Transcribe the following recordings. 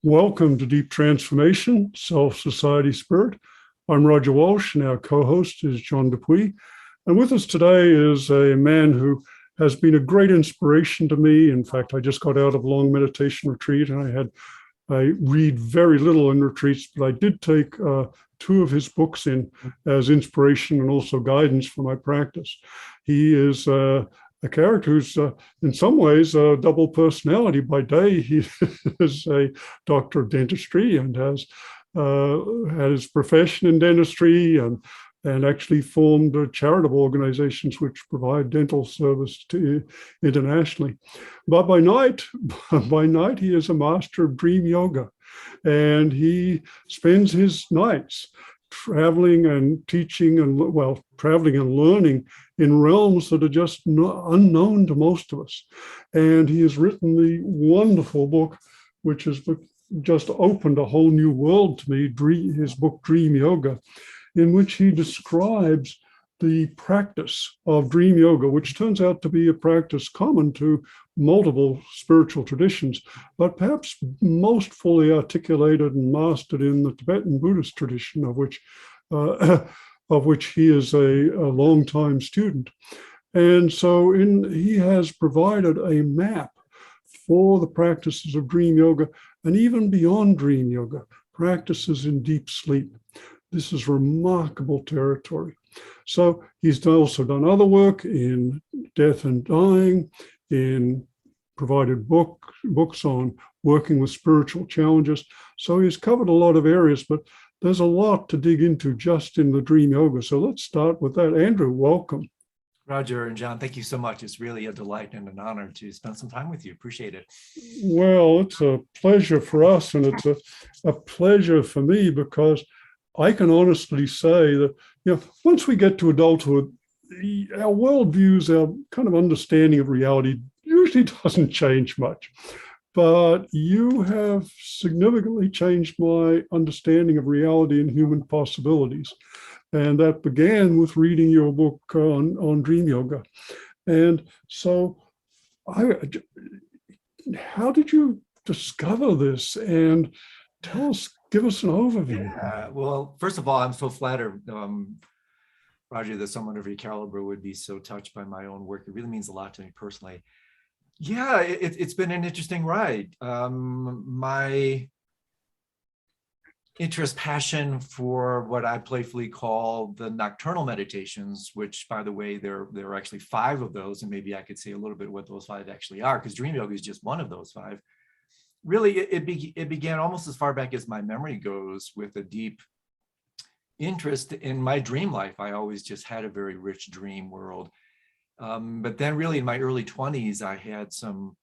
Welcome to Deep Transformation, Self, Society, Spirit. I'm Roger Walsh, and our co-host is John Dupuy. And with us today is a man who has been a great inspiration to me. In fact, I just got out of a long meditation retreat, and I read very little in retreats, but I did take two of his books in as inspiration and also guidance for my practice. He is a character who's in some ways a double personality. By day, he is a doctor of dentistry and has had his profession in dentistry and actually formed charitable organizations which provide dental service to internationally. But by night, he is a master of dream yoga, and he spends his nights traveling and teaching and traveling and learning in realms that are just unknown to most of us. And he has written the wonderful book, which has just opened a whole new world to me, his book, Dream Yoga, in which he describes the practice of dream yoga, which turns out to be a practice common to multiple spiritual traditions, but perhaps most fully articulated and mastered in the Tibetan Buddhist tradition, of which he is a long-time student. And so he has provided a map for the practices of dream yoga, and even beyond dream yoga, practices in deep sleep. This is remarkable territory. So he's also done other work in death and dying, provided books on working with spiritual challenges. So he's covered a lot of areas, but there's a lot to dig into just in the dream yoga. So let's start with that. Andrew, welcome. Roger and John, thank you so much. It's really a delight and an honor to spend some time with you. Appreciate it. Well, it's a pleasure for us, and it's a pleasure for me, because I can honestly say that, once we get to adulthood, our worldviews, our kind of understanding of reality usually doesn't change much. But you have significantly changed my understanding of reality and human possibilities. And that began with reading your book on dream yoga. And so how did you discover this? And give us an overview. Well, first of all, I'm so flattered, Roger, that someone of your caliber would be so touched by my own work. It really means a lot to me personally. Yeah, it's been an interesting ride. My passion for what I playfully call the nocturnal meditations, which, by the way, there are actually 5 of those, and maybe I could say a little bit what those 5 actually are, because dream yoga is just one of those 5. Really, it began almost as far back as my memory goes, with a deep interest in my dream life. I always just had a very rich dream world. But then really in my early 20s, I had some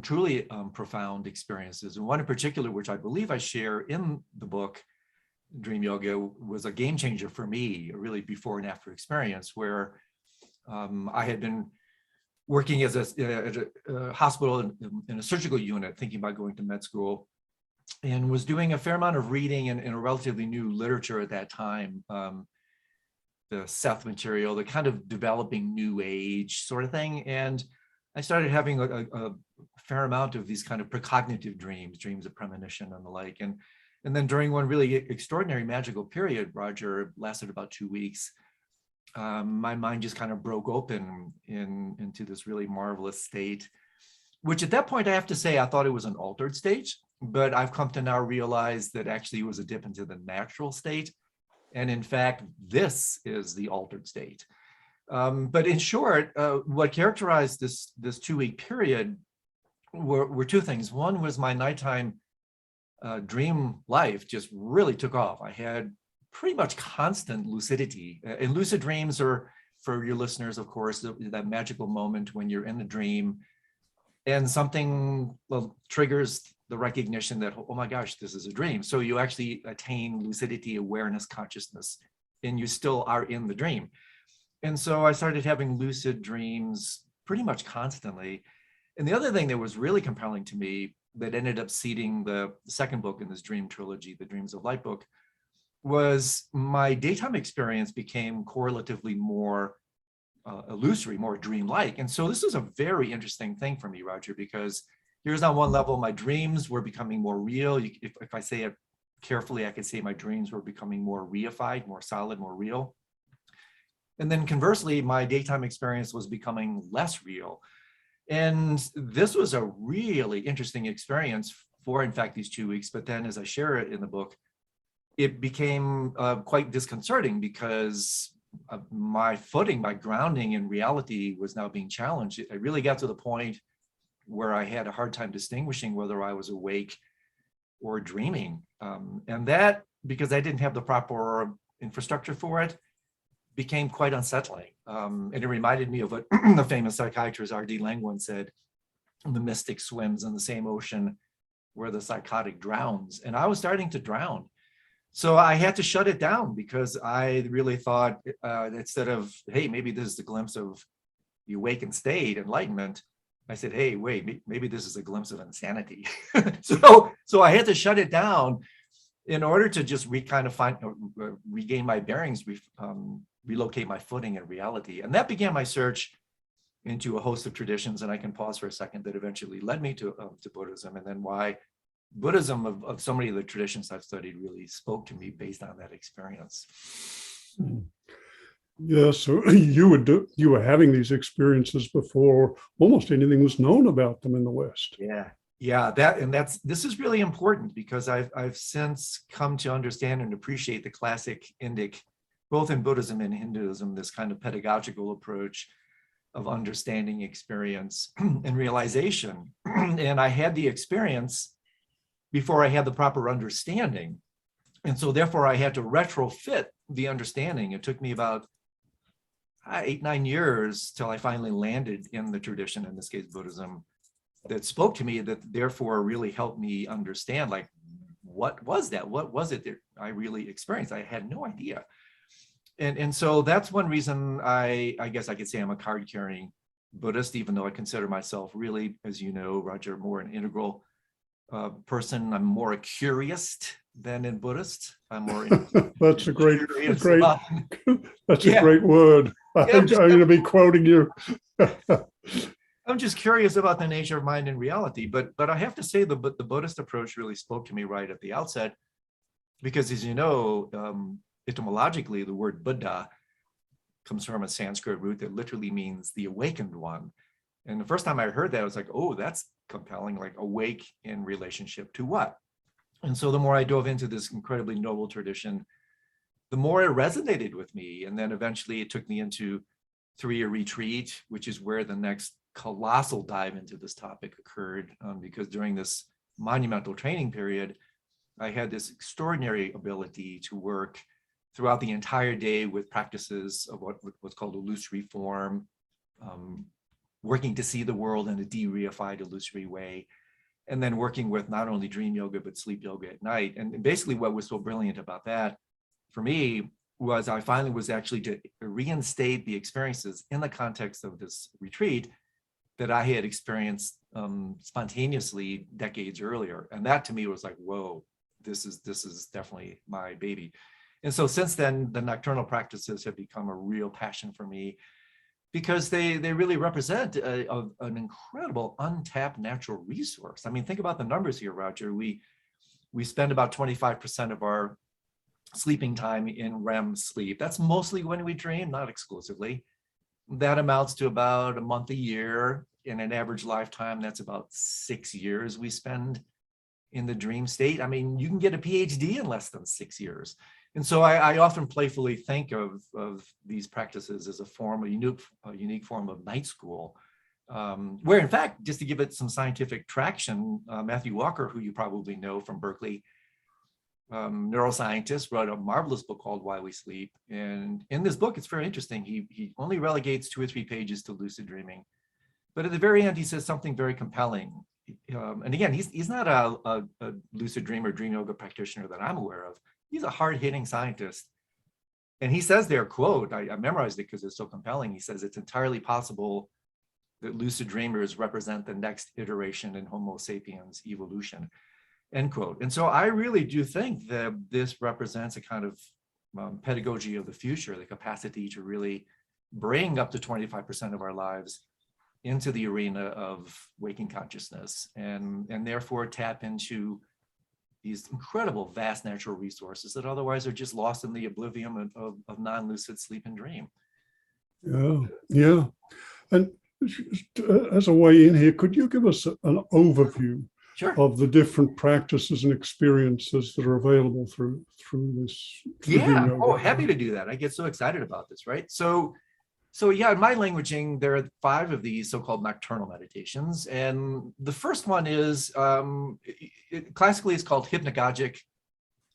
truly profound experiences. And one in particular, which I believe I share in the book, Dream Yoga, was a game changer for me, a really before and after experience, where I had been working at a hospital in a surgical unit, thinking about going to med school, and was doing a fair amount of reading in a relatively new literature at that time, the Seth material, the kind of developing new age sort of thing. And I started having a fair amount of these kind of precognitive dreams of premonition and the like. And then during one really extraordinary magical period, Roger, lasted about 2 weeks, my mind just kind of broke open into this really marvelous state, which at that point, I have to say, I thought it was an altered state, but I've come to now realize that actually it was a dip into the natural state. And in fact, this is the altered state. But in short, what characterized this 2-week period were 2 things. One was my nighttime dream life just really took off. I had pretty much constant lucidity. And lucid dreams are, for your listeners, of course, that magical moment when you're in a dream and something triggers the recognition that, oh my gosh, this is a dream. So you actually attain lucidity, awareness, consciousness, and you still are in the dream. And so I started having lucid dreams pretty much constantly. And the other thing that was really compelling to me that ended up seeding the second book in this dream trilogy, the Dreams of Light book, was my daytime experience became correlatively more illusory, more dreamlike. And so this is a very interesting thing for me, Roger, because here's on one level, my dreams were becoming more real. If I say it carefully, I could say my dreams were becoming more reified, more solid, more real. And then conversely, my daytime experience was becoming less real. And this was a really interesting experience for, in fact, these 2 weeks. But then as I share it in the book, it became quite disconcerting because my footing, my grounding in reality was now being challenged. I really got to the point where I had a hard time distinguishing whether I was awake or dreaming. And that, because I didn't have the proper infrastructure for it, became quite unsettling. And it reminded me of what the famous psychiatrist R.D. Laing once said, the mystic swims in the same ocean where the psychotic drowns. And I was starting to drown. So I had to shut it down because I really thought instead of, hey, maybe this is the glimpse of the awakened state, enlightenment, I said, hey, wait, maybe this is a glimpse of insanity. So I had to shut it down in order to just regain my bearings, relocate my footing in reality. And that began my search into a host of traditions. And I can pause for a second, that eventually led me to Buddhism, and then why Buddhism of so many of the traditions I've studied really spoke to me based on that experience. Yeah, so you were having these experiences before almost anything was known about them in the West. Yeah, this is really important because I've since come to understand and appreciate the classic Indic, both in Buddhism and Hinduism, this kind of pedagogical approach of understanding experience and realization. And I had the experience before I had the proper understanding. And so therefore I had to retrofit the understanding. It took me about 8-9 years till I finally landed in the tradition, in this case Buddhism, that spoke to me, that therefore really helped me understand, like, what was that? What was it that I really experienced? I had no idea. And so that's one reason I guess I could say I'm a card-carrying Buddhist, even though I consider myself really, as you know, Roger, more an integral person. I'm more a curiouist than a Buddhist. I'm more that's a great that's yeah. a great word. I'm going to be quoting you. I'm just curious about the nature of mind and reality. But I have to say the Buddhist approach really spoke to me right at the outset, because as you know, etymologically, the word Buddha comes from a Sanskrit root that literally means the awakened one. And the first time I heard that, I was like, oh, that's compelling, like awake in relationship to what? And so the more I dove into this incredibly noble tradition, the more it resonated with me. And then eventually it took me into 3-year retreat, which is where the next colossal dive into this topic occurred, because during this monumental training period, I had this extraordinary ability to work throughout the entire day with practices of what's called illusory form, working to see the world in a de-reified illusory way, and then working with not only dream yoga, but sleep yoga at night. And basically what was so brilliant about that for me was I finally was actually to reinstate the experiences in the context of this retreat that I had experienced spontaneously decades earlier. And that to me was like, whoa, this is definitely my baby. And so since then, the nocturnal practices have become a real passion for me, because they really represent an incredible untapped natural resource. I mean, think about the numbers here, Roger. We spend about 25% of our sleeping time in REM sleep. That's mostly when we dream, not exclusively. That amounts to about a month a year. In an average lifetime, that's about 6 years we spend in the dream state. I mean, you can get a PhD in less than 6 years. And so I often playfully think of these practices as a unique form of night school, where in fact, just to give it some scientific traction, Matthew Walker, who you probably know from Berkeley, neuroscientist, wrote a marvelous book called Why We Sleep. And in this book, it's very interesting. He only relegates 2 or 3 pages to lucid dreaming. But at the very end, he says something very compelling. And again, he's not a lucid dreamer, dream yoga practitioner that I'm aware of. He's a hard-hitting scientist. And he says there, quote, I memorized it because it's so compelling. He says, it's entirely possible that lucid dreamers represent the next iteration in Homo sapiens evolution, end quote. And so I really do think that this represents a kind of pedagogy of the future, the capacity to really bring up to 25% of our lives into the arena of waking consciousness, and therefore tap into these incredible vast natural resources that otherwise are just lost in the oblivion of non-lucid sleep and dream. Yeah, yeah. And as a way in here, could you give us an overview Sure. of the different practices and experiences that are available through this? Through dream Yeah. yoga? Oh, happy to do that. I get so excited about this, right? So yeah, in my languaging, there are 5 of these so-called nocturnal meditations. And the first one is, classically it's called hypnagogic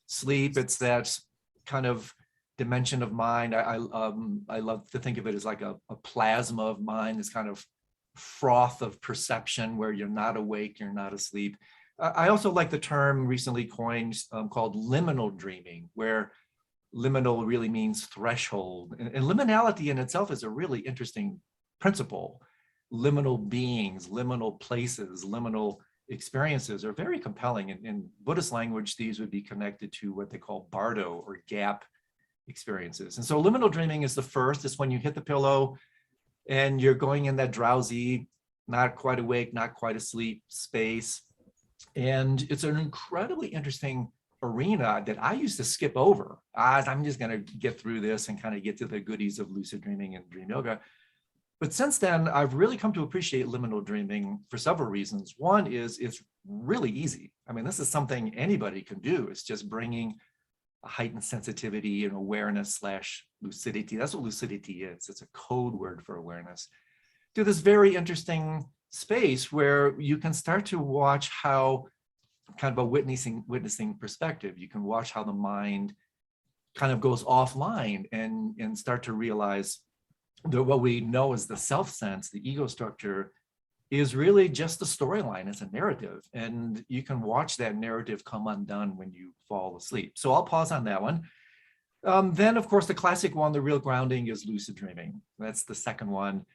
sleep. It's that kind of dimension of mind. I love to think of it as like a plasma of mind, this kind of froth of perception where you're not awake, you're not asleep. I also like the term recently coined called liminal dreaming, where liminal really means threshold. And liminality in itself is a really interesting principle. Liminal beings, liminal places, liminal experiences are very compelling. In Buddhist language, these would be connected to what they call bardo or gap experiences. And so liminal dreaming is the first. It's when you hit the pillow and you're going in that drowsy, not quite awake, not quite asleep space. And it's an incredibly interesting arena that I used to skip over. I'm just going to get through this and kind of get to the goodies of lucid dreaming and dream yoga. But since then, I've really come to appreciate liminal dreaming for several reasons. One is it's really easy. I mean, this is something anybody can do. It's just bringing a heightened sensitivity and awareness / lucidity. That's what lucidity is. It's a code word for awareness. To this very interesting space where you can start to watch how, kind of a witnessing perspective, you can watch how the mind kind of goes offline and start to realize that what we know as the self sense, the ego structure, is really just a storyline. It's a narrative, and you can watch that narrative come undone when you fall asleep. So I'll pause on that one. Then, of course, the classic one, the real grounding, is lucid dreaming. That's the second one.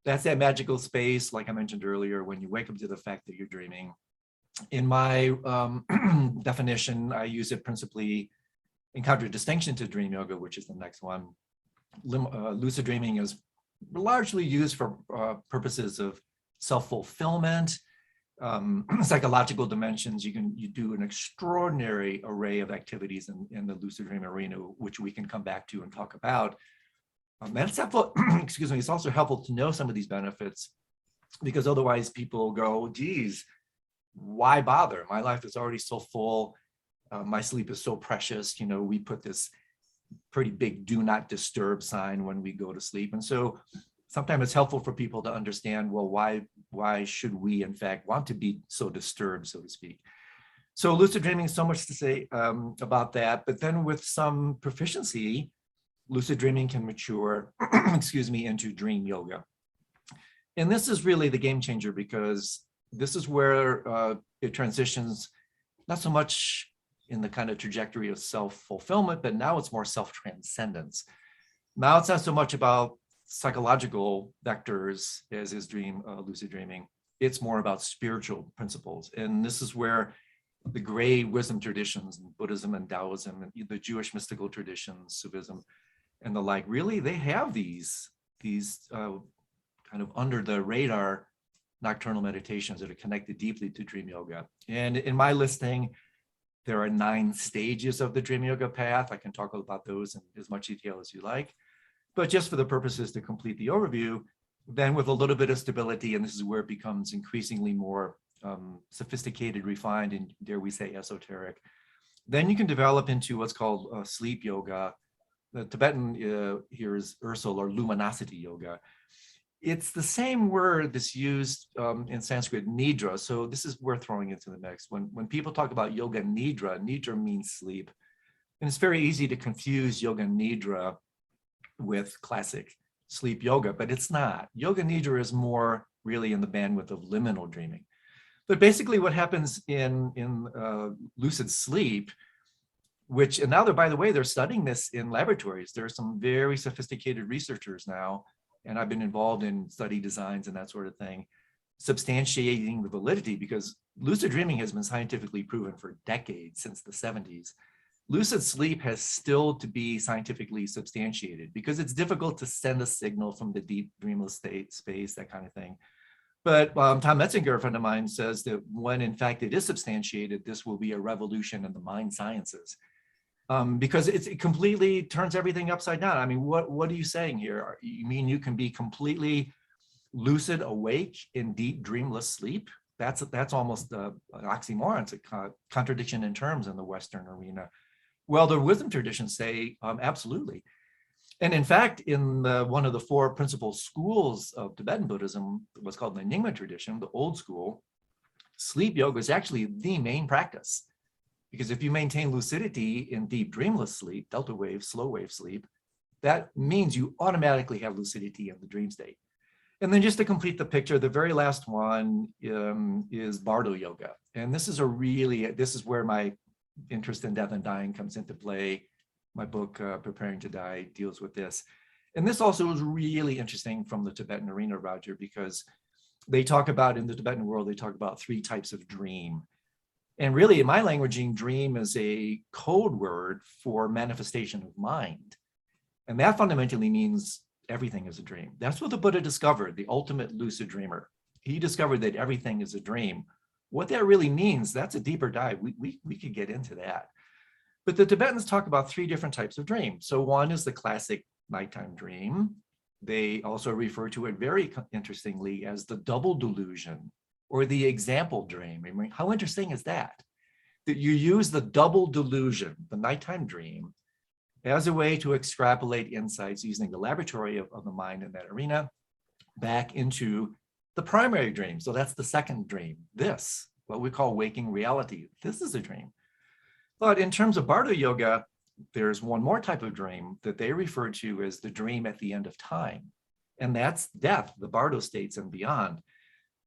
That's that magical space, like I mentioned earlier, when you wake up to the fact that you're dreaming. In my definition, I use it principally in contradistinction to dream yoga, which is the next one. Lucid dreaming is largely used for purposes of self-fulfillment, psychological dimensions. You do an extraordinary array of activities in the lucid dream arena, which we can come back to and talk about. And it's helpful, excuse me, it's also helpful to know some of these benefits, because otherwise people go, geez, why bother? My life is already so full. My sleep is so precious. You know, we put this pretty big do not disturb sign when we go to sleep. And so sometimes it's helpful for people to understand, well, why should we in fact want to be so disturbed, so to speak? So lucid dreaming, so much to say about that. But then with some proficiency, lucid dreaming can mature, excuse me, into dream yoga. And this is really the game changer, because this is where it transitions, not so much in the kind of trajectory of self-fulfillment, but now it's more self-transcendence. Now it's not so much about psychological vectors as is lucid dreaming. It's more about spiritual principles. And this is where the great wisdom traditions, Buddhism and Taoism, and the Jewish mystical traditions, Sufism, and the like, really, they have these kind of under the radar nocturnal meditations that are connected deeply to dream yoga. And in my listing, there are 9 stages of the dream yoga path. I can talk about those in as much detail as you like. But just for the purposes to complete the overview, then with a little bit of stability, and this is where it becomes increasingly more sophisticated, refined, and dare we say esoteric, then you can develop into what's called sleep yoga. The Tibetan here is Ursul, or luminosity yoga. It's the same word that's used in Sanskrit, nidra. So this is worth throwing into the mix. When people talk about yoga nidra, nidra means sleep. And it's very easy to confuse yoga nidra with classic sleep yoga, but it's not. Yoga nidra is more really in the bandwidth of liminal dreaming. But basically what happens in lucid sleep, which, and now by the way, they're studying this in laboratories. There are some very sophisticated researchers now, and I've been involved in study designs and that sort of thing, substantiating the validity, because lucid dreaming has been scientifically proven for decades, since the 70s, lucid sleep has still to be scientifically substantiated because it's difficult to send a signal from the deep dreamless state space, that kind of thing. But Tom Metzinger, a friend of mine, says that when in fact it is substantiated, this will be a revolution in the mind sciences. Because it completely turns everything upside down. I mean, what are you saying here? You mean you can be completely lucid awake in deep dreamless sleep? That's almost an oxymoron. It's a contradiction in terms in the Western arena. Well, the wisdom traditions say absolutely. And in fact, in one of the four principal schools of Tibetan Buddhism, what's called the Nyingma tradition, the old school, sleep yoga is actually the main practice. Because if you maintain lucidity in deep dreamless sleep, delta wave, slow wave sleep, that means you automatically have lucidity in the dream state. And then just to complete the picture, the very last one is Bardo yoga. And this is where my interest in death and dying comes into play. My book, Preparing to Die, deals with this. And this also is really interesting from the Tibetan arena, Roger, because they talk about, in the Tibetan world, they talk about 3 types of dream. And really, in my languaging, dream is a code word for manifestation of mind. And that fundamentally means everything is a dream. That's what the Buddha discovered, the ultimate lucid dreamer. He discovered that everything is a dream. What that really means, that's a deeper dive. We could get into that. But the Tibetans talk about 3 different types of dreams. So one is the classic nighttime dream. They also refer to it very interestingly as the double delusion, or the example dream. I mean, how interesting is that? That you use the double delusion, the nighttime dream, as a way to extrapolate insights using the laboratory of the mind in that arena back into the primary dream. So that's the second dream. This, what we call waking reality. This is a dream. But in terms of Bardo yoga, there's one more type of dream that they refer to as the dream at the end of time. And that's death, the Bardo states and beyond.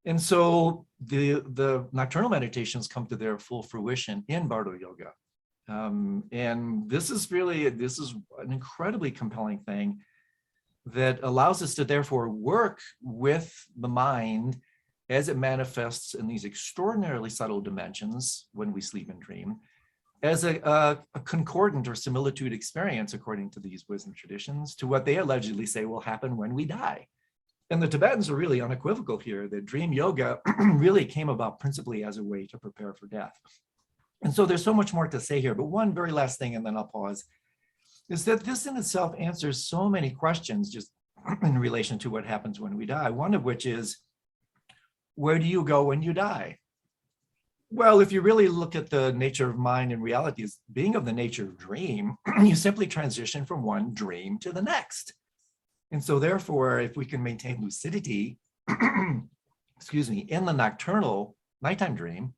And so the nocturnal meditations come to their full fruition in Bardo yoga. And this is an incredibly compelling thing that allows us to therefore work with the mind as it manifests in these extraordinarily subtle dimensions when we sleep and dream, as a concordant or similitude experience, according to these wisdom traditions, to what they allegedly say will happen when we die. And the Tibetans are really unequivocal here that dream yoga really came about principally as a way to prepare for death. And so there's so much more to say here, but one very last thing, and then I'll pause, is that this in itself answers so many questions just in relation to what happens when we die. One of which is, where do you go when you die? Well, if you really look at the nature of mind and reality as being of the nature of dream, you simply transition from one dream to the next. And so therefore, if we can maintain lucidity, excuse me, in the nocturnal nighttime dream,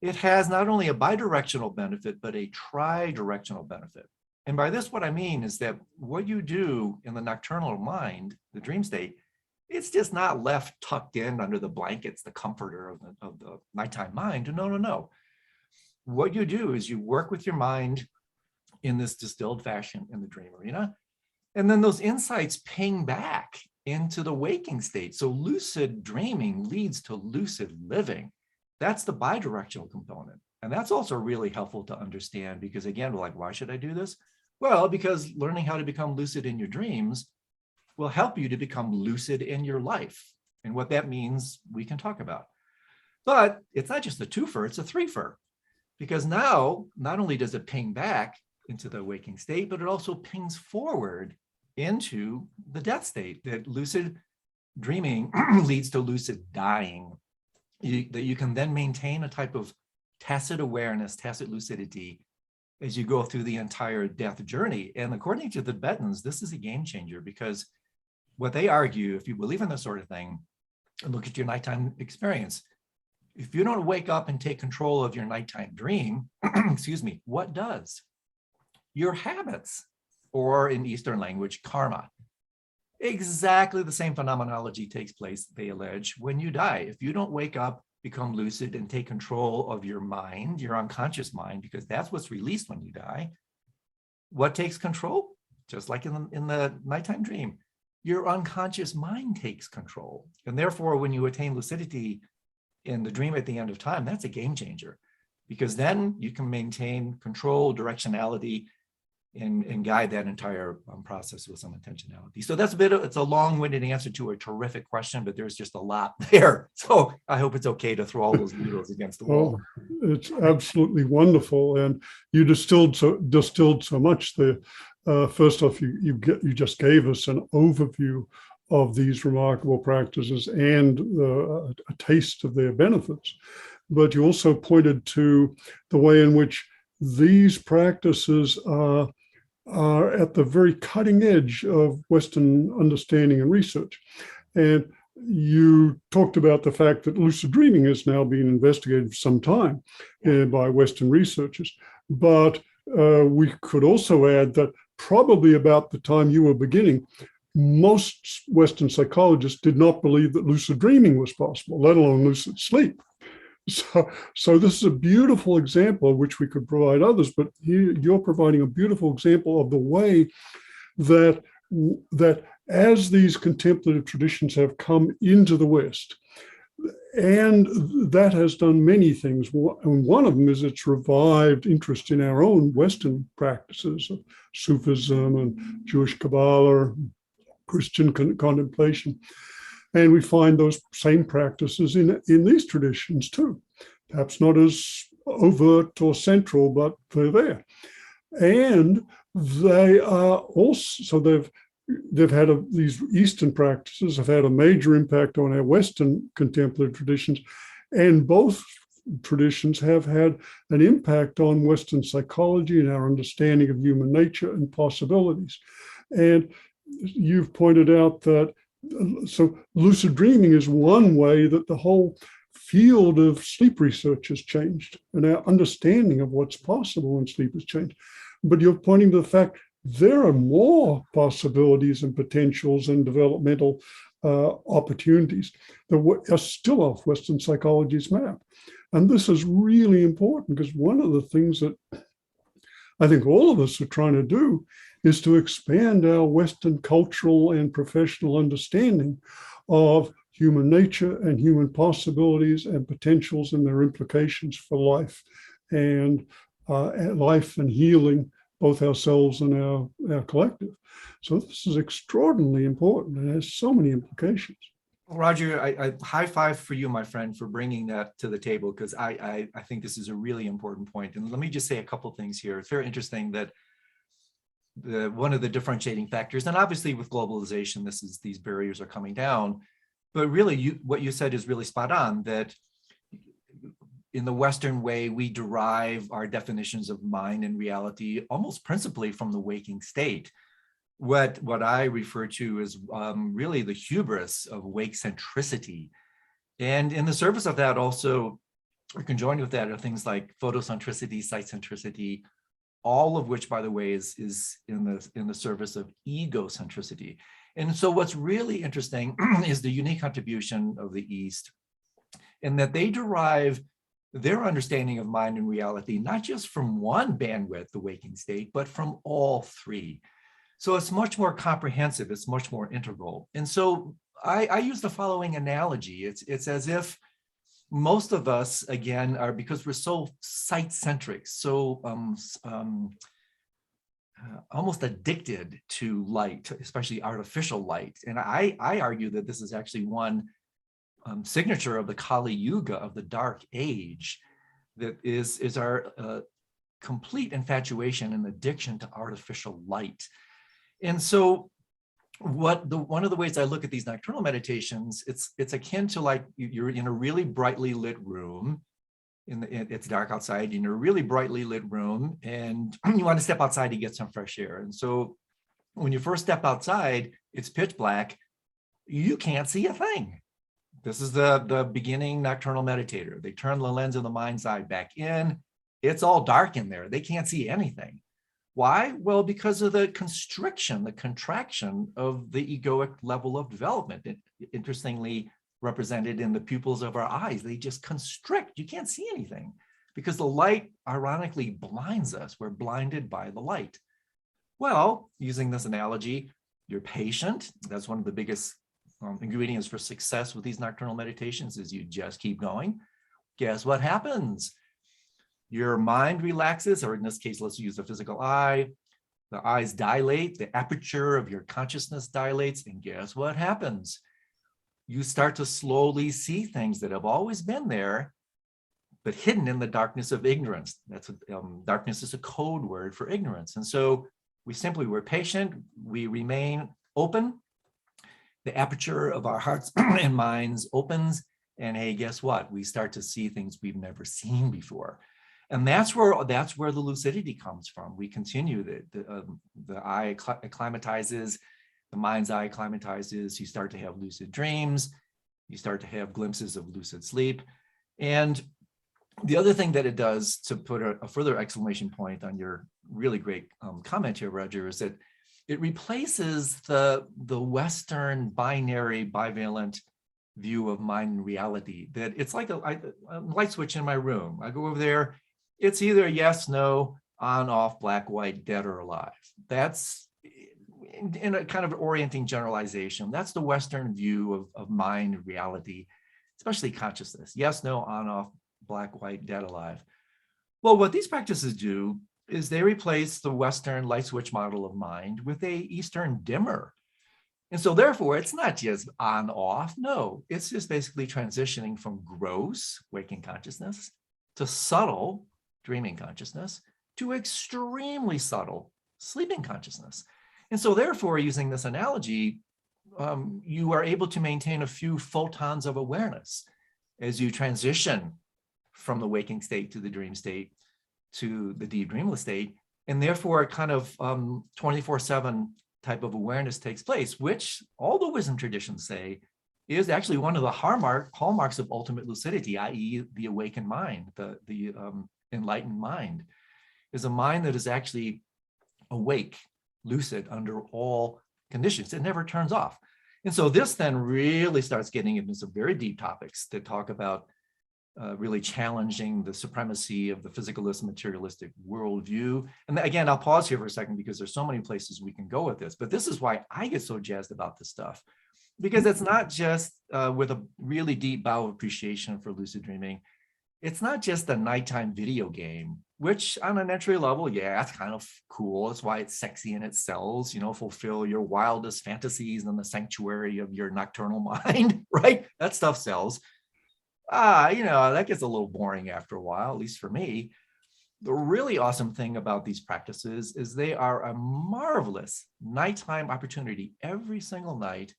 it has not only a bidirectional benefit, but a tri-directional benefit. And by this, what I mean is that what you do in the nocturnal mind, the dream state, it's just not left tucked in under the blankets, the comforter of the nighttime mind. No. What you do is you work with your mind in this distilled fashion in the dream arena. And then those insights ping back into the waking state. So lucid dreaming leads to lucid living. That's the bidirectional component. And that's also really helpful to understand because again, we're like, why should I do this? Well, because learning how to become lucid in your dreams will help you to become lucid in your life. And what that means, we can talk about. But it's not just a twofer, it's a threefer. Because now, not only does it ping back into the waking state, but it also pings forward into the death state. That lucid dreaming leads to lucid dying. That you can then maintain a type of tacit awareness, tacit lucidity as you go through the entire death journey. And according to the Tibetans, this is a game changer because what they argue, if you believe in this sort of thing, and look at your nighttime experience, if you don't wake up and take control of your nighttime dream, excuse me, what does? Your habits, or in Eastern language, karma. Exactly the same phenomenology takes place, they allege, when you die. If you don't wake up, become lucid, and take control of your mind, your unconscious mind, because that's what's released when you die, what takes control? Just like in the nighttime dream, your unconscious mind takes control. And therefore, when you attain lucidity in the dream at the end of time, that's a game changer. because then you can maintain control, directionality, and guide that entire process with some intentionality. So that's it's a long-winded answer to a terrific question, but there's just a lot there. So I hope it's okay to throw all those noodles against the wall. Oh, it's absolutely wonderful. And you distilled so much there. First off, you just gave us an overview of these remarkable practices and a taste of their benefits. But you also pointed to the way in which these practices are at the very cutting edge of Western understanding and research. And you talked about the fact that lucid dreaming has now been investigated for some time by Western researchers. But we could also add that probably about the time you were beginning, most Western psychologists did not believe that lucid dreaming was possible, let alone lucid sleep. So this is a beautiful example of which we could provide others, but you're providing a beautiful example of the way that as these contemplative traditions have come into the West, and that has done many things. And one of them is it's revived interest in our own Western practices of Sufism and Jewish Kabbalah, Christian contemplation. And we find those same practices in these traditions too. Perhaps not as overt or central, but they're there. And they are also, they've had these Eastern practices have had a major impact on our Western contemplative traditions. And both traditions have had an impact on Western psychology and our understanding of human nature and possibilities. And you've pointed out that so lucid dreaming is one way that the whole field of sleep research has changed and our understanding of what's possible in sleep has changed. But you're pointing to the fact there are more possibilities and potentials and developmental opportunities that are still off Western psychology's map. And this is really important because one of the things that I think all of us are trying to do is to expand our Western cultural and professional understanding of human nature and human possibilities and potentials and their implications for life and healing, both ourselves and our collective. So this is extraordinarily important and has so many implications. Roger, I high five for you, my friend, for bringing that to the table, because I think this is a really important point. And let me just say a couple of things here. It's very interesting that one of the differentiating factors, and obviously with globalization, these barriers are coming down, but really what you said is really spot on, that in the Western way, we derive our definitions of mind and reality almost principally from the waking state. What I refer to as really the hubris of wake centricity. And in the service of that also, or conjoined with that, are things like photocentricity, site centricity, all of which, by the way, is in the service of egocentricity. And so what's really interesting is the unique contribution of the East in that they derive their understanding of mind and reality, not just from one bandwidth, the waking state, but from all three. So it's much more comprehensive, it's much more integral. And so I use the following analogy. It's as if most of us, again, are, because we're so site-centric, so almost addicted to light, especially artificial light. And I argue that this is actually one signature of the Kali Yuga, of the dark age, that is our complete infatuation and addiction to artificial light. And so one of the ways I look at these nocturnal meditations, it's akin to like you're in a really brightly lit room, it's dark outside, in a really brightly lit room, and you want to step outside to get some fresh air. And so when you first step outside, it's pitch black, you can't see a thing. This is the beginning nocturnal meditator. They turn the lens of the mind's eye back in. It's all dark in there. They can't see anything. Why? Well, because of the constriction, the contraction of the egoic level of development. Interestingly represented in the pupils of our eyes. They just constrict. You can't see anything because the light ironically blinds us. We're blinded by the light. Well, using this analogy, you're patient. That's one of the biggest ingredients for success with these nocturnal meditations is you just keep going. Guess what happens? your mind relaxes, or in this case, let's use the physical eye. The eyes dilate, the aperture of your consciousness dilates, and guess what happens? You start to slowly see things that have always been there, but hidden in the darkness of ignorance. That's what, darkness is a code word for ignorance. And so we're patient, we remain open. The aperture of our hearts and minds opens, and hey, guess what? We start to see things we've never seen before. And that's where the lucidity comes from. We continue the eye acclimatizes, the mind's eye acclimatizes. You start to have lucid dreams. You start to have glimpses of lucid sleep. And the other thing that it does, to put a further exclamation point on your really great comment here, Roger, is that it replaces the Western binary bivalent view of mind and reality. That it's like a light switch in my room. I go over there. It's either yes, no, on, off, black, white, dead or alive. That's in a kind of orienting generalization. That's the Western view of mind and reality, especially consciousness. Yes, no, on, off, black, white, dead, alive. Well, what these practices do is they replace the Western light switch model of mind with a Eastern dimmer. And so therefore, it's not just on, off. No, it's just basically transitioning from gross waking consciousness to subtle dreaming consciousness to extremely subtle sleeping consciousness. And so therefore, using this analogy, you are able to maintain a few photons of awareness as you transition from the waking state to the dream state to the deep dreamless state. And therefore, a kind of 24/7 type of awareness takes place, which all the wisdom traditions say is actually one of the hallmarks of ultimate lucidity, i.e. the awakened mind, the enlightened mind, is a mind that is actually awake, lucid under all conditions. It never turns off. And so this then really starts getting into some very deep topics that talk about really challenging the supremacy of the physicalist materialistic worldview. And again, I'll pause here for a second because there's so many places we can go with this, but this is why I get so jazzed about this stuff, because it's not just with a really deep bow of appreciation for lucid dreaming. It's not just a nighttime video game, which on an entry level, yeah, that's kind of cool. That's why it's sexy and it sells, fulfill your wildest fantasies in the sanctuary of your nocturnal mind, right? That stuff sells. That gets a little boring after a while, at least for me. The really awesome thing about these practices is they are a marvelous nighttime opportunity every single night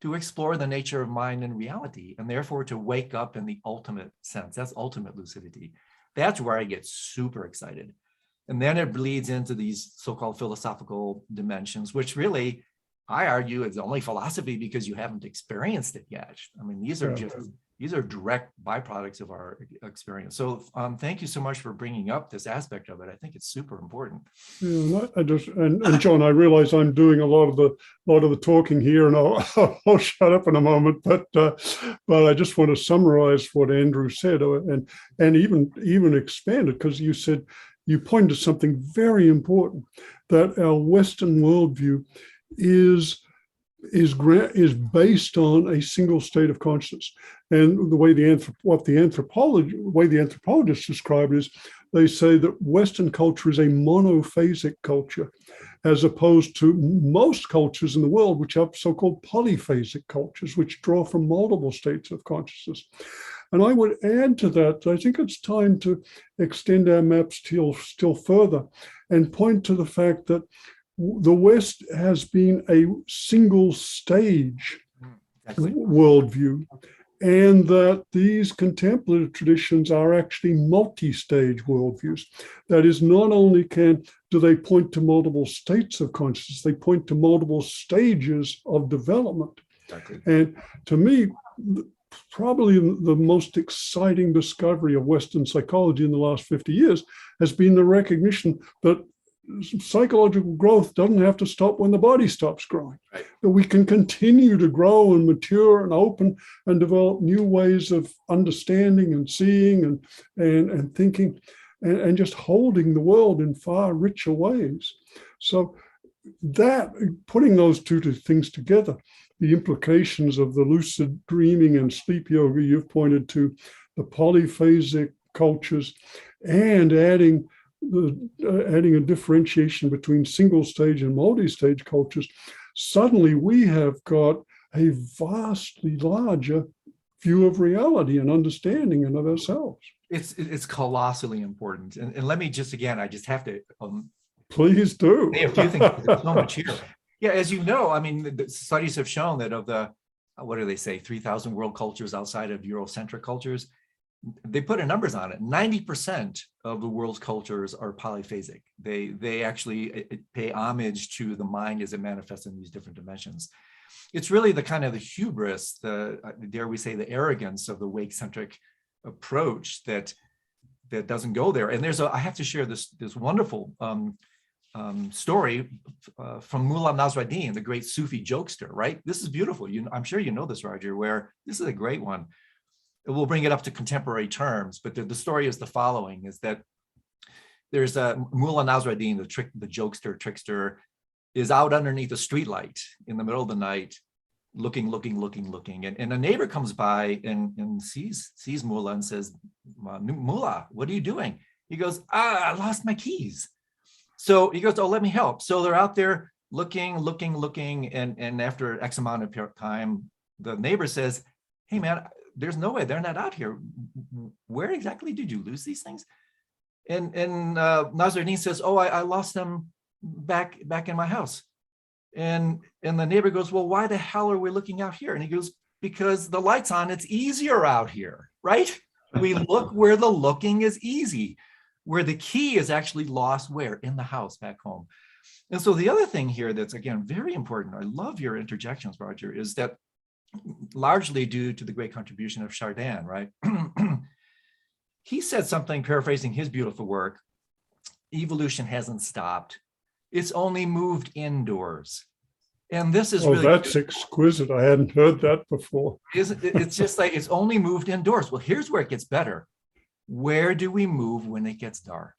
to explore the nature of mind and reality, and therefore to wake up in the ultimate sense. That's ultimate lucidity. That's where I get super excited. And then it bleeds into these so-called philosophical dimensions, which really, I argue, is only philosophy because you haven't experienced it yet. I mean, these are direct byproducts of our experience. So thank you so much for bringing up this aspect of it. I think it's super important. Yeah, and John, I realize I'm doing a lot of the talking here, and I'll shut up in a moment. But I just want to summarize what Andrew said, and even expand it, because you pointed to something very important, that our Western worldview is based on a single state of consciousness. And the way the anthropologists describe it is, they say that Western culture is a monophasic culture, as opposed to most cultures in the world, which are so-called polyphasic cultures, which draw from multiple states of consciousness. And I would add to that, I think it's time to extend our maps still further and point to the fact that the West has been a single stage worldview, and that these contemplative traditions are actually multi-stage worldviews. That is, not only do they point to multiple states of consciousness, they point to multiple stages of development. Exactly. And to me, probably the most exciting discovery of Western psychology in the last 50 years has been the recognition that psychological growth doesn't have to stop when the body stops growing. Right. That we can continue to grow and mature and open and develop new ways of understanding and seeing and thinking and just holding the world in far richer ways. So that, putting those two things together, the implications of the lucid dreaming and sleep yoga you've pointed to, the polyphasic cultures, and adding a differentiation between single stage and multi-stage cultures, suddenly we have got a vastly larger view of reality and understanding and of ourselves. It's colossally important. And let me just, again, I just have to please do say a few things. There's so much here. Yeah, as you know, I mean, the studies have shown that of the, what do they say, 3,000 world cultures outside of Eurocentric cultures, they put numbers on it. 90% of the world's cultures are polyphasic. They actually pay homage to the mind as it manifests in these different dimensions. It's really the kind of the hubris, dare we say, the arrogance of the wake-centric approach that doesn't go there. And I have to share this wonderful story from Mullah Nasruddin, the great Sufi jokester, right? This is beautiful. I'm sure you know this, Roger, where this is a great one. We'll bring it up to contemporary terms, but the story is the following, is that there's a Mullah Nasruddin, the jokester, trickster, is out underneath a streetlight in the middle of the night, looking. And a neighbor comes by and sees Mullah and says, Mullah, what are you doing? He goes, I lost my keys. So he goes, oh, let me help. So they're out there looking. And after X amount of time, the neighbor says, hey man, there's no way, they're not out here. Where exactly did you lose these things? And Nasruddin says, oh, I lost them back in my house. And the neighbor goes, well, why the hell are we looking out here? And he goes, because the light's on, it's easier out here, right? We look where the looking is easy, where the key is actually lost where? In the house back home. And so the other thing here that's, again, very important, I love your interjections, Roger, is that largely due to the great contribution of Chardin, right? He said something, paraphrasing his beautiful work, evolution hasn't stopped. It's only moved indoors. And this is really— that's exquisite. I hadn't heard that before. It's just like, it's only moved indoors. Well, here's where it gets better. Where do we move when it gets dark?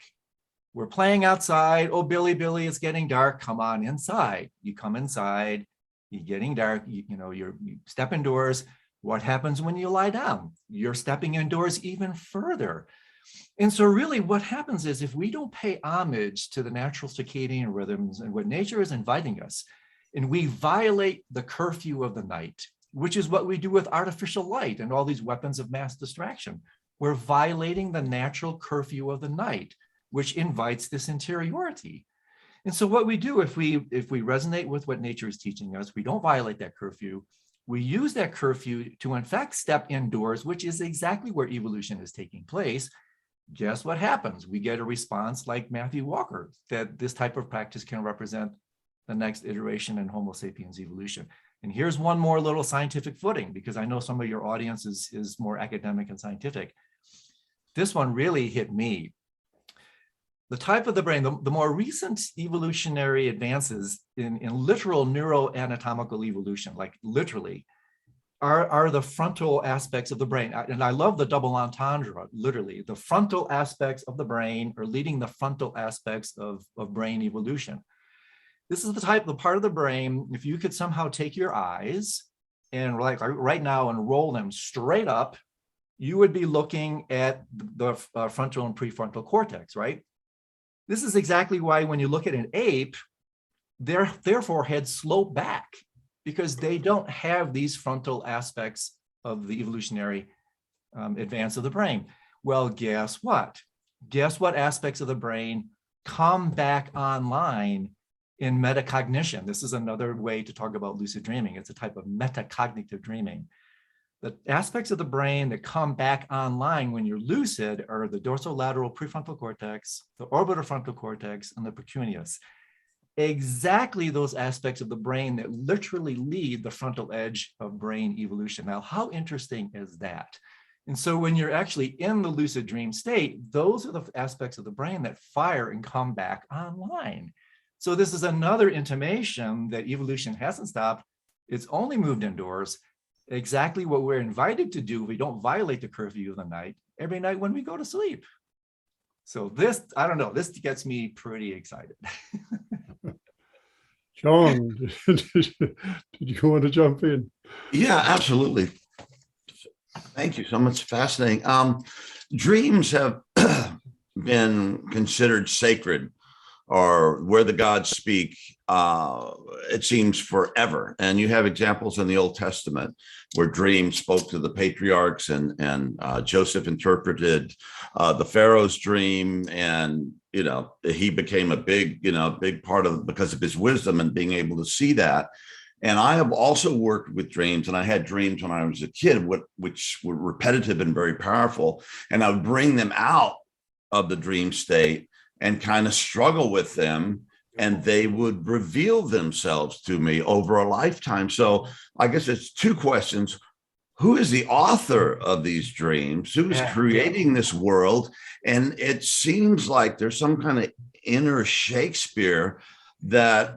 We're playing outside. Oh, Billy, it's getting dark. Come on inside. You come inside, you're getting dark. You step indoors. What happens when you lie down? You're stepping indoors even further. And so really what happens is, if we don't pay homage to the natural circadian rhythms and what nature is inviting us, and we violate the curfew of the night, which is what we do with artificial light and all these weapons of mass distraction, we're violating the natural curfew of the night, which invites this interiority. And so what we do, if we resonate with what nature is teaching us, we don't violate that curfew. We use that curfew to, in fact, step indoors, which is exactly where evolution is taking place. Guess what happens? We get a response like Matthew Walker, that this type of practice can represent the next iteration in Homo sapiens evolution. And here's one more little scientific footing, because I know some of your audience is more academic and scientific. This one really hit me. The type of the brain, the more recent evolutionary advances in literal neuroanatomical evolution, like literally, are the frontal aspects of the brain. And I love the double entendre, literally. The frontal aspects of the brain are leading the frontal aspects of brain evolution. This is the part of the brain, if you could somehow take your eyes and like right now and roll them straight up, you would be looking at the frontal and prefrontal cortex, right? This is exactly why when you look at an ape, their foreheads slope back, because they don't have these frontal aspects of the evolutionary advance of the brain. Well, guess what? Guess what aspects of the brain come back online in metacognition? This is another way to talk about lucid dreaming. It's a type of metacognitive dreaming. The aspects of the brain that come back online when you're lucid are the dorsolateral prefrontal cortex, the orbitofrontal cortex, and the precuneus. Exactly those aspects of the brain that literally lead the frontal edge of brain evolution. Now, how interesting is that? And so when you're actually in the lucid dream state, those are the aspects of the brain that fire and come back online. So this is another intimation that evolution hasn't stopped. It's only moved indoors. Exactly what we're invited to do. We don't violate the curfew of the night every night when we go to sleep. So this, I don't know, this gets me pretty excited. John, did you want to jump in? Yeah, absolutely. Thank you so much. Fascinating. Dreams have been considered sacred, or where the gods speak, it seems forever. And you have examples in the Old Testament where dreams spoke to the patriarchs, and Joseph interpreted the Pharaoh's dream, and he became a big part of, because of his wisdom and being able to see that. And I have also worked with dreams, and I had dreams when I was a kid, which were repetitive and very powerful. And I would bring them out of the dream state and kind of struggle with them, and they would reveal themselves to me over a lifetime. So I guess it's two questions. Who is the author of these dreams? Who is creating this world? And it seems like there's some kind of inner Shakespeare that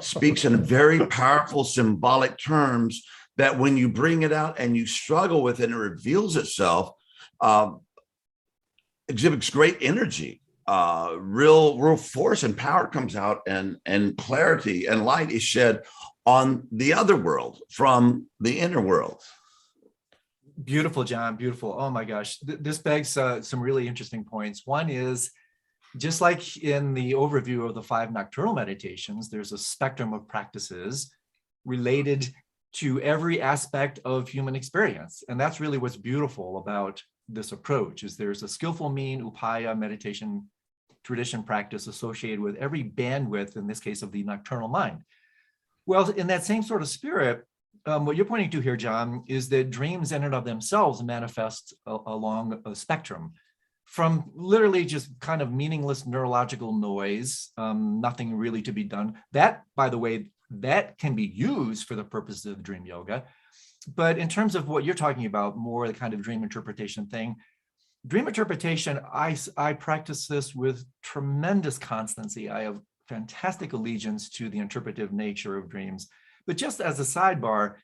speaks in very powerful symbolic terms, that when you bring it out and you struggle with it and it reveals itself, exhibits great energy. Real force and power comes out, and clarity and light is shed on the other world from the inner world. Beautiful, John. Beautiful. Oh my gosh. This begs some really interesting points. One is, just like in the overview of the 5 nocturnal meditations, there's a spectrum of practices related to every aspect of human experience. And that's really what's beautiful about this approach, is there's a skillful mean upaya meditation tradition practice associated with every bandwidth, in this case of the nocturnal mind. Well, in that same sort of spirit, what you're pointing to here, John, is that dreams in and of themselves manifest along a spectrum, from literally just kind of meaningless neurological noise, nothing really to be done. That, by the way, that can be used for the purposes of dream yoga. But in terms of what you're talking about, more the kind of dream interpretation thing, dream interpretation, I practice this with tremendous constancy. I have fantastic allegiance to the interpretive nature of dreams. But just as a sidebar,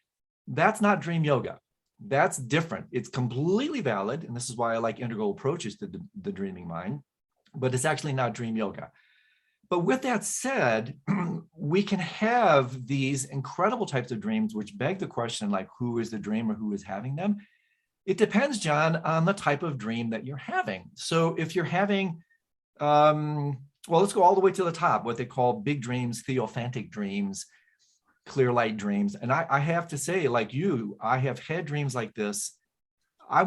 that's not dream yoga. That's different. It's completely valid. And this is why I like integral approaches to the dreaming mind, but it's actually not dream yoga. But with that said, we can have these incredible types of dreams, which beg the question, like, who is the dreamer, who is having them? It depends, John, on the type of dream that you're having. So if you're having, well, let's go all the way to the top, what they call big dreams, theophantic dreams, clear light dreams. And I have to say, like you, I have had dreams like this.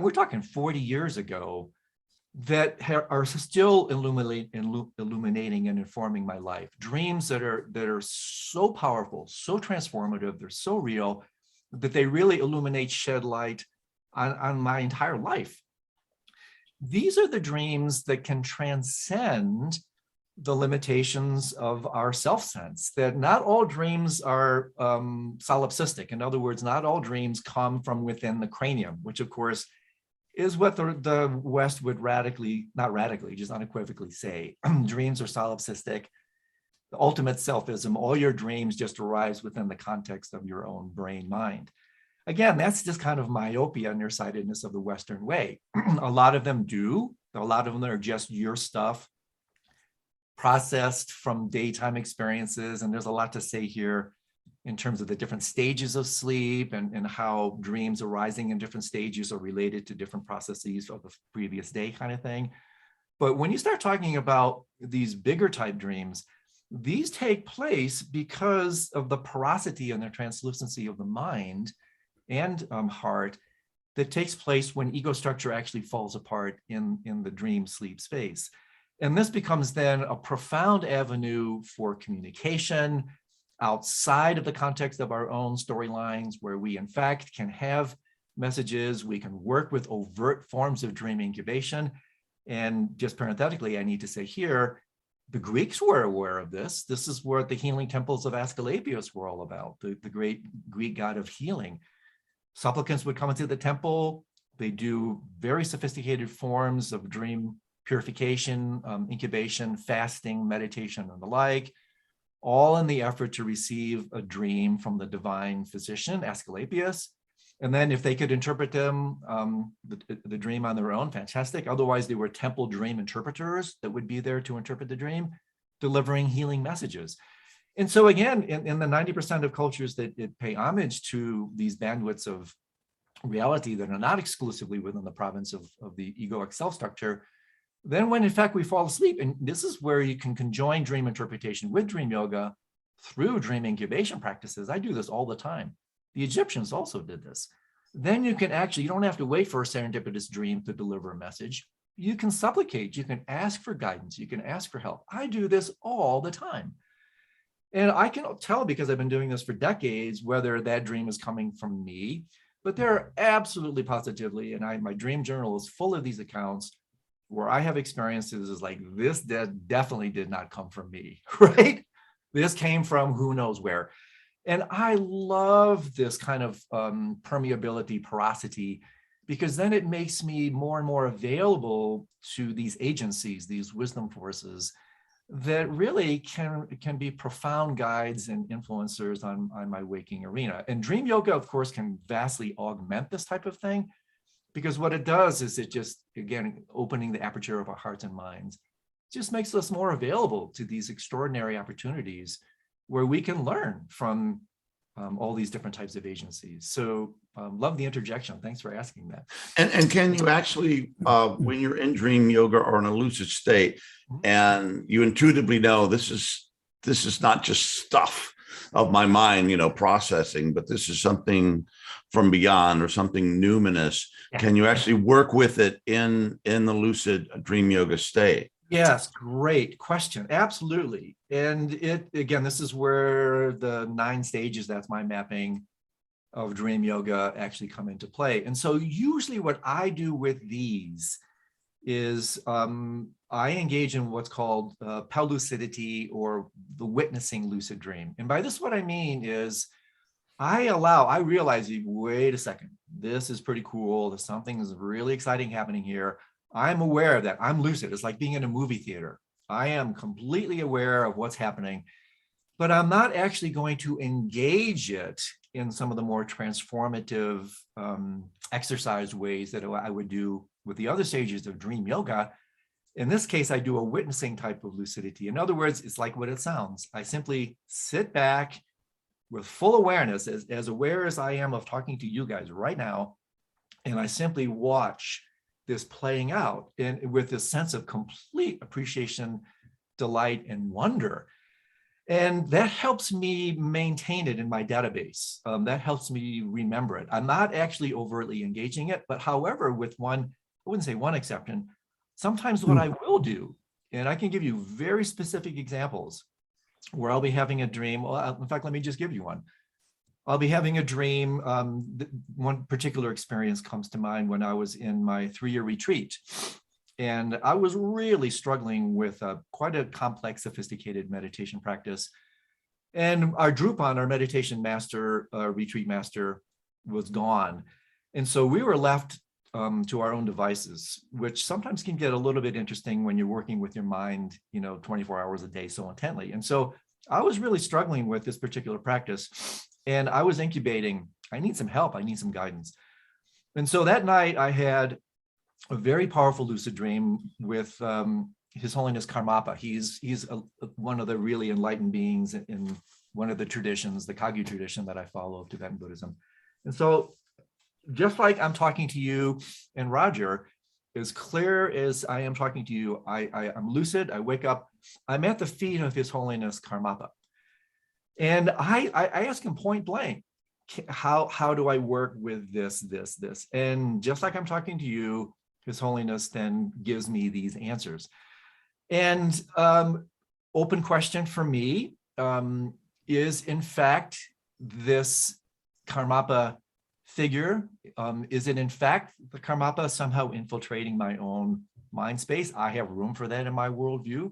We're talking 40 years ago, that are still illuminating and informing my life. Dreams that are so powerful, so transformative, they're so real, that they really illuminate, shed light on my entire life. These are the dreams that can transcend the limitations of our self-sense, that not all dreams are solipsistic. In other words, not all dreams come from within the cranium, which of course is what the West would just unequivocally say. Dreams are solipsistic. The ultimate selfism, all your dreams just arise within the context of your own brain mind. Again, that's just kind of myopia, nearsightedness of the Western way. A lot of them do. A lot of them are just your stuff, processed from daytime experiences. And there's a lot to say here in terms of the different stages of sleep, and how dreams arising in different stages are related to different processes of the previous day kind of thing. But when you start talking about these bigger type dreams, these take place because of the porosity and the translucency of the mind and heart that takes place when ego structure actually falls apart in the dream sleep space. And this becomes then a profound avenue for communication outside of the context of our own storylines, where we in fact can have messages, we can work with overt forms of dream incubation. And just parenthetically, I need to say here, the Greeks were aware of this. This is what the healing temples of Asclepius were all about, the great Greek god of healing. Supplicants would come into the temple, they do very sophisticated forms of dream purification, incubation, fasting, meditation, and the like, all in the effort to receive a dream from the divine physician, Asclepius. And then if they could interpret them, the dream on their own, fantastic. Otherwise, they were temple dream interpreters that would be there to interpret the dream, delivering healing messages. And so again, in the 90% of cultures that pay homage to these bandwidths of reality that are not exclusively within the province of the egoic self structure, Then when in fact we fall asleep, and this is where you can conjoin dream interpretation with dream yoga through dream incubation practices. I do this all the time. The Egyptians also did this. Then you can actually, you don't have to wait for a serendipitous dream to deliver a message. You can supplicate, you can ask for guidance, you can ask for help. I do this all the time. And I can tell, because I've been doing this for decades, whether that dream is coming from me, but there are absolutely positively, and my dream journal is full of these accounts where I have experiences is like, this definitely did not come from me, right? This came from who knows where. And I love this kind of permeability, porosity, because then it makes me more and more available to these agencies, these wisdom forces that really can be profound guides and influencers on my waking arena. And dream yoga, of course, can vastly augment this type of thing, because what it does is it just, again, opening the aperture of our hearts and minds, just makes us more available to these extraordinary opportunities where we can learn from all these different types of agencies. So love the interjection. Thanks for asking that. And can you actually, when you're in dream yoga or in a lucid state, and you intuitively know this is not just stuff of my mind, processing, but this is something from beyond or something numinous. Yeah. Can you actually work with it in the lucid dream yoga state? Yes, great question. Absolutely. And again, this is where the 9 stages, that's my mapping of dream yoga, actually come into play. And so usually what I do with these is I engage in what's called pellucidity, or the witnessing lucid dream. And by this, what I mean is I realize, wait a second, this is pretty cool. There's something is really exciting happening here. I'm aware of that. I'm lucid. It's like being in a movie theater. I am completely aware of what's happening, but I'm not actually going to engage it in some of the more transformative exercise ways that I would do with the other stages of dream yoga. In this case, I do a witnessing type of lucidity. In other words, it's like what it sounds. I simply sit back with full awareness, as aware as I am of talking to you guys right now, and I simply watch this playing out, and with this sense of complete appreciation, delight, and wonder. And that helps me maintain it in my database. That helps me remember it. I'm not actually overtly engaging it, but however, with one, I wouldn't say one exception, sometimes what I will do, and I can give you very specific examples where I'll be having a dream. Well, in fact, let me just give you one. I'll be having a dream. One particular experience comes to mind when I was in my 3-year retreat. And I was really struggling with quite a complex, sophisticated meditation practice. And our Drupal, our meditation master, retreat master, was gone. And so we were left to our own devices, which sometimes can get a little bit interesting when you're working with your mind, 24 hours a day so intently. And so I was really struggling with this particular practice. And I was incubating. I need some help. I need some guidance. And so that night I had a very powerful lucid dream with His Holiness Karmapa. He's one of the really enlightened beings in one of the traditions, the Kagyu tradition that I follow of Tibetan Buddhism. And so just like I'm talking to you and Roger, as clear as I am talking to you, I'm lucid. I wake up. I'm at the feet of His Holiness Karmapa. And I ask him point blank, how do I work with this? And just like I'm talking to you, His Holiness then gives me these answers. And open question for me is, in fact, this Karmapa figure, is it in fact the Karmapa somehow infiltrating my own mind space? I have room for that in my worldview.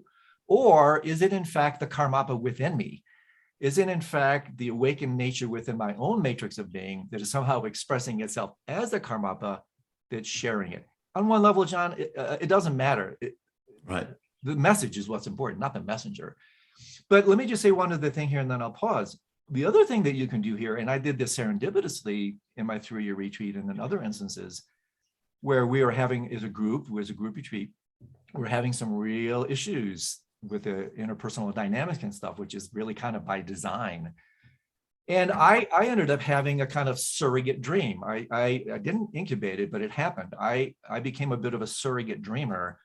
Or is it in fact the Karmapa within me? Is it in fact the awakened nature within my own matrix of being that is somehow expressing itself as a Karmapa that's sharing it? On one level, John, it doesn't matter. Right. The message is what's important, not the messenger. But let me just say one other thing here, and then I'll pause. The other thing that you can do here, and I did this serendipitously in my 3-year retreat and in other instances, where we are having, as a group retreat, we're having some real issues with the interpersonal dynamics and stuff, which is really kind of by design. And I ended up having a kind of surrogate dream. I didn't incubate it, but it happened. I became a bit of a surrogate dreamer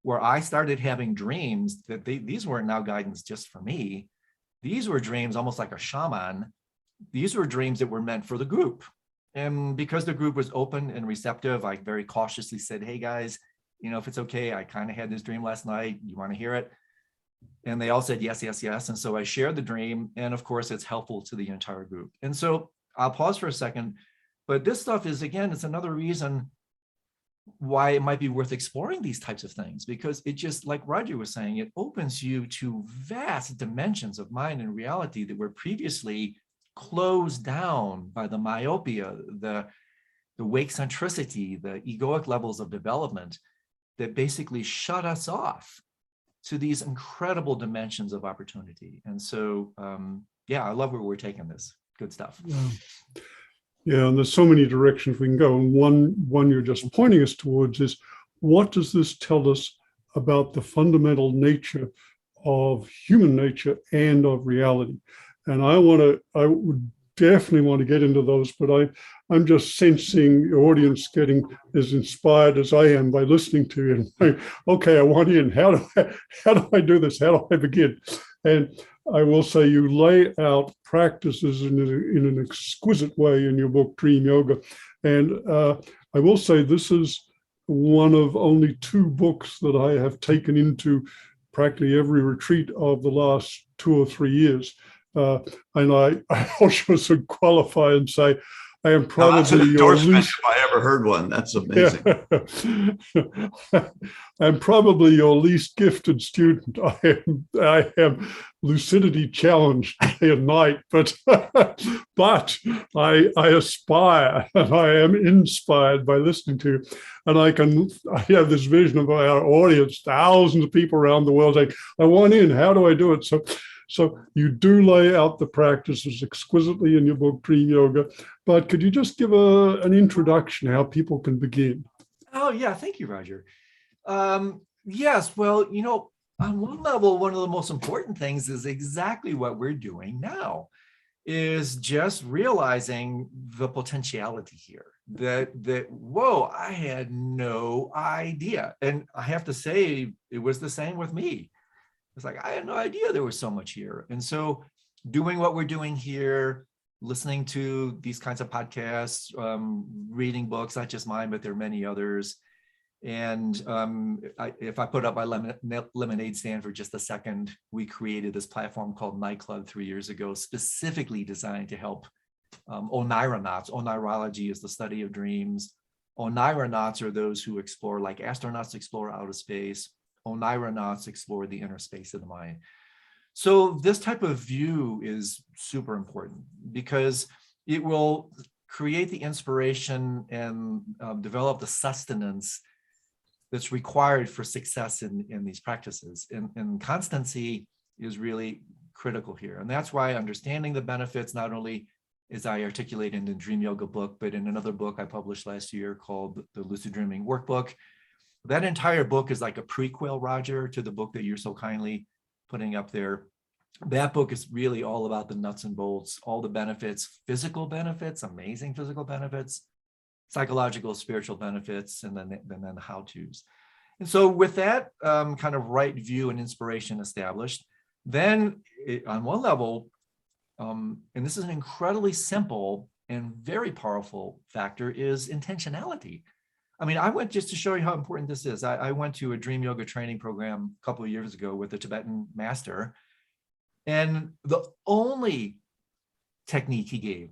where I started having dreams that these weren't now guidance just for me. These were dreams almost like a shaman. These were dreams that were meant for the group. And because the group was open and receptive, I very cautiously said, hey guys, if it's okay, I kind of had this dream last night. You want to hear it? And they all said, yes, yes, yes. And so I shared the dream. And of course, it's helpful to the entire group. And so I'll pause for a second. But this stuff is, again, it's another reason why it might be worth exploring these types of things, because it just, like Roger was saying, it opens you to vast dimensions of mind and reality that were previously closed down by the myopia, the wake centricity, the egoic levels of development that basically shut us off to these incredible dimensions of opportunity. And so, yeah, I love where we're taking this. Good stuff. Yeah, and there's so many directions we can go. And one you're just pointing us towards is, what does this tell us about the fundamental nature of human nature and of reality? And I would definitely want to get into those, but I'm just sensing the audience getting as inspired as I am by listening to you. And like, okay, I want in. How do I do this? How do I begin? And I will say you lay out practices in an exquisite way in your book, Dream Yoga. And I will say this is one of only 2 books that I have taken into practically every retreat of the last 2 or 3 years. And I also should qualify and say, I am probably your least. If I ever heard one, that's amazing. Yeah. I'm probably your least gifted student. I am lucidity challenged day and night, but I aspire and I am inspired by listening to you. And I have this vision of our audience, thousands of people around the world saying, I want in, how do I do it? So you do lay out the practices exquisitely in your book, Dream Yoga, but could you just give an introduction, how people can begin? Oh, yeah. Thank you, Roger. Yes. Well, on one level, one of the most important things is exactly what we're doing now, is just realizing the potentiality here that, whoa, I had no idea. And I have to say, it was the same with me. It's like, I had no idea there was so much here. And so doing what we're doing here, listening to these kinds of podcasts, reading books, not just mine, but there are many others. And if I put up my lemonade stand for just a second, we created this platform called Nightclub 3 years ago, specifically designed to help onironauts. Onirology is the study of dreams. Onironauts are those who explore, like astronauts explore outer space. Onironauts explore the inner space of the mind. So this type of view is super important because it will create the inspiration and develop the sustenance that's required for success in these practices. And constancy is really critical here. And that's why understanding the benefits, not only as I articulate in the Dream Yoga book, but in another book I published last year called the Lucid Dreaming Workbook. That entire book is like a prequel, Roger, to the book that you're so kindly putting up there. That book is really all about the nuts and bolts, all the benefits, physical benefits, amazing physical benefits, psychological, spiritual benefits, and then the how-tos. And so with that kind of right view and inspiration established, then on one level, and this is an incredibly simple and very powerful factor, is intentionality. I mean, I went, just to show you how important this is, I went to a Dream Yoga training program a couple of years ago with a Tibetan master, and the only technique he gave,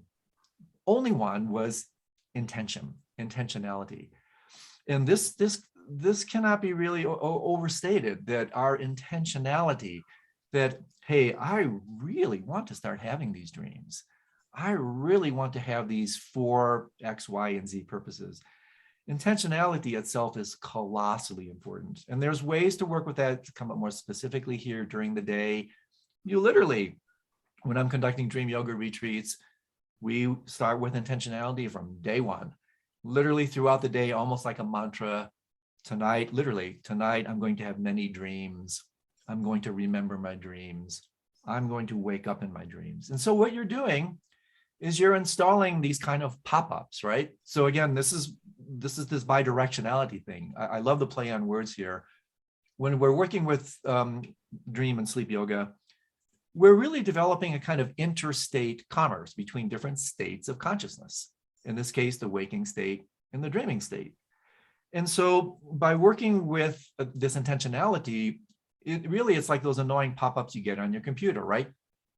only one, was intentionality. And this cannot be really overstated, that our intentionality, that, hey, I really want to start having these dreams. I really want to have these for X, Y, and Z purposes. Intentionality itself is colossally important. And there's ways to work with that to come up more specifically here during the day. You literally, when I'm conducting Dream Yoga retreats, we start with intentionality from day one. Literally throughout the day, almost like a mantra. Tonight, I'm going to have many dreams. I'm going to remember my dreams. I'm going to wake up in my dreams. And so what you're doing is you're installing these kind of pop-ups, right? So again, this is this bidirectionality thing. I love the play on words here. when we're working with dream and sleep yoga, we're really developing a kind of interstate commerce between different states of consciousness. In this case, the waking state and the dreaming state. And so by working with this intentionality, it's like those annoying pop-ups you get on your computer, right?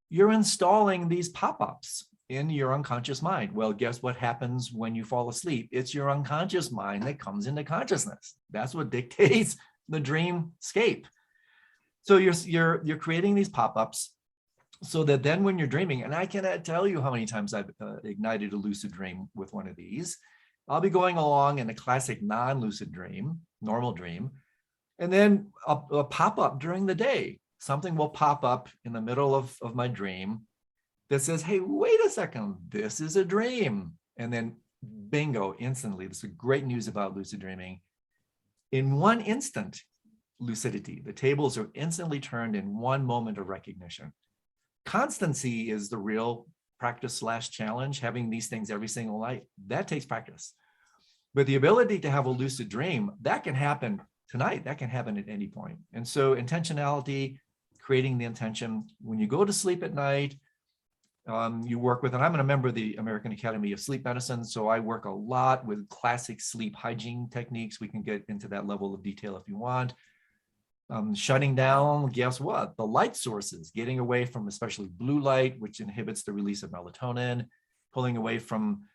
You're installing these pop-ups in your unconscious mind. Well, guess what happens when you fall asleep? It's your unconscious mind that comes into consciousness. That's what dictates the dreamscape. So you're creating these pop-ups so that then when you're dreaming, and I cannot tell you how many times I've ignited a lucid dream with one of these. I'll be going along in a classic non-lucid dream, normal dream, and then a pop-up during the day. Something will pop up in the middle of my dream that says, hey, wait a second, this is a dream. And then bingo, instantly, this is great news about lucid dreaming. In one instant, lucidity, the tables are instantly turned in one moment of recognition. Constancy is the real practice / challenge. Having these things every single night, that takes practice. But the ability to have a lucid dream, that can happen tonight, that can happen at any point. And so intentionality, creating the intention, when you go to sleep at night, you work with, and I'm a member of the American Academy of Sleep Medicine, so I work a lot with classic sleep hygiene techniques. We can get into that level of detail if you want. Shutting down, guess what? The light sources, getting away from especially blue light, which inhibits the release of melatonin, pulling away from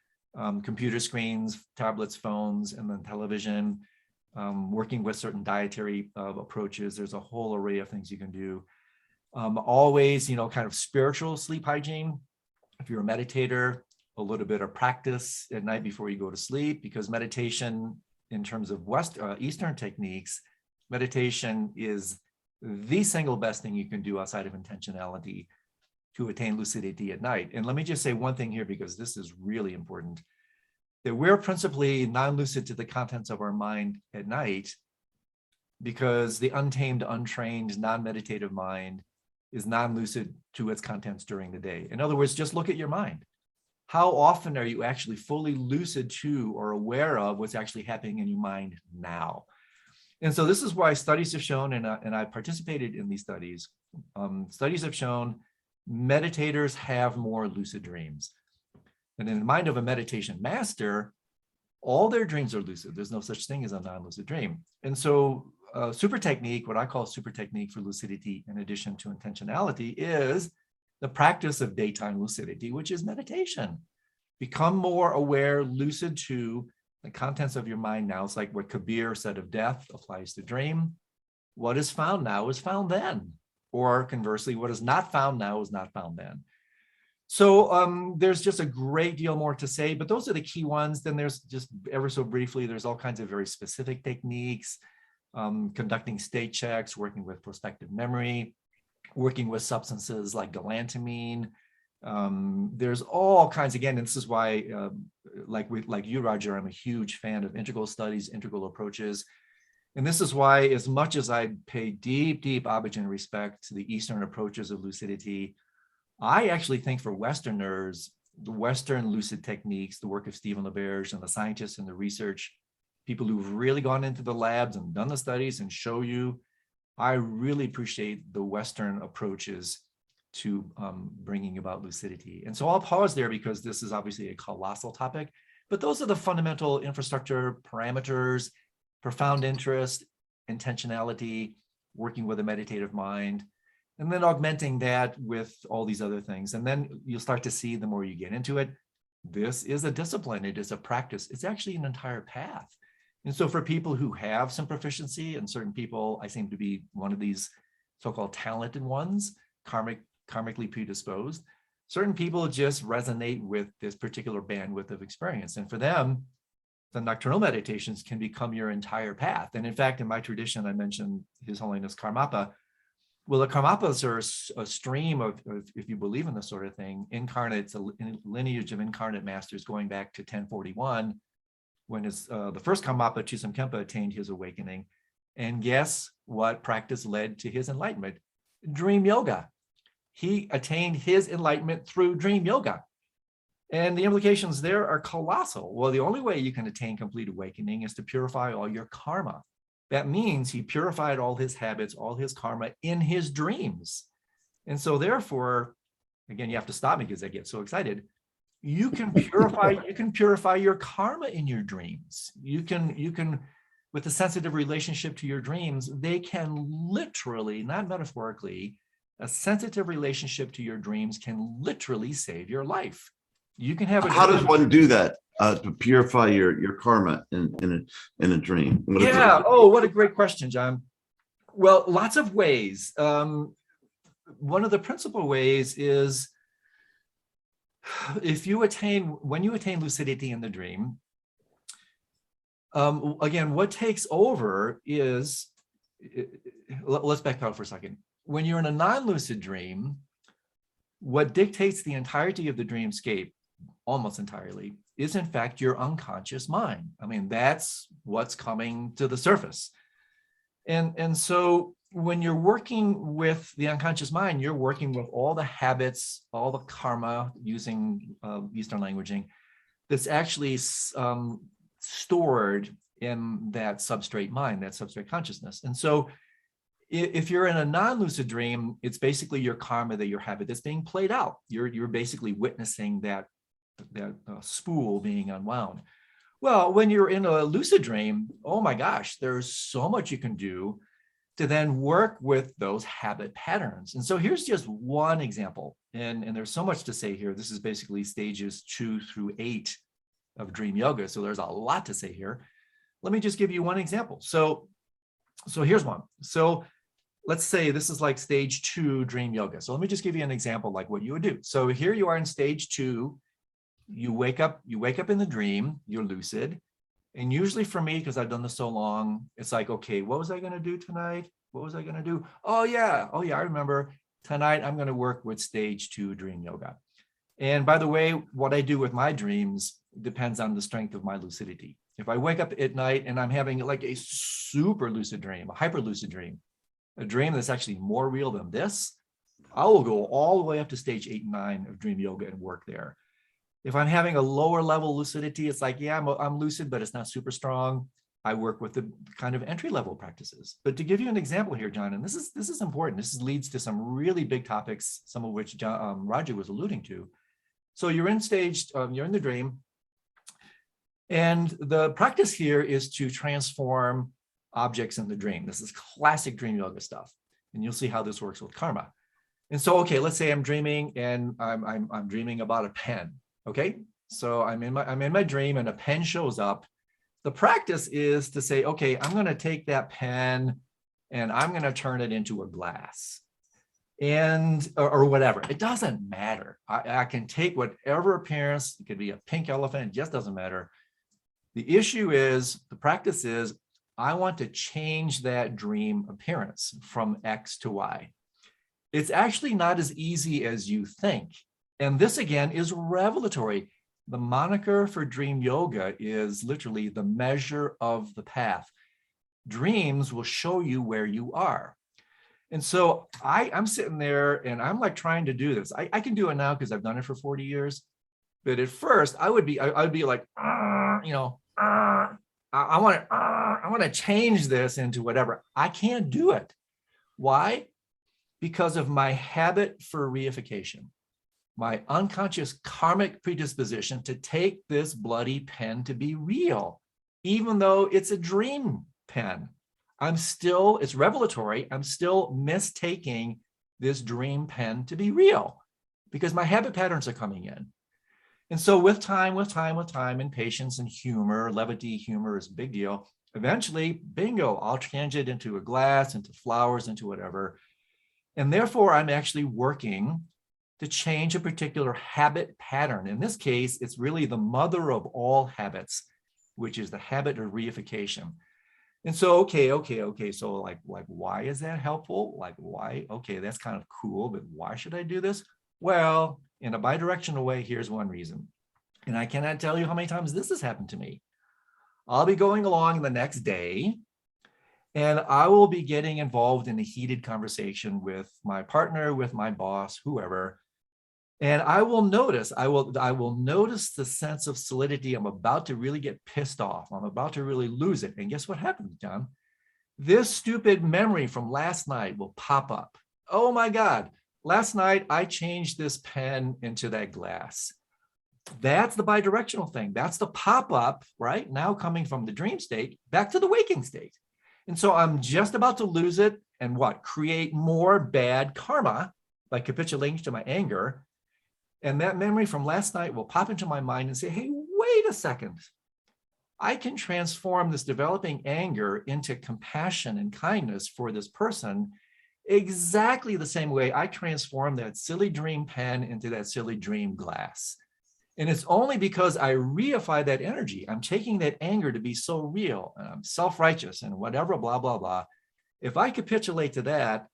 computer screens, tablets, phones, and then television, working with certain dietary approaches. There's a whole array of things you can do. Always, kind of spiritual sleep hygiene. If you're a meditator, a little bit of practice at night before you go to sleep, because meditation in terms of Eastern techniques, meditation is the single best thing you can do outside of intentionality to attain lucidity at night. And let me just say one thing here, because this is really important, that we're principally non-lucid to the contents of our mind at night, because the untamed, untrained, non-meditative mind is non-lucid to its contents during the day. In other words, just look at your mind. How often are you actually fully lucid to or aware of what's actually happening in your mind now? And so this is why studies have shown, and I participated in these studies, studies have shown meditators have more lucid dreams. And in the mind of a meditation master, all their dreams are lucid. There's no such thing as a non-lucid dream. And so super technique, what I call super technique for lucidity, in addition to intentionality, is the practice of daytime lucidity, which is meditation. Become more aware, lucid to the contents of your mind now. It's like what Kabir said of death applies to dream. What is found now is found then. Or conversely, what is not found now is not found then. So there's just a great deal more to say, but those are the key ones. Then there's just ever so briefly, there's all kinds of very specific techniques, conducting state checks, working with prospective memory, working with substances like galantamine. There's all kinds, again, and this is why, like you, Roger, I'm a huge fan of integral studies, integral approaches. And this is why, as much as I pay deep, deep homage and respect to the Eastern approaches of lucidity, I actually think for Westerners, the Western lucid techniques, the work of Stephen LaBerge and the scientists and the research, people who've really gone into the labs and done the studies and show you, I really appreciate the Western approaches to bringing about lucidity. And so I'll pause there because this is obviously a colossal topic, but those are the fundamental infrastructure parameters: profound interest, intentionality, working with a meditative mind, and then augmenting that with all these other things. And then you'll start to see, the more you get into it, this is a discipline, it is a practice, it's actually an entire path. And so for people who have some proficiency, and certain people, I seem to be one of these so-called talented ones, karmically predisposed, certain people just resonate with this particular bandwidth of experience. And for them, the nocturnal meditations can become your entire path. And in fact, in my tradition, I mentioned His Holiness Karmapa. Well, the Karmapas are a stream of, if you believe in this sort of thing, incarnates, a lineage of incarnate masters going back to 1041, when the first Karmapa, Chisam Kempa, attained his awakening. And guess what practice led to his enlightenment? Dream yoga. He attained his enlightenment through dream yoga. And the implications there are colossal. Well, the only way you can attain complete awakening is to purify all your karma. That means he purified all his habits, all his karma in his dreams. And so therefore, again, you have to stop me because I get so excited. You can purify your karma in your dreams. You can, with a sensitive relationship to your dreams, they can literally, not metaphorically, a sensitive relationship to your dreams can literally save your life. You can have a How does one do that to purify your karma in a dream? Yeah. Oh, what a great question, John. Well, lots of ways. One of the principal ways is when you attain lucidity in the dream, again, what takes over is, let's back out for a second. When you're in a non-lucid dream, what dictates the entirety of the dreamscape, almost entirely, is in fact your unconscious mind. I mean, that's what's coming to the surface. And so when you're working with the unconscious mind, you're working with all the habits, all the karma, using Eastern languaging, that's actually stored in that substrate mind, that substrate consciousness. And so if you're in a non-lucid dream, it's basically your karma, that your habit that's being played out. You're basically witnessing that spool being unwound. Well, when you're in a lucid dream, oh my gosh, there's so much you can do to then work with those habit patterns. And so here's just one example. And there's so much to say here. This is basically stages 2 through 8 of dream yoga. So there's a lot to say here. Let me just give you one example. So here's one. So let's say this is like stage 2 dream yoga. So let me just give you an example like what you would do. So here you are in stage 2. You wake up in the dream, you're lucid. And usually for me, because I've done this so long, it's like, okay, what was I going to do tonight? What was I going to do? Oh yeah, I remember. Tonight, I'm going to work with stage 2 dream yoga. And by the way, what I do with my dreams depends on the strength of my lucidity. If I wake up at night and I'm having like a super lucid dream, a hyper lucid dream, a dream that's actually more real than this, I will go all the way up to stage 8 and 9 of dream yoga and work there. If I'm having a lower level lucidity, it's like, yeah, I'm lucid, but it's not super strong. I work with the kind of entry level practices. But to give you an example here, John, and this is important. This leads to some really big topics, some of which Roger was alluding to. So you're in stage, you're in the dream. And the practice here is to transform objects in the dream. This is classic dream yoga stuff. And you'll see how this works with karma. And so, okay, let's say I'm dreaming and I'm dreaming about a pen. Okay, so I'm in my dream and a pen shows up. The practice is to say, okay, I'm going to take that pen and I'm going to turn it into a glass, and or whatever. It doesn't matter. I can take whatever appearance. It could be a pink elephant. It just doesn't matter. The issue is, the practice is, I want to change that dream appearance from X to Y. It's actually not as easy as you think. And this, again, is revelatory. The moniker for dream yoga is literally the measure of the path. Dreams will show you where you are. And so I'm sitting there and I'm like trying to do this. I can do it now because I've done it for 40 years. But at first, I would be like, I want to change this into whatever. I can't do it. Why? Because of my habit for reification. My unconscious karmic predisposition to take this bloody pen to be real, even though it's a dream pen. It's revelatory. I'm still mistaking this dream pen to be real because my habit patterns are coming in. And so with time, and patience and humor, levity, humor is a big deal. Eventually, bingo, I'll change it into a glass, into flowers, into whatever. And therefore, I'm actually working to change a particular habit pattern. In this case, it's really the mother of all habits, which is the habit of reification. And so, okay. So like, why is that helpful? Like, why? Okay, that's kind of cool, but why should I do this? Well, in a bidirectional way, here's one reason. And I cannot tell you how many times this has happened to me. I'll be going along the next day, and I will be getting involved in a heated conversation with my partner, with my boss, whoever. And I will notice the sense of solidity. I'm about to really get pissed off. I'm about to really lose it. And guess what happens, John? this stupid memory from last night will pop up. Oh my God, last night I changed this pen into that glass. That's the bidirectional thing. That's the pop-up, right? Now coming from the dream state back to the waking state. And so I'm just about to lose it and what? Create more bad karma by capitulating to my anger. And that memory from last night will pop into my mind and say, hey, wait a second. I can transform this developing anger into compassion and kindness for this person exactly the same way I transform that silly dream pen into that silly dream glass. And it's only because I reify that energy. I'm taking that anger to be so real, and I'm self-righteous and whatever, blah, blah, blah. If I capitulate to that,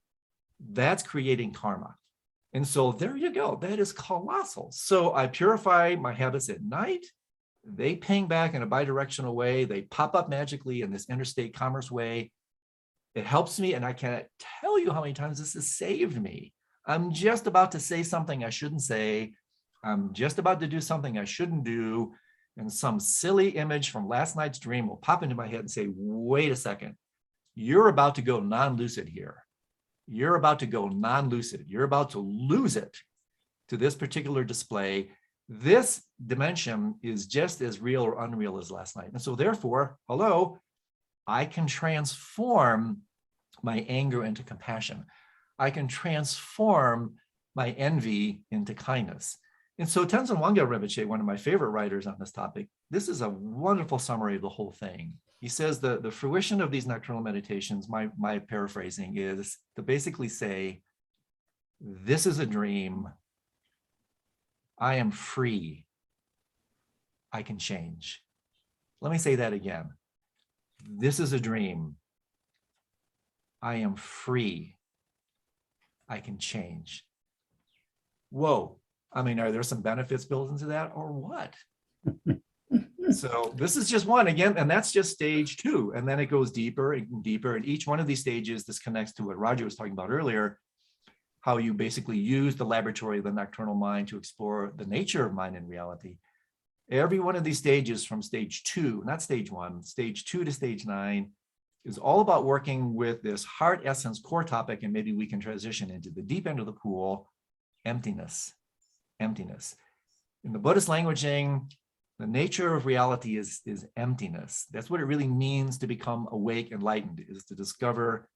that's creating karma. And so there you go. That is colossal. So I purify my habits at night. They ping back in a bidirectional way. They pop up magically in this interstate commerce way. It helps me, and I can't tell you how many times this has saved me. I'm just about to say something I shouldn't say. I'm just about to do something I shouldn't do, and some silly image from last night's dream will pop into my head and say, wait a second, you're about to go non-lucid here. You're about to go non-lucid. You're about to lose it to this particular display. This dimension is just as real or unreal as last night. And so therefore, hello, I can transform my anger into compassion. I can transform my envy into kindness. And so Tenzin Wangyal Rinpoche, one of my favorite writers on this topic, this is a wonderful summary of the whole thing. He says the fruition of these nocturnal meditations, my paraphrasing, is to basically say, this is a dream. I am free. I can change. Let me say that again. This is a dream. I am free. I can change. Whoa. I mean, are there some benefits built into that or what? So this is just one again, and that's just stage 2. And then it goes deeper and deeper. And each one of these stages, this connects to what Roger was talking about earlier, how you basically use the laboratory of the nocturnal mind to explore the nature of mind and reality. Every one of these stages from stage 2, not stage 1, stage 2 to stage 9 is all about working with this heart essence core topic. And maybe we can transition into the deep end of the pool, emptiness. Emptiness. In the Buddhist languaging, the nature of reality is emptiness. That's what it really means to become awake, enlightened, is to discover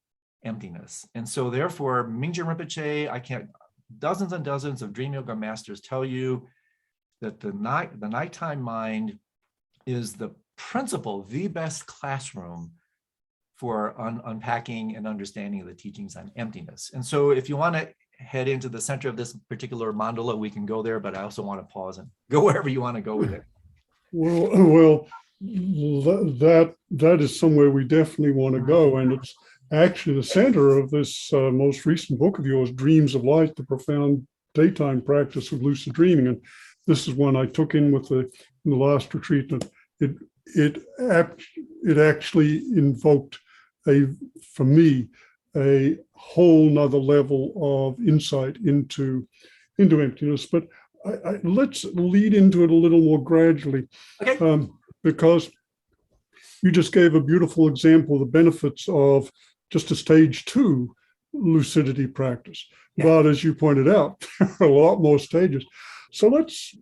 emptiness. And so therefore, Mingyur Rinpoche, dozens and dozens of dream yoga masters tell you that the nighttime mind is the principal, the best classroom for unpacking and understanding of the teachings on emptiness. And so if you want to head into the center of this particular mandala, we can go there, but I also want to pause and go wherever you want to go with it. Well, that is somewhere we definitely want to go, and it's actually the center of this most recent book of yours, Dreams of Light: The Profound Daytime Practice of Lucid Dreaming. And this is one I took in the last retreat, and it actually invoked for me a whole nother level of insight into emptiness. But let's lead into it a little more gradually, okay. Because you just gave a beautiful example of the benefits of just a stage 2 lucidity practice. Yeah. But as you pointed out, there are a lot more stages. So let's,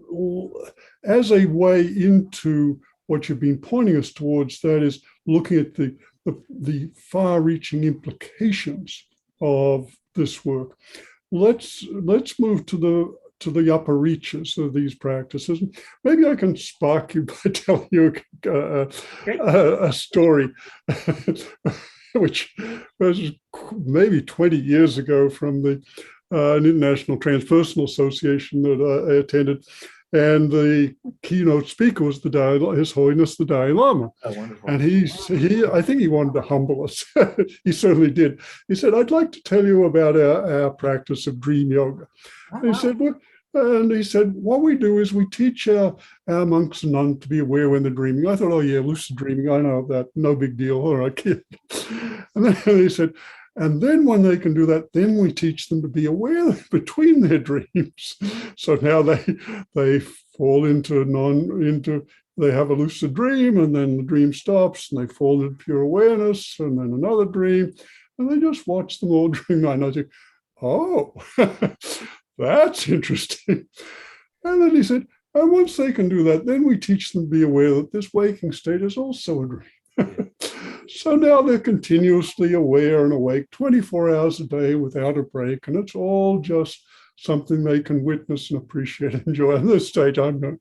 as a way into what you've been pointing us towards, that is looking at the far-reaching implications of this work. Let's move to the upper reaches of these practices. Maybe I can spark you by telling you a story, which was maybe 20 years ago from an International Transpersonal Association that I attended. And the keynote speaker was His Holiness the Dalai Lama. Oh, wonderful. And I think he wanted to humble us. He certainly did. He said, "I'd like to tell you about our practice of dream yoga." Oh, and he said, what we do is we teach our monks and nuns to be aware when they're dreaming. I thought, oh yeah, lucid dreaming, I know that, no big deal. All right, kid. And then he said, and then when they can do that, then we teach them to be aware between their dreams. So now they fall into they have a lucid dream, and then the dream stops, and they fall into pure awareness, and then another dream, and they just watch them all during night. And I think, oh, that's interesting. And then he said, and once they can do that, then we teach them to be aware that this waking state is also a dream. So now they're continuously aware and awake 24 hours a day without a break. And it's all just something they can witness and appreciate and enjoy. At this stage, I'm going,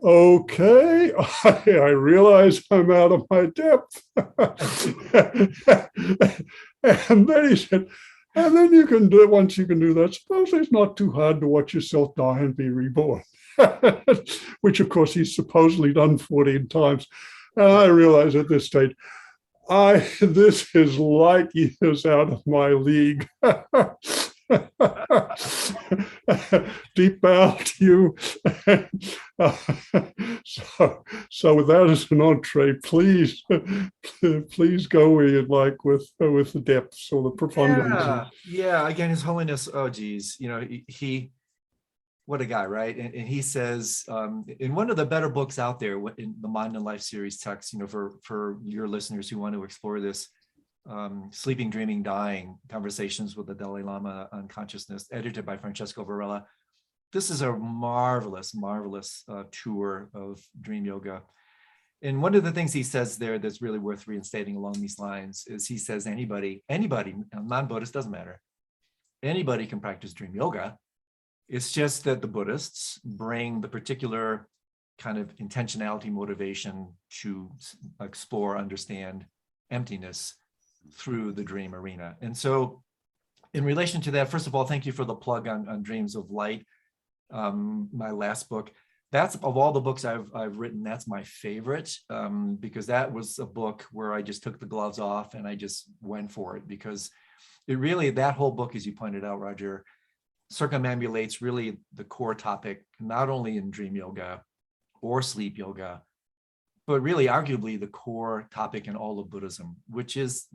okay, I realize I'm out of my depth. And then he said, and then you can do, once you can do that, suppose it's not too hard to watch yourself die and be reborn, which of course he's supposedly done 14 times. And I realize at this stage, this is light years out of my league. Deep bow to you. So with that as an entree, please go where you'd like with the depths or the profundity. Yeah. Again, His Holiness. Oh, geez, he what a guy, right? And he says in one of the better books out there, in the Mind and Life series text, for your listeners who want to explore this, Sleeping, Dreaming, Dying, Conversations with the Dalai Lama on Consciousness, edited by Francesco Varela. This is a marvelous tour of dream yoga. And one of the things he says there that's really worth reinstating along these lines is he says anybody, non-Buddhist, doesn't matter, anybody can practice dream yoga. It's just that the Buddhists bring the particular kind of intentionality, motivation to explore, understand emptiness through the dream arena. And so in relation to that, first of all, thank you for the plug on Dreams of Light, my last book. That's, of all the books I've written, that's my favorite, because that was a book where I just took the gloves off and I just went for it, because it really, that whole book, as you pointed out, Roger, circumambulates really the core topic, not only in dream yoga or sleep yoga, but really arguably the core topic in all of Buddhism, which is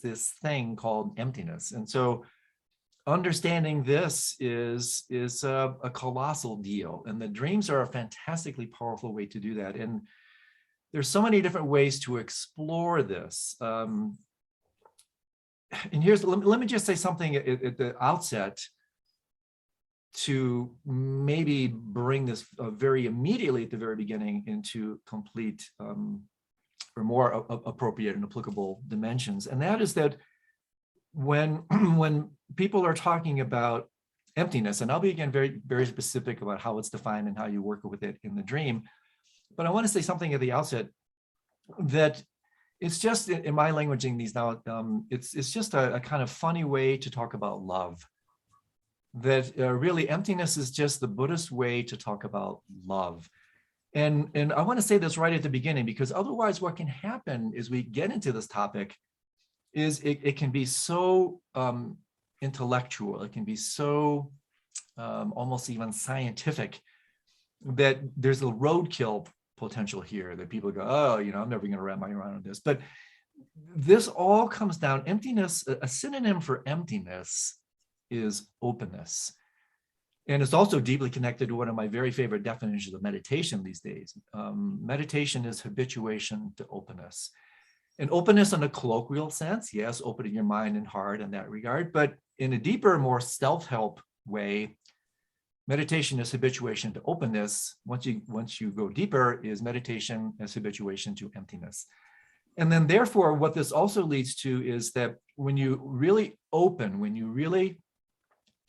this thing called emptiness. And so understanding this is a colossal deal. And the dreams are a fantastically powerful way to do that. And there's so many different ways to explore this. And let me just say something at the outset to maybe bring this very immediately at the very beginning into complete or more appropriate and applicable dimensions. And that is that when people are talking about emptiness, and I'll be again very, very specific about how it's defined and how you work with it in the dream, but I want to say something at the outset that it's just, in my languaging these now, it's just a kind of funny way to talk about love. That really emptiness is just the Buddhist way to talk about love. And I want to say this right at the beginning, because otherwise what can happen is we get into this topic is it can be so intellectual, it can be so almost even scientific, that there's a roadkill potential here, that people go, oh, I'm never going to wrap my head around this. But this all comes down, emptiness, a synonym for emptiness is openness. And it's also deeply connected to one of my very favorite definitions of meditation these days. Meditation is habituation to openness. And openness in a colloquial sense, yes, opening your mind and heart in that regard, but in a deeper, more self-help way, meditation is habituation to openness. Once you go deeper, is meditation as habituation to emptiness. And then therefore, what this also leads to is that when you really open, when you really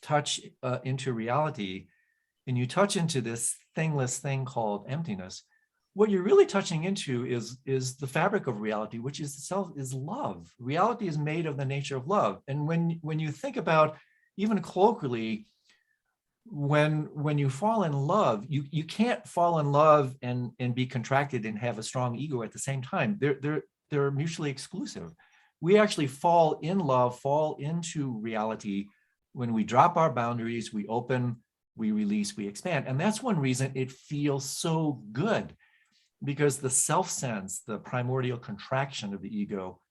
touch into reality, and you touch into this thingless thing called emptiness, what you're really touching into is the fabric of reality, which is itself is love. Reality is made of the nature of love. And when you think about, even colloquially, when you fall in love, you can't fall in love and be contracted and have a strong ego at the same time. They're mutually exclusive. We actually fall in love, fall into reality when we drop our boundaries, we open, we release, we expand. And that's one reason it feels so good, because the self-sense, the primordial contraction of the ego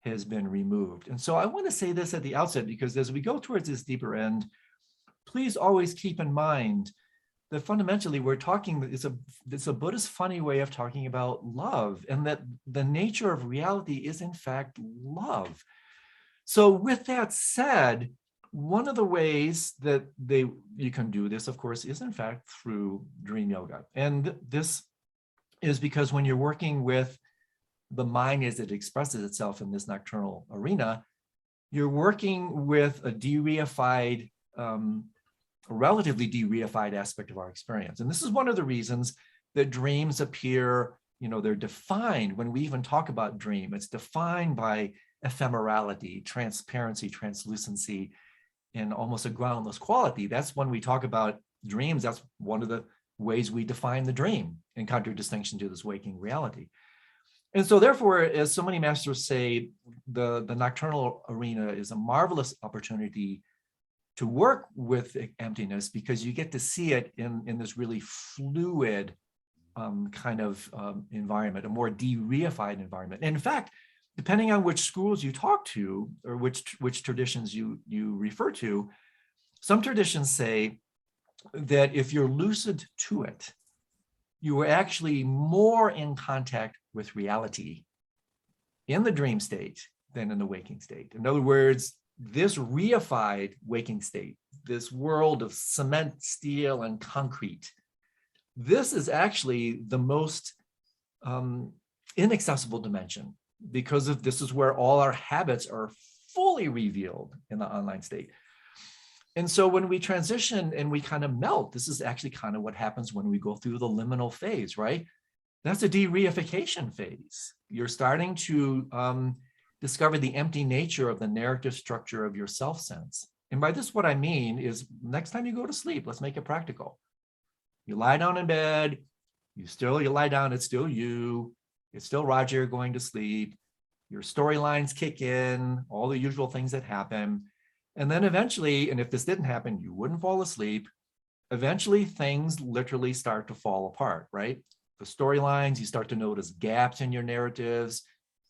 has been removed. And so I want to say this at the outset, because as we go towards this deeper end, please always keep in mind that fundamentally we're talking, it's a Buddhist funny way of talking about love, and that the nature of reality is in fact love. So with that said, one of the ways that you can do this, of course, is in fact through dream yoga. And this is because when you're working with the mind as it expresses itself in this nocturnal arena, you're working with a de-reified, relatively de-reified aspect of our experience. And this is one of the reasons that dreams appear, they're defined. When we even talk about dream, it's defined by ephemerality, transparency, translucency, and almost a groundless quality. That's when we talk about dreams. That's one of the ways we define the dream in contradistinction to this waking reality. And so therefore, as so many masters say, the nocturnal arena is a marvelous opportunity to work with emptiness, because you get to see it in this really fluid kind of environment, a more de-reified environment. And in fact, depending on which schools you talk to, or which traditions you refer to, some traditions say that if you're lucid to it, you are actually more in contact with reality in the dream state than in the waking state. In other words, this reified waking state, this world of cement, steel, and concrete, this is actually the most inaccessible dimension, because of this is where all our habits are fully revealed in the online state. And so when we transition and we kind of melt, this is actually kind of what happens when we go through the liminal phase, right? That's a de-reification phase. You're starting to discover the empty nature of the narrative structure of your self-sense. And by this, what I mean is, next time you go to sleep, let's make it practical. You lie down in bed, you lie down, it's still you. It's still Roger going to sleep. Your storylines kick in, all the usual things that happen. And then eventually, and if this didn't happen, you wouldn't fall asleep. Eventually, things literally start to fall apart, right? The storylines, you start to notice gaps in your narratives.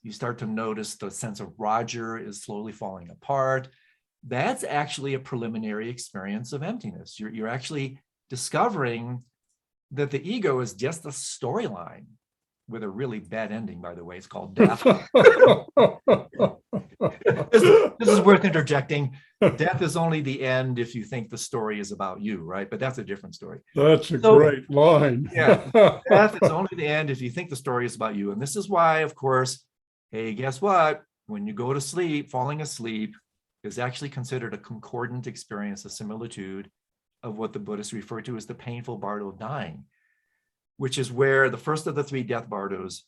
You start to notice the sense of Roger is slowly falling apart. That's actually a preliminary experience of emptiness. You're actually discovering that the ego is just a storyline, with a really bad ending, by the way. It's called death. This is worth interjecting. Death is only the end if you think the story is about you, right? But that's a different story. That's a great line. Yeah, death is only the end if you think the story is about you. And this is why, of course, hey, guess what? When you go to sleep, falling asleep is actually considered a concordant experience, a similitude of what the Buddhists refer to as the painful bardo of dying, which is where the first of the three death bardos,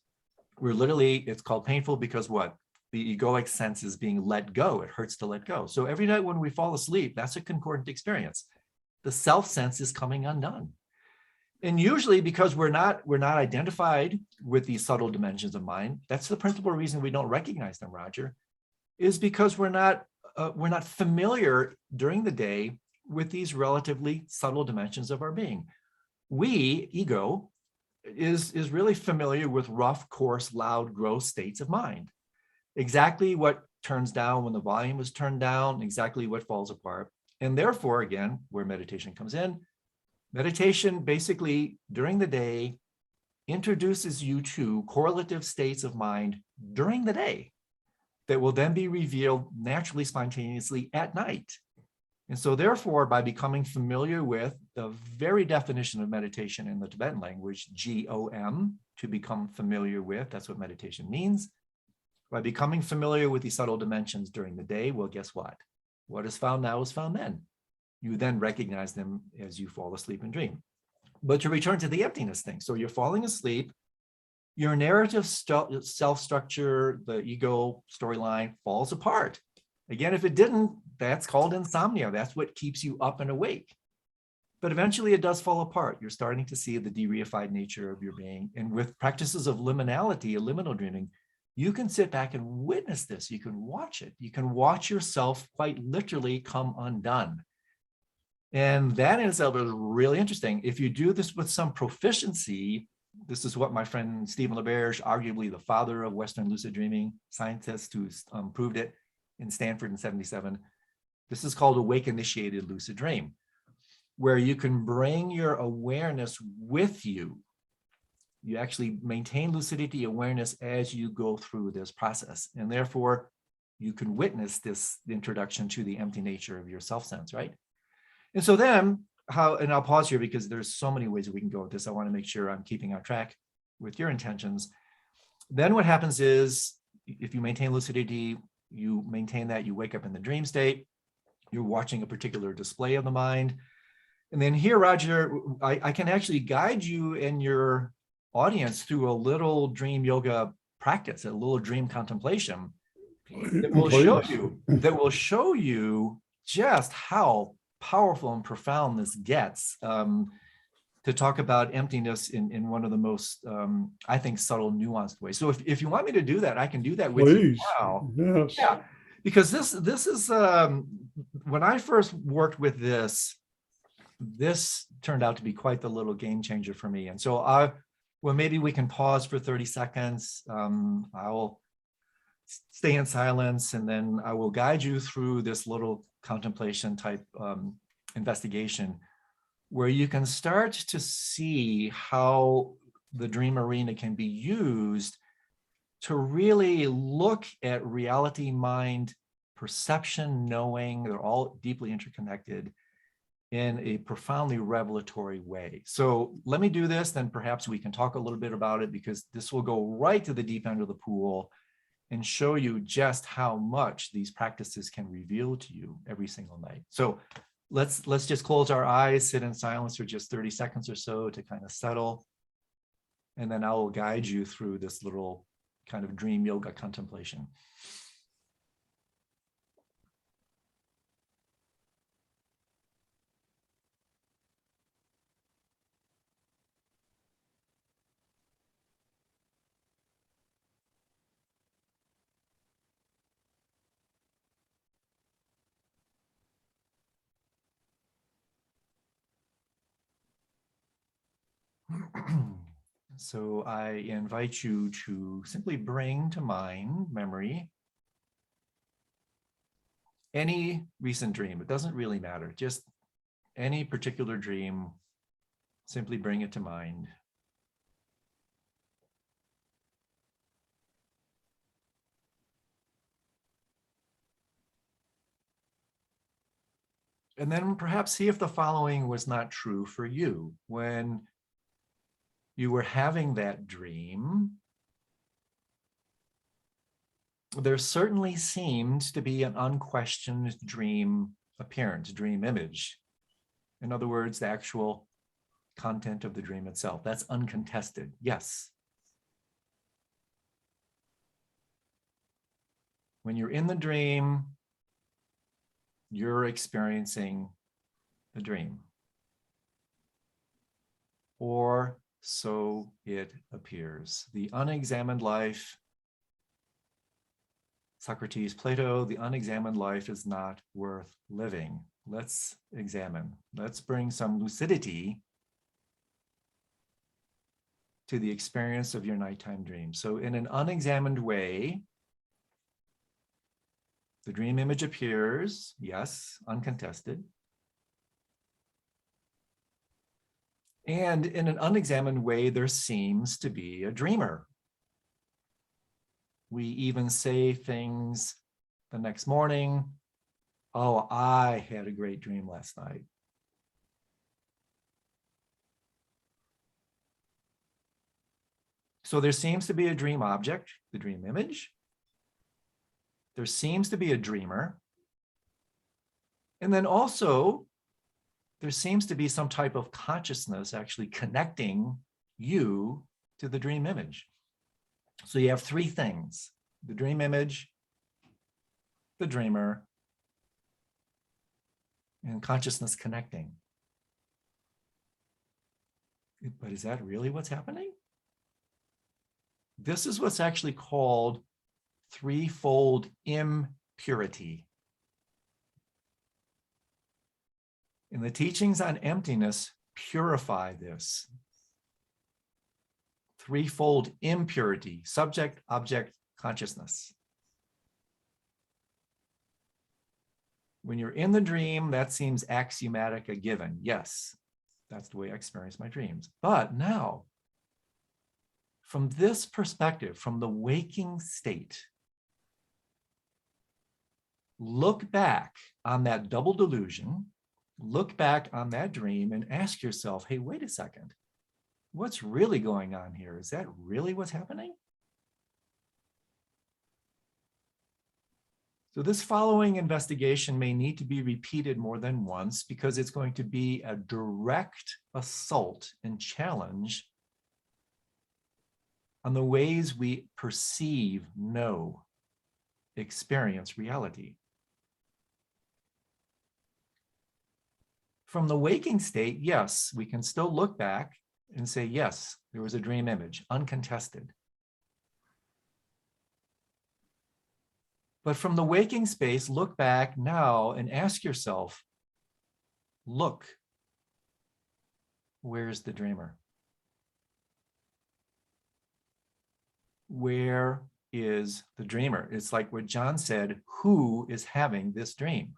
where literally it's called painful because what? The egoic sense is being let go. It hurts to let go. So every night when we fall asleep, that's a concordant experience. The self sense is coming undone. And usually because we're not identified with these subtle dimensions of mind, that's the principal reason we don't recognize them, Roger, is because we're not familiar during the day with these relatively subtle dimensions of our being. We, ego, is really familiar with rough, coarse, loud, gross states of mind. Exactly what turns down when the volume is turned down, exactly what falls apart. And therefore, again, where meditation comes in, meditation basically during the day introduces you to correlative states of mind during the day that will then be revealed naturally, spontaneously at night. And so therefore, by becoming familiar with the very definition of meditation in the Tibetan language, GOM, to become familiar with, that's what meditation means. By becoming familiar with these subtle dimensions during the day, well, guess what? What is found now is found then. You then recognize them as you fall asleep and dream. But to return to the emptiness thing, so you're falling asleep, your narrative self-structure, the ego storyline falls apart. Again, if it didn't, that's called insomnia. That's what keeps you up and awake. But eventually it does fall apart. You're starting to see the de-reified nature of your being. And with practices of liminality, liminal dreaming, you can sit back and witness this. You can watch it. You can watch yourself quite literally come undone. And that in itself is really interesting. If you do this with some proficiency, this is what my friend Stephen LaBerge, arguably the father of Western lucid dreaming, scientist who proved it in Stanford in '77. This is called awake initiated lucid dream. where you can bring your awareness with you. You actually maintain lucidity awareness as you go through this process. And therefore, you can witness this introduction to the empty nature of your self-sense, right? And so then, and I'll pause here because there's so many ways we can go with this. I want to make sure I'm keeping on track with your intentions. Then what happens is, if you maintain lucidity, you maintain that, you wake up in the dream state, you're watching a particular display of the mind. And then here, Roger, I can actually guide you and your audience through a little dream yoga practice, a little dream contemplation that will show you just how powerful and profound this gets, to talk about emptiness in one of the most, I think, subtle, nuanced ways. So if you want me to do that, I can do that with you now. Yes. Yeah, because this is, when I first worked with this turned out to be quite the little game changer for me. And so well, maybe we can pause for 30 seconds. I will stay in silence, and then I will guide you through this little contemplation type investigation, where you can start to see how the dream arena can be used to really look at reality, mind, perception, knowing. They're all deeply interconnected in a profoundly revelatory way. So let me do this, then perhaps we can talk a little bit about it, because this will go right to the deep end of the pool and show you just how much these practices can reveal to you every single night. So let's just close our eyes, sit in silence for just 30 seconds or so to kind of settle. And then I will guide you through this little kind of dream yoga contemplation. So I invite you to simply bring to mind, memory, any recent dream. It doesn't really matter, just any particular dream, simply bring it to mind. And then perhaps see if the following was not true for you. When you were having that dream, there certainly seemed to be an unquestioned dream appearance, dream image. In other words, the actual content of the dream itself. That's uncontested, yes. When you're in the dream, you're experiencing the dream. Or so it appears. The unexamined life, Socrates, Plato, the unexamined life is not worth living. Let's examine. Let's bring some lucidity to the experience of your nighttime dream. So in an unexamined way, the dream image appears, yes, uncontested. And in an unexamined way, there seems to be a dreamer. We even say things the next morning. Oh, I had a great dream last night. So there seems to be a dream object, the dream image. There seems to be a dreamer. And then also, there seems to be some type of consciousness actually connecting you to the dream image. So you have three things: the dream image, the dreamer, and consciousness connecting. But is that really what's happening? This is what's actually called threefold impurity. In the teachings on emptiness, purify this. Threefold impurity: subject, object, consciousness. When you're in the dream, that seems axiomatic, a given. Yes, that's the way I experience my dreams. But now, from this perspective, from the waking state, look back on that double delusion, look back on that dream and ask yourself, hey, wait a second, what's really going on here? Is that really what's happening? So this following investigation may need to be repeated more than once because it's going to be a direct assault and challenge on the ways we perceive, know, experience reality. From the waking state, yes, we can still look back and say, yes, there was a dream image, uncontested. But from the waking space, look back now and ask yourself, look, where's the dreamer? Where is the dreamer? It's like what John said, who is having this dream?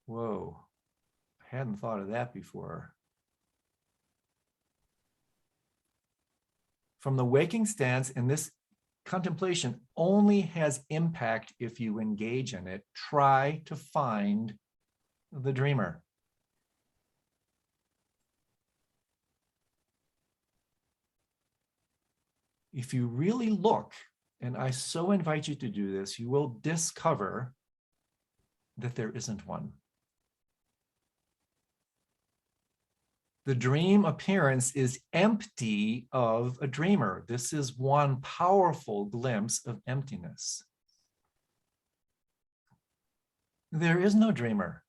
Whoa, I hadn't thought of that before. From the waking stance, and this contemplation only has impact if you engage in it, try to find the dreamer. If you really look, and I so invite you to do this, you will discover that there isn't one. The dream appearance is empty of a dreamer. This is one powerful glimpse of emptiness. There is no dreamer.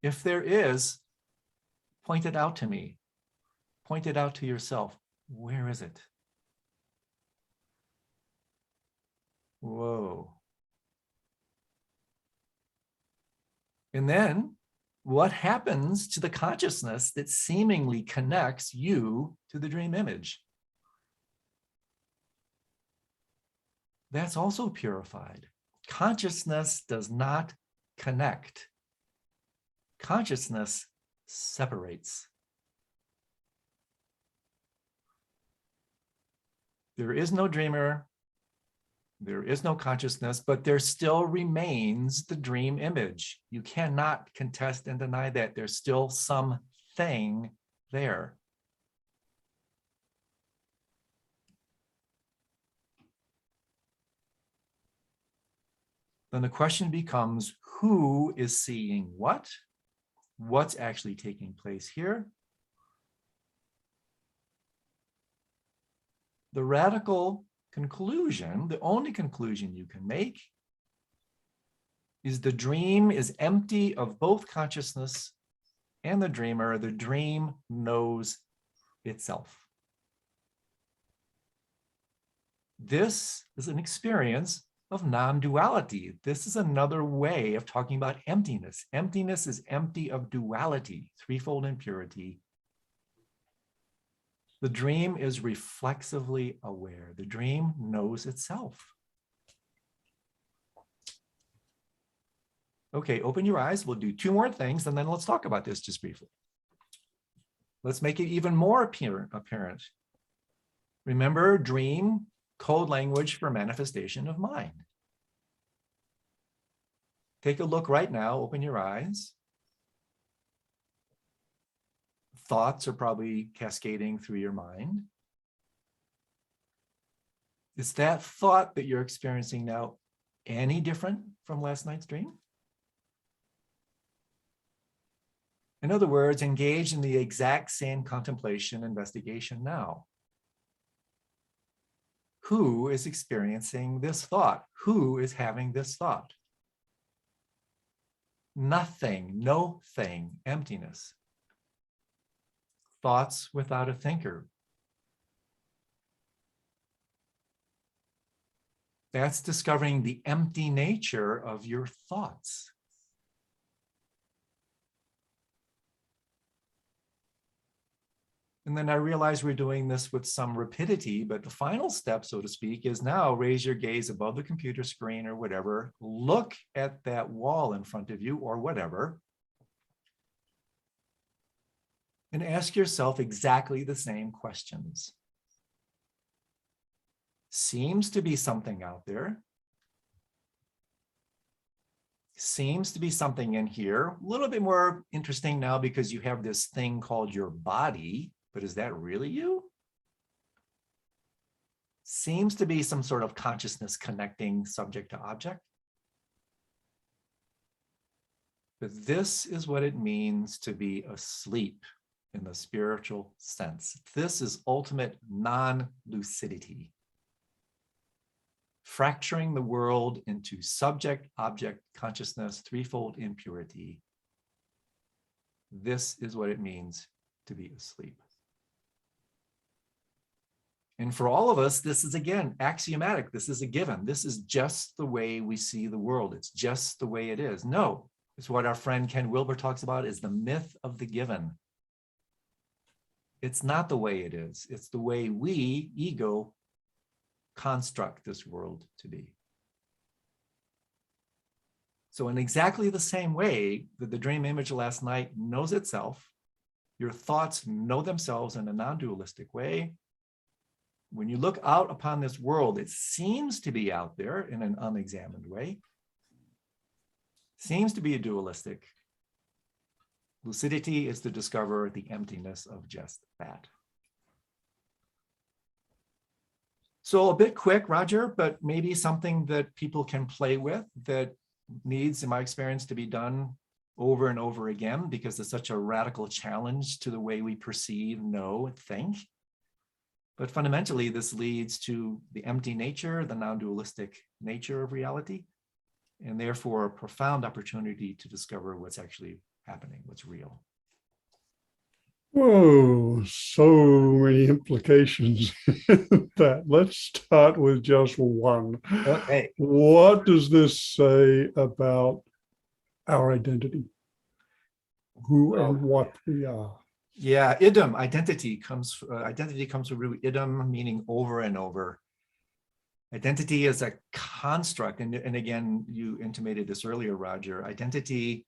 If there is, point it out to me. Point it out to yourself. Where is it? Whoa. And then, what happens to the consciousness that seemingly connects you to the dream image? That's also purified. Consciousness does not connect. Consciousness separates. There is no dreamer. There is no consciousness, but there still remains the dream image. You cannot contest and deny that. There's still something there. Then the question becomes, who is seeing what? What's actually taking place here? The radical conclusion, the only conclusion you can make, is the dream is empty of both consciousness and the dreamer. The dream knows itself. This is an experience of non-duality. This is another way of talking about emptiness. Emptiness is empty of duality, threefold impurity. The dream is reflexively aware. The dream knows itself. Okay, open your eyes. We'll do two more things, and then let's talk about this just briefly. Let's make it even more apparent. Remember, dream, code language for manifestation of mind. Take a look right now. Open your eyes. Thoughts are probably cascading through your mind. Is that thought that you're experiencing now any different from last night's dream? In other words, engage in the exact same contemplation investigation now. Who is experiencing this thought? Who is having this thought? Nothing, no thing, emptiness. Thoughts without a thinker. That's discovering the empty nature of your thoughts. And then I realize we're doing this with some rapidity, but the final step, so to speak, is now raise your gaze above the computer screen or whatever, look at that wall in front of you or whatever, and ask yourself exactly the same questions. Seems to be something out there. Seems to be something in here. A little bit more interesting now because you have this thing called your body, but is that really you? Seems to be some sort of consciousness connecting subject to object. But this is what it means to be asleep in the spiritual sense. This is ultimate non-lucidity. Fracturing the world into subject, object, consciousness, threefold impurity. This is what it means to be asleep. And for all of us, this is again axiomatic. This is a given. This is just the way we see the world. It's just the way it is. No, it's what our friend Ken Wilber talks about is the myth of the given. It's not the way it is. It's the way we, ego, construct this world to be. So in exactly the same way that the dream image last night knows itself, your thoughts know themselves in a non-dualistic way. When you look out upon this world, it seems to be out there in an unexamined way. Seems to be a dualistic. Lucidity is to discover the emptiness of just that. So a bit quick, Roger, but maybe something that people can play with that needs, in my experience, to be done over and over again because it's such a radical challenge to the way we perceive, know, and think. But fundamentally, this leads to the empty nature, the non-dualistic nature of reality, and therefore a profound opportunity to discover what's actually happening, what's real. Whoa, so many implications in that. Let's start with just one. Okay. What does this say about our identity? Who and what we are? Yeah, idem, identity comes from the root idem, meaning over and over. Identity is a construct, and again, you intimated this earlier, Roger. Identity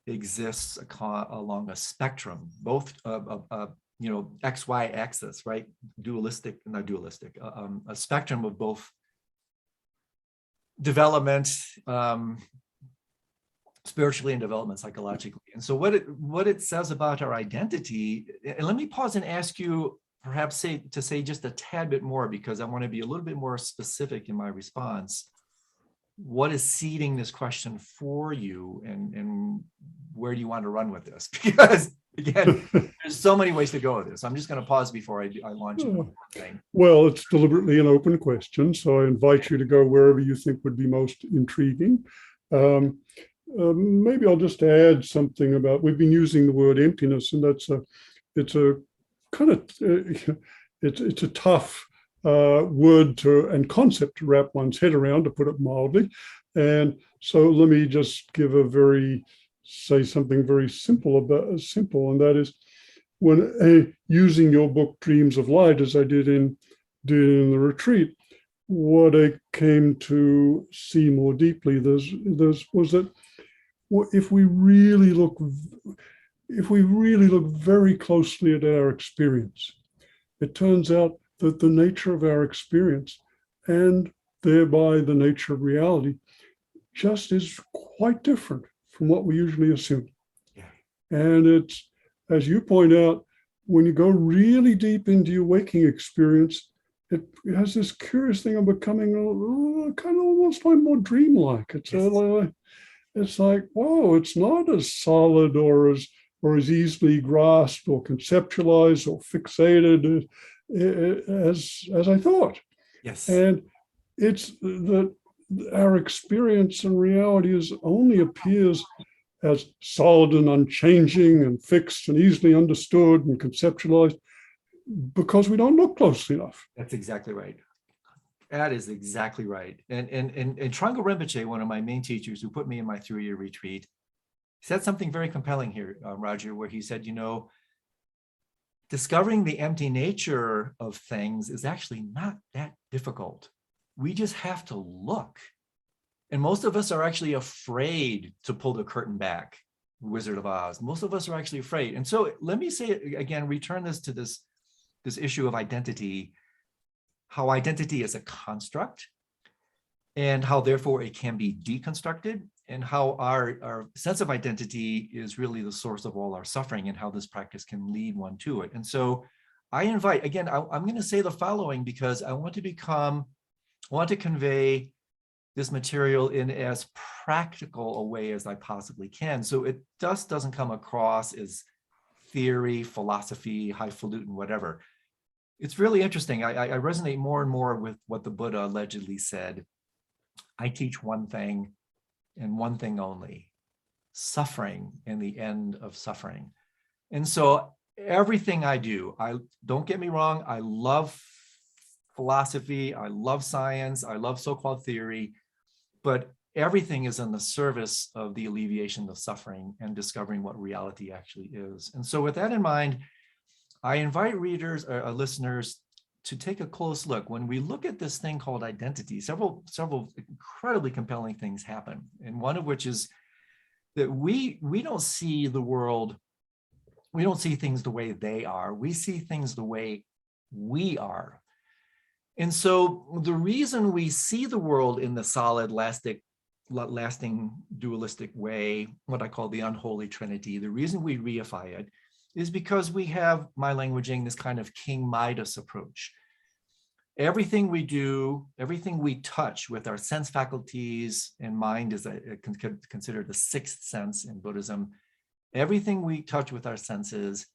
exists along a spectrum, both X, Y axis, right? Dualistic, not dualistic, a spectrum of both development, spiritually and development psychologically. And so what it says about our identity, and let me pause and ask you perhaps say just a tad bit more, because I want to be a little bit more specific in my response. What is seeding this question for you, and where do you want to run with this? Because again, there's so many ways to go with this. I'm just going to pause before I launch into one thing. Well, it's deliberately an open question, so I invite you to go wherever you think would be most intriguing. Maybe I'll just add something about, we've been using the word emptiness, and it's a kind of, it's a tough word and concept to wrap one's head around, to put it mildly. And so let me just say something very simple, and that is, when using your book Dreams of Light, as I did in the retreat, what I came to see more deeply was that if we really look very closely at our experience, it turns out that the nature of our experience, and thereby the nature of reality, just is quite different from what we usually assume. Yeah. And it's, as you point out, when you go really deep into your waking experience, it has this curious thing of becoming kind of almost like more dreamlike. It's like, whoa, it's not as solid or as easily grasped or conceptualized or fixated as I thought. Yes. And it's that our experience and reality only appears as solid and unchanging and fixed and easily understood and conceptualized because we don't look closely enough. That's exactly right. That is exactly right. And Trungpa Rinpoche, one of my main teachers who put me in my 3-year retreat, said something very compelling here, Roger, where he said, discovering the empty nature of things is actually not that difficult. We just have to look. And most of us are actually afraid to pull the curtain back, Wizard of Oz. Most of us are actually afraid. And so let me say it again, return this to this issue of identity, how identity is a construct, and how therefore it can be deconstructed, and how our sense of identity is really the source of all our suffering, and how this practice can lead one to it. And so I invite, again, I'm going to say the following because I want to convey this material in as practical a way as I possibly can. So it just doesn't come across as theory, philosophy, highfalutin, whatever. It's really interesting. I resonate more and more with what the Buddha allegedly said. I teach one thing and one thing only, suffering and the end of suffering. And so everything I do, don't get me wrong, I love philosophy, I love science, I love so-called theory, but everything is in the service of the alleviation of suffering and discovering what reality actually is. And so with that in mind, I invite readers or listeners to take a close look. When we look at this thing called identity, several incredibly compelling things happen. And one of which is that we don't see the world, we don't see things the way they are. We see things the way we are. And so the reason we see the world in the solid, lasting dualistic way, what I call the unholy trinity, the reason we reify it is because we have, my languaging, this kind of King Midas approach. Everything we do, everything we touch with our sense faculties, and mind is considered the sixth sense in Buddhism, everything we touch with our senses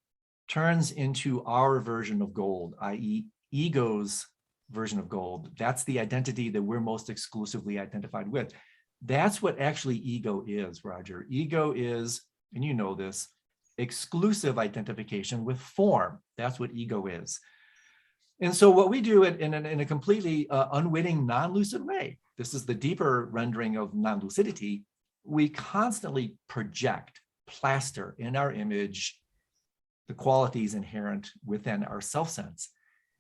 turns into our version of gold, i.e. ego's version of gold. That's the identity that we're most exclusively identified with. That's what actually ego is, Roger. Ego is, and you know this, exclusive identification with form. That's what ego is. And so what we do in a completely unwitting, non-lucid way, this is the deeper rendering of non-lucidity, we constantly project, plaster in our image the qualities inherent within our self-sense.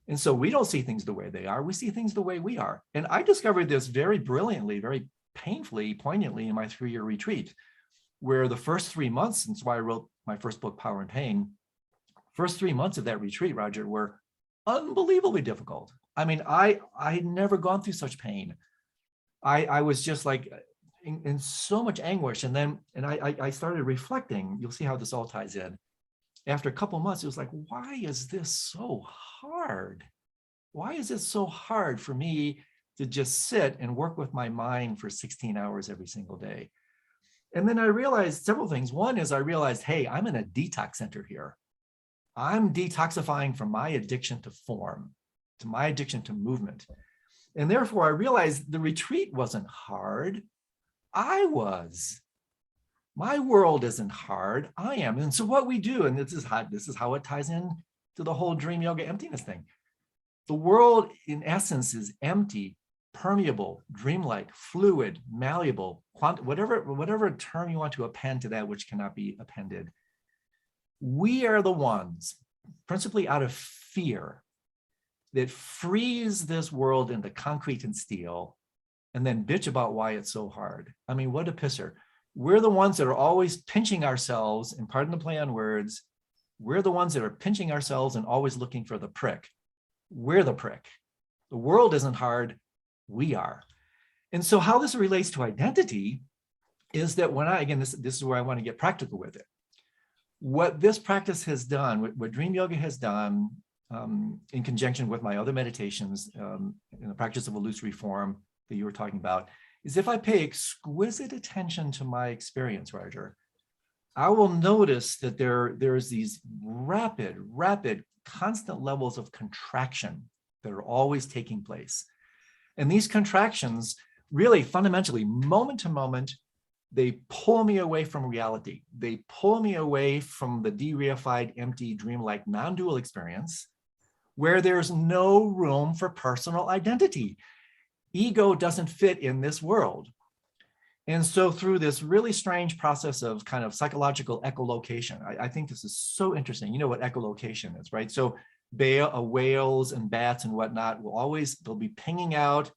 And so we don't see things the way they are, we see things the way we are. And I discovered this very brilliantly, very painfully, poignantly in my 3-year retreat, where the first 3 months since I wrote my first book, Power and Pain, first 3 months of that retreat, Roger, were unbelievably difficult. I mean, I had never gone through such pain. I was just like in so much anguish. And then, I started reflecting. You'll see how this all ties in. After a couple of months, it was like, why is this so hard? Why is it so hard for me to just sit and work with my mind for 16 hours every single day? And then I realized several things. One is I realized, hey, I'm in a detox center here. I'm detoxifying from my addiction to form, to my addiction to movement. And therefore I realized the retreat wasn't hard. I was. My world isn't hard. I am. And so what we do, and this is how it ties in to the whole dream yoga emptiness thing. The world in essence is empty, permeable, dreamlike, fluid, malleable, whatever term you want to append to that which cannot be appended. We are the ones, principally out of fear, that freeze this world into concrete and steel and then bitch about why it's so hard. I mean, what a pisser. We're the ones that are always pinching ourselves, and pardon the play on words, we're the ones that are pinching ourselves and always looking for the prick. We're the prick. The world isn't hard, we are. And so how this relates to identity is that when this is where I want to get practical with it. What this practice has done, what Dream Yoga has done in conjunction with my other meditations in the practice of illusory form that you were talking about, is if I pay exquisite attention to my experience, Roger, I will notice that there's these rapid, constant levels of contraction that are always taking place. And these contractions really fundamentally, moment to moment, they pull me away from reality. They pull me away from the de-reified, empty, dreamlike, non-dual experience where there's no room for personal identity. Ego doesn't fit in this world. And so through this really strange process of kind of psychological echolocation, I think this is so interesting. You know what echolocation is, right? So whales and bats and whatnot they'll be pinging out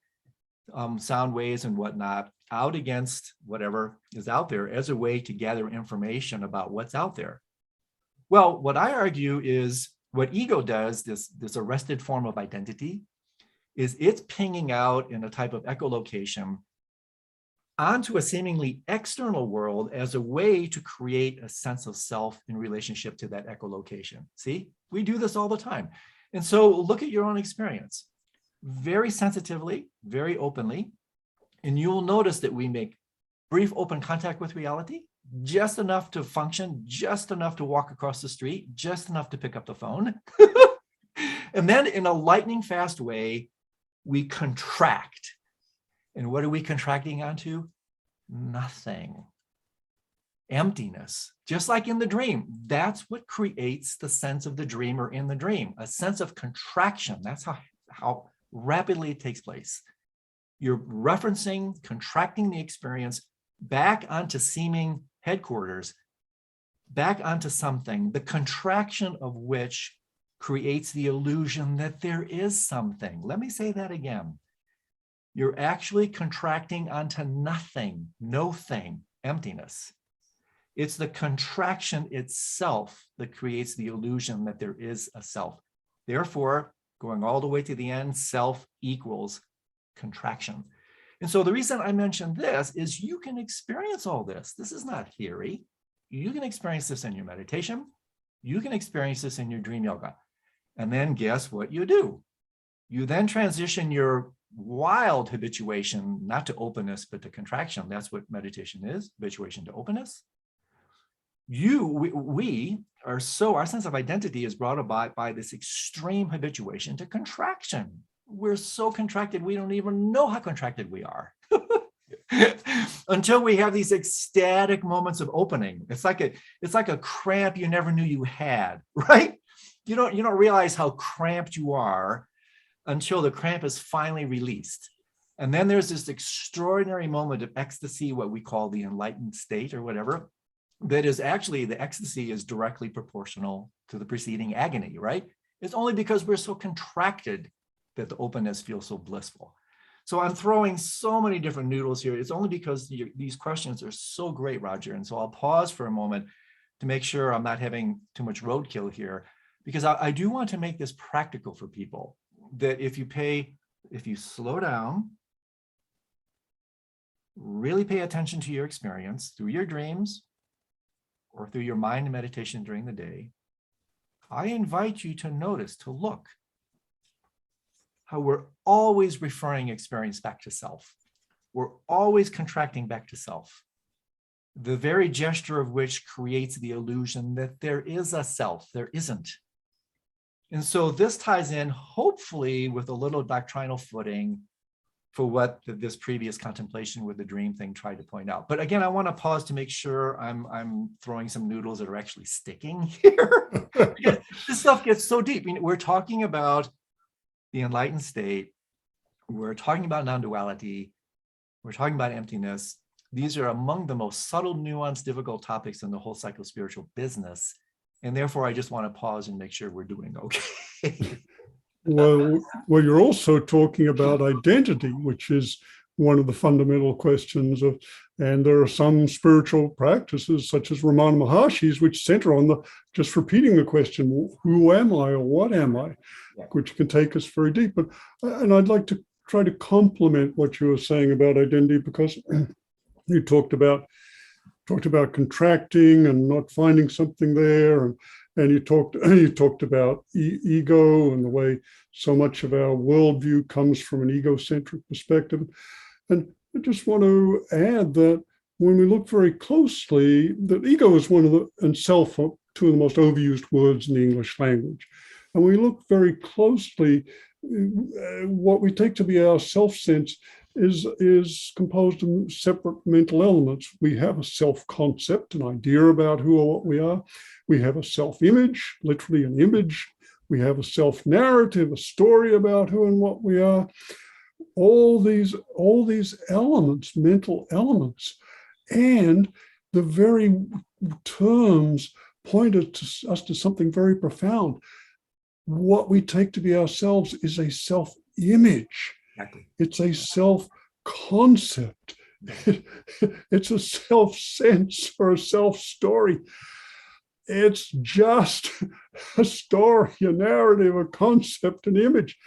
sound waves and whatnot out against whatever is out there as a way to gather information about what's out there. Well, what I argue is what ego does, this arrested form of identity, is it's pinging out in a type of echolocation onto a seemingly external world as a way to create a sense of self in relationship to that echolocation. See, we do this all the time. And so look at your own experience very sensitively, very openly, and you'll notice that we make brief open contact with reality, just enough to function, just enough to walk across the street, just enough to pick up the phone. And then in a lightning fast way, we contract. And what are we contracting onto? Nothing. Emptiness. Just like in the dream. That's what creates the sense of the dreamer in the dream. A sense of contraction. That's how rapidly it takes place. You're referencing, contracting the experience back onto seeming headquarters, back onto something, the contraction of which creates the illusion that there is something. Let me say that again. You're actually contracting onto nothing, no thing, emptiness. It's the contraction itself that creates the illusion that there is a self. Therefore, going all the way to the end, self equals contraction. And so the reason I mentioned this is you can experience all this. This is not theory. You can experience this in your meditation. You can experience this in your dream yoga. And then guess what you do? You then transition your wild habituation, not to openness, but to contraction. That's what meditation is, habituation to openness. Our sense of identity is brought about by this extreme habituation to contraction. We're so contracted, we don't even know how contracted we are. Until we have these ecstatic moments of opening. It's like a cramp you never knew you had, right? You don't realize how cramped you are until the cramp is finally released. And then there's this extraordinary moment of ecstasy, what we call the enlightened state or whatever, that is actually, the ecstasy is directly proportional to the preceding agony, right? It's only because we're so contracted that the openness feels so blissful. So I'm throwing so many different noodles here. It's only because these questions are so great, Roger. And so I'll pause for a moment to make sure I'm not having too much roadkill here, because I do want to make this practical for people, that if you slow down, really pay attention to your experience through your dreams or through your mind and meditation during the day, I invite you to notice, to look, how we're always referring experience back to self. We're always contracting back to self. The very gesture of which creates the illusion that there is a self. There isn't. And so this ties in, hopefully, with a little doctrinal footing for what this previous contemplation with the dream thing tried to point out. But again, I want to pause to make sure I'm throwing some noodles that are actually sticking here. Because this stuff gets so deep. I mean, we're talking about the enlightened state. We're talking about non-duality. We're talking about emptiness. These are among the most subtle, nuanced, difficult topics in the whole psychospiritual business. And therefore, I just want to pause and make sure we're doing okay. Well, you're also talking about identity, which is one of the fundamental questions of, and there are some spiritual practices such as Ramana Maharshi's, which center on just repeating the question, who am I or what am I, which can take us very deep. And I'd like to try to complement what you were saying about identity, because you talked about contracting and not finding something there, and you talked about ego and the way so much of our worldview comes from an egocentric perspective. And I just want to add that when we look very closely, that ego is and self are two of the most overused words in the English language. And we look very closely, what we take to be our self-sense is composed of separate mental elements. We have a self-concept, an idea about who or what we are. We have a self-image, literally an image. We have a self-narrative, a story about who and what we are. all these elements, mental elements, and the very terms pointed to us to something very profound. What we take to be ourselves is a self-image. Exactly. It's a self-concept. It's a self-sense or a self-story. It's just a story, a narrative, a concept, an image.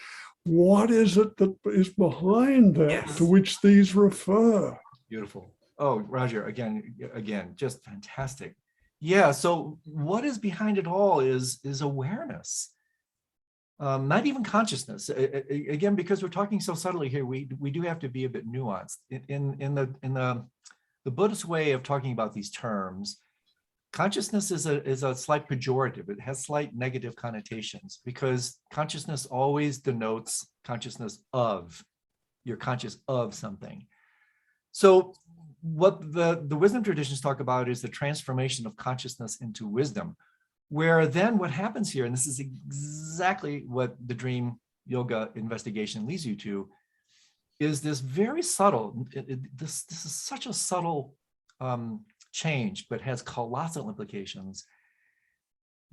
What is it that is behind that, Yes. to which these refer? Beautiful. Oh, Roger, again, just fantastic. Yeah, so what is behind it all is awareness. Not even consciousness. Again, because we're talking so subtly here, we do have to be a bit nuanced. In the Buddhist way of talking about these terms, consciousness is a slight pejorative. It has slight negative connotations because consciousness always denotes consciousness of. You're conscious of something. So what the wisdom traditions talk about is the transformation of consciousness into wisdom, where then what happens here, and this is exactly what the dream yoga investigation leads you to, is this very subtle, this is such a subtle change, but has colossal implications.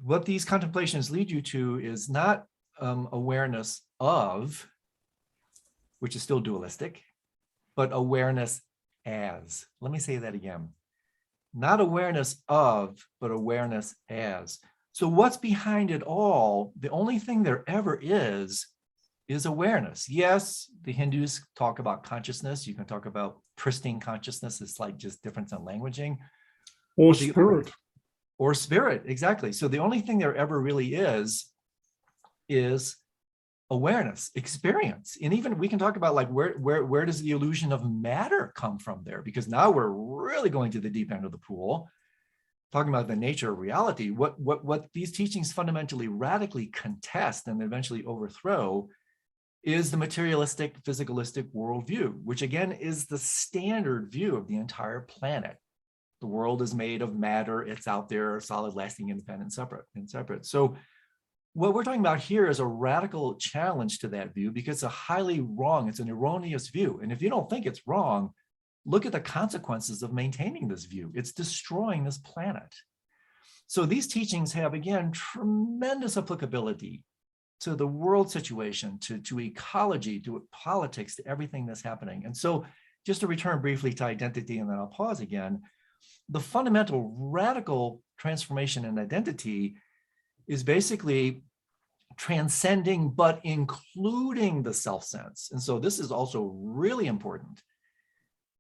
What these contemplations lead you to is not awareness of, which is still dualistic, but awareness as. Let me say that again. Not awareness of, but awareness as. So what's behind it all? The only thing there ever is awareness. Yes, the Hindus talk about consciousness. You can talk about pristine consciousness. It's like just difference in languaging. Or spirit. Or spirit, exactly. So the only thing there ever really is awareness, experience. And even we can talk about like where does the illusion of matter come from there? Because now we're really going to the deep end of the pool, talking about the nature of reality. What these teachings fundamentally radically contest and eventually overthrow is the materialistic, physicalistic worldview, which again is the standard view of the entire planet. The world is made of matter, it's out there, solid, lasting, independent, separate. So what we're talking about here is a radical challenge to that view because it's a highly wrong, it's an erroneous view. And if you don't think it's wrong, look at the consequences of maintaining this view. It's destroying this planet. So these teachings have, again, tremendous applicability to the world situation, to ecology, to politics, to everything that's happening. And so just to return briefly to identity, and then I'll pause again, the fundamental radical transformation in identity is basically transcending, but including the self-sense. And so this is also really important.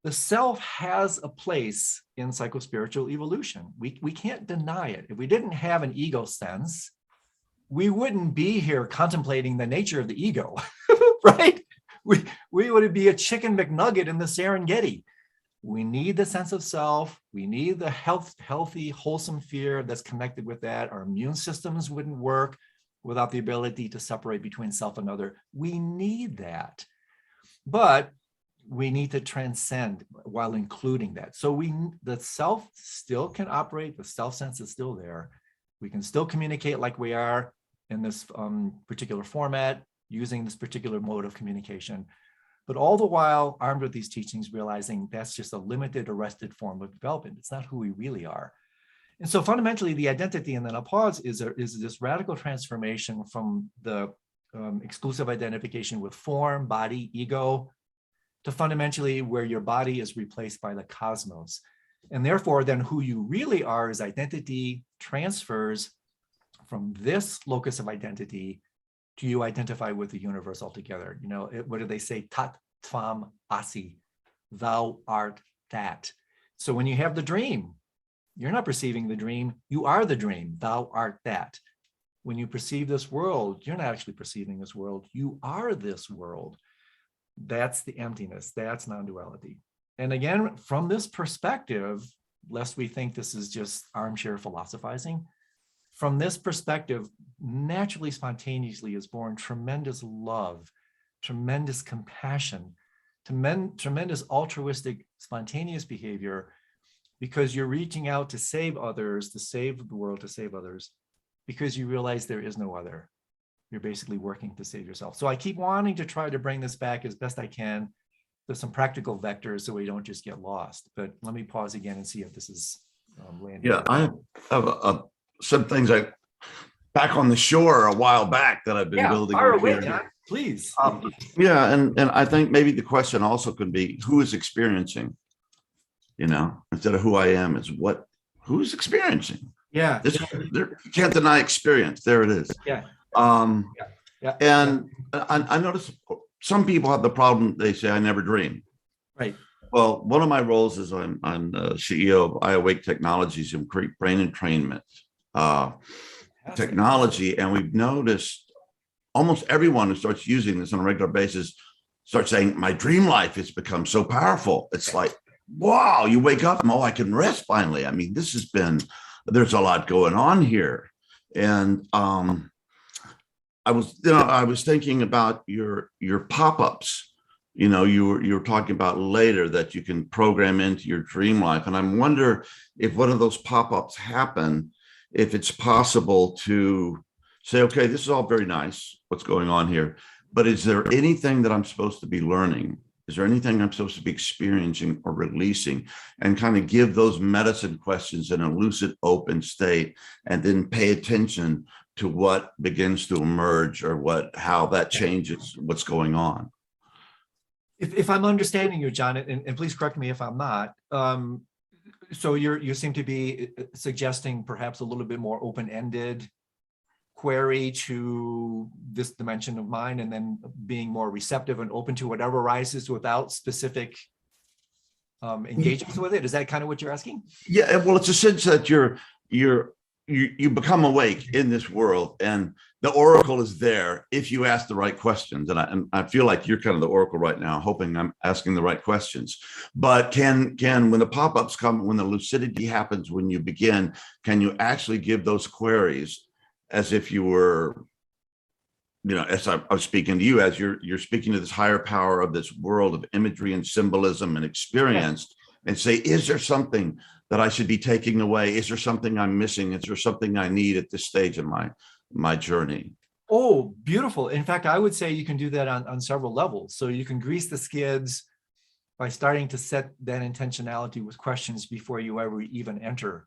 The self has a place in psychospiritual evolution. We can't deny it. If we didn't have an ego sense, we wouldn't be here contemplating the nature of the ego, right? We would be a chicken McNugget in the Serengeti. We need the sense of self. We need the healthy, wholesome fear that's connected with that. Our immune systems wouldn't work without the ability to separate between self and other. We need that. But we need to transcend while including that. So the self still can operate. The self-sense is still there. We can still communicate like we are in this particular format, using this particular mode of communication. But all the while armed with these teachings, realizing that's just a limited, arrested form of development. It's not who we really are. And so fundamentally, the identity, and then I'll pause, is this radical transformation from the exclusive identification with form, body, ego, to fundamentally where your body is replaced by the cosmos. And therefore, then who you really are is identity transfers from this locus of identity to you identify with the universe altogether. You know, what do they say? Tat tvam asi, thou art that. So when you have the dream, you're not perceiving the dream, you are the dream, thou art that. When you perceive this world, you're not actually perceiving this world, you are this world. That's the emptiness, that's non-duality. And again, from this perspective, lest we think this is just armchair philosophizing, from this perspective, naturally, spontaneously is born tremendous love, tremendous compassion, tremendous altruistic, spontaneous behavior, because you're reaching out to save others, to save the world, to save others, because you realize there is no other. you're basically working to save yourself. So I keep wanting to try to bring this back as best I can to some practical vectors so we don't just get lost. But let me pause again and see if this is landing. Yeah, I have some things back on the shore a while back that I've been building. Fire away, John, please. Yeah, and I think maybe the question also could be who is experiencing, instead of who I am, is who's experiencing. Yeah. You can't deny experience. There it is. Yeah. And I notice some people have the problem. They say, I never dream. Right. Well, one of my roles is I'm the CEO of iAwake Technologies and brain entrainment technology. And we've noticed almost everyone who starts using this on a regular basis starts saying, my dream life has become so powerful. It's like, wow, you wake up and I can rest finally. I mean, there's a lot going on here. And I was thinking about your pop-ups. You were talking about later that you can program into your dream life. And I wonder if one of those pop-ups happen, if it's possible to say, okay, this is all very nice, what's going on here, but is there anything that I'm supposed to be learning? Is there anything I'm supposed to be experiencing or releasing, and kind of give those medicine questions in a lucid, open state, and then pay attention to what begins to emerge or how that changes what's going on? If I'm understanding you, John, and please correct me if I'm not, so you seem to be suggesting perhaps a little bit more open-ended query to this dimension of mind, and then being more receptive and open to whatever arises without specific engagements with it. Is that kind of what you're asking? Yeah, well, it's a sense that you become awake in this world, and the oracle is there if you ask the right questions. And I feel like you're kind of the oracle right now, hoping I'm asking the right questions. But can when the pop-ups come, when the lucidity happens, when you begin, can you actually give those queries as if you were, as I was speaking to you, as you're speaking to this higher power of this world of imagery and symbolism and experience, and say, is there something that I should be taking away? Is there something I'm missing? Is there something I need at this stage in my journey? Oh, beautiful. In fact, I would say you can do that on several levels. So you can grease the skids by starting to set that intentionality with questions before you ever even enter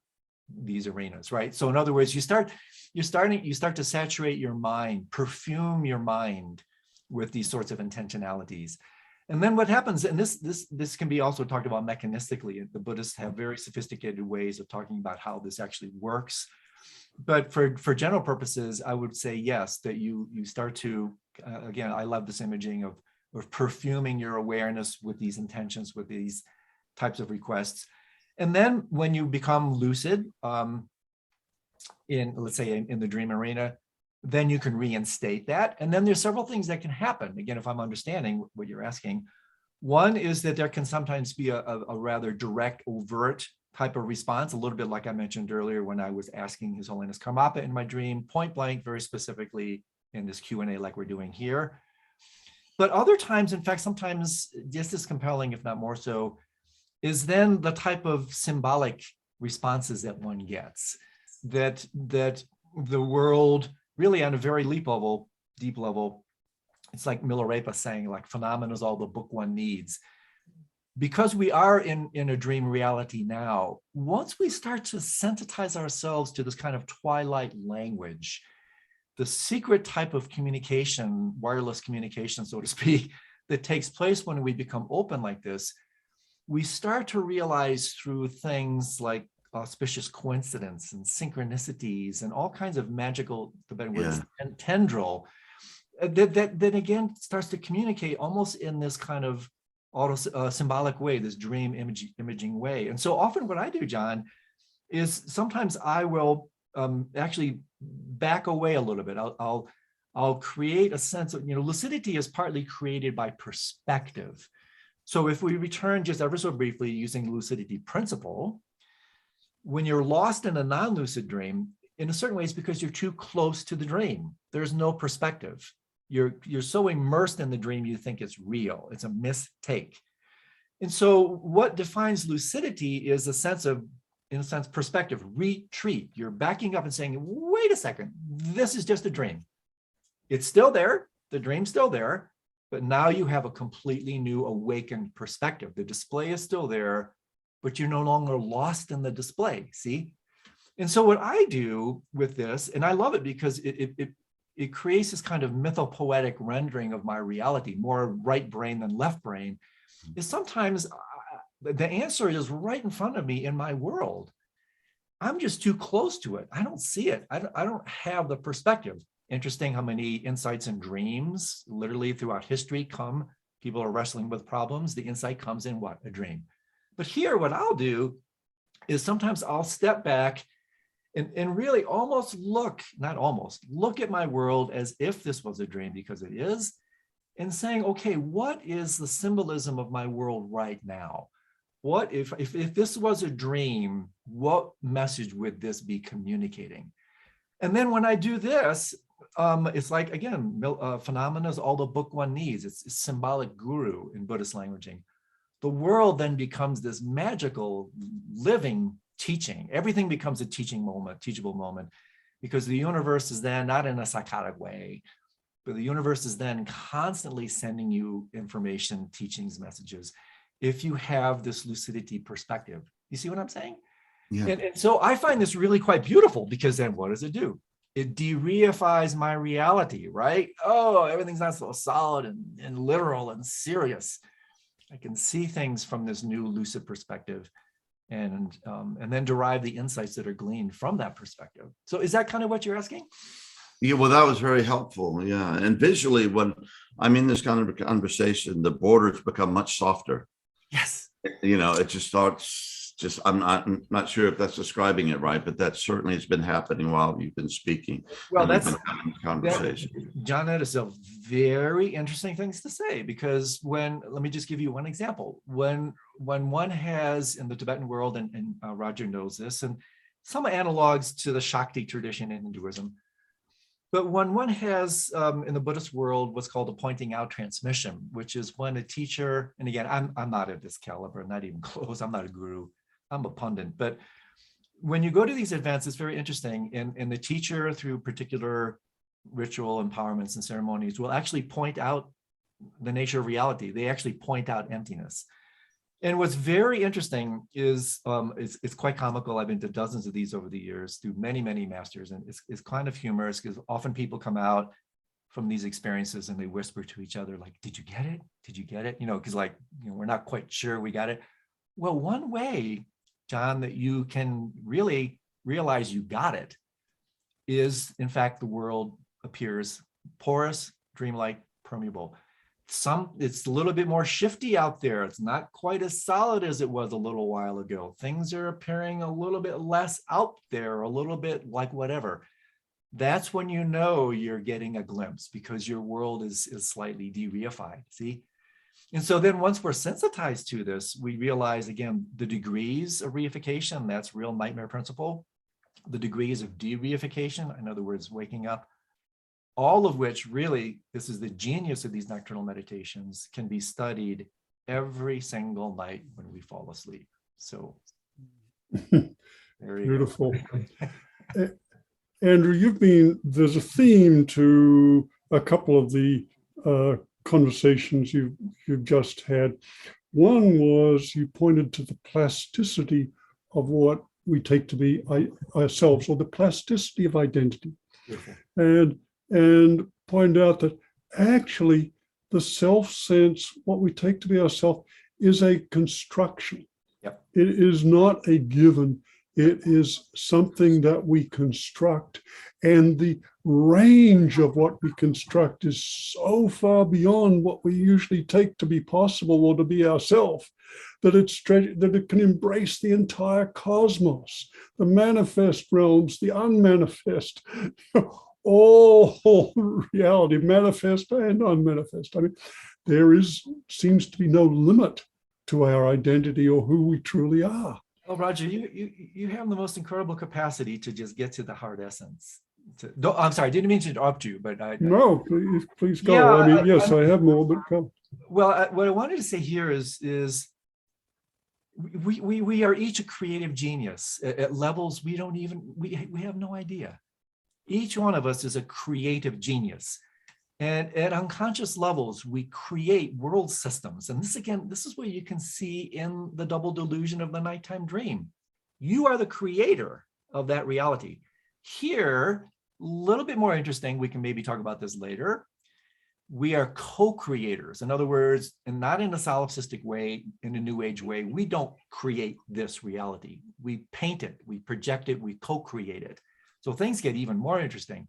these arenas, right? So in other words, you start to saturate your mind, perfume your mind with these sorts of intentionalities. And then what happens, and this can be also talked about mechanistically. The Buddhists have very sophisticated ways of talking about how this actually works. But for general purposes, I would say yes, that you start to, again, I love this imaging of perfuming your awareness with these intentions, with these types of requests. And then when you become lucid, let's say in the dream arena, then you can reinstate that. And then there's several things that can happen. Again, if I'm understanding what you're asking, one is that there can sometimes be a rather direct, overt type of response, a little bit like I mentioned earlier when I was asking His Holiness Karmapa in my dream, point blank, very specifically in this Q&A like we're doing here. But other times, in fact, sometimes just as compelling, if not more so, is then the type of symbolic responses that one gets, that the world really on a very deep level, it's like Milarepa saying, like, phenomena is all the book one needs. Because we are in a dream reality now, once we start to sensitize ourselves to this kind of twilight language, the secret type of communication, wireless communication, so to speak, that takes place when we become open like this, we start to realize through things like auspicious coincidence and synchronicities and all kinds of magical tendril that again starts to communicate almost in this kind of symbolic way, this dream imaging way. And so often what I do, John, is sometimes I will actually back away a little bit. I'll create a sense of, lucidity is partly created by perspective. So if we return just ever so briefly using lucidity principle, when you're lost in a non-lucid dream, in a certain way, it's because you're too close to the dream. There's no perspective. You're so immersed in the dream, you think it's real. It's a mistake. And so what defines lucidity is a sense of, in a sense, perspective, retreat. You're backing up and saying, wait a second, this is just a dream. It's still there. The dream's still there, but now you have a completely new awakened perspective. The display is still there, but you're no longer lost in the display. See? And so what I do with this, and I love it because it creates this kind of mythopoetic rendering of my reality, more right brain than left brain, is sometimes the answer is right in front of me in my world. I'm just too close to it. I don't see it. I don't have the perspective. Interesting how many insights and dreams literally throughout history come. People are wrestling with problems. The insight comes in what? A dream. But here, what I'll do is sometimes I'll step back and really almost look at my world as if this was a dream, because it is, and saying, okay, what is the symbolism of my world right now? What if this was a dream, what message would this be communicating? And then when I do this, it's like, again, phenomena is all the book one needs. It's symbolic guru in Buddhist languaging. The world then becomes this magical, living teaching. Everything becomes a teachable moment, because the universe is then not in a psychotic way, but the universe is then constantly sending you information, teachings, messages, if you have this lucidity perspective. You see what I'm saying? Yeah. And so I find this really quite beautiful, because then what does it do? It de-reifies my reality, right? Oh, everything's not so solid and literal and serious. I can see things from this new lucid perspective, and then derive the insights that are gleaned from that perspective. So is that kind of what you're asking? Yeah, well, that was very helpful. Yeah. And visually, when I'm in this kind of conversation, the borders become much softer. Yes. It just starts, I'm not sure if that's describing it right, but that certainly has been happening while you've been speaking. Well, that's conversation. John, that is a very interesting things to say, because let me just give you one example. When one has in the Tibetan world, and Roger knows this, and some analogs to the Shakti tradition in Hinduism, but when one has in the Buddhist world what's called a pointing out transmission, which is when a teacher, and again, I'm not at this caliber, not even close, I'm not a guru, I'm a pundit, but when you go to these events, it's very interesting, and the teacher, through particular ritual empowerments and ceremonies, will actually point out the nature of reality. They actually point out emptiness. And what's very interesting is it's quite comical. I've been to dozens of these over the years through many, many masters, and it's kind of humorous, because often people come out from these experiences and they whisper to each other, like, did you get it? Did you get it? Because we're not quite sure we got it. Well, one way, John, that you can really realize you got it is, in fact, the world appears porous, dreamlike, permeable. It's a little bit more shifty out there. It's not quite as solid as it was a little while ago. Things are appearing a little bit less out there, a little bit like whatever. That's when you know you're getting a glimpse, because your world is slightly de-reified, see? And so then once we're sensitized to this, we realize, again, the degrees of reification, that's real nightmare principle. The degrees of de-reification, in other words, waking up, all of which really, this is the genius of these nocturnal meditations, can be studied every single night when we fall asleep. So beautiful. Andrew, there's a theme to a couple of the conversations you've just had. One was you pointed to the plasticity of what we take to be ourselves, or the plasticity of identity. Beautiful. And point out that actually the self-sense, what we take to be ourself, is a construction. Yep. It is not a given. It is something that we construct. And the range of what we construct is so far beyond what we usually take to be possible or to be ourselves, that it can embrace the entire cosmos, the manifest realms, the unmanifest, all reality, manifest and unmanifest. I mean, seems to be no limit to our identity or who we truly are. Oh, Roger, you have the most incredible capacity to just get to the heart essence. I'm sorry, I didn't mean to interrupt you, but no, please go. Yeah, yes, I have more, but go. Well, what I wanted to say here is we are each a creative genius at levels we have no idea. Each one of us is a creative genius. And at unconscious levels, we create world systems. And this, again, this is what you can see in the double delusion of the nighttime dream. You are the creator of that reality. Here, a little bit more interesting, we can maybe talk about this later. We are co-creators. In other words, and not in a solipsistic way, in a new age way, we don't create this reality. We paint it, we project it, we co-create it. So things get even more interesting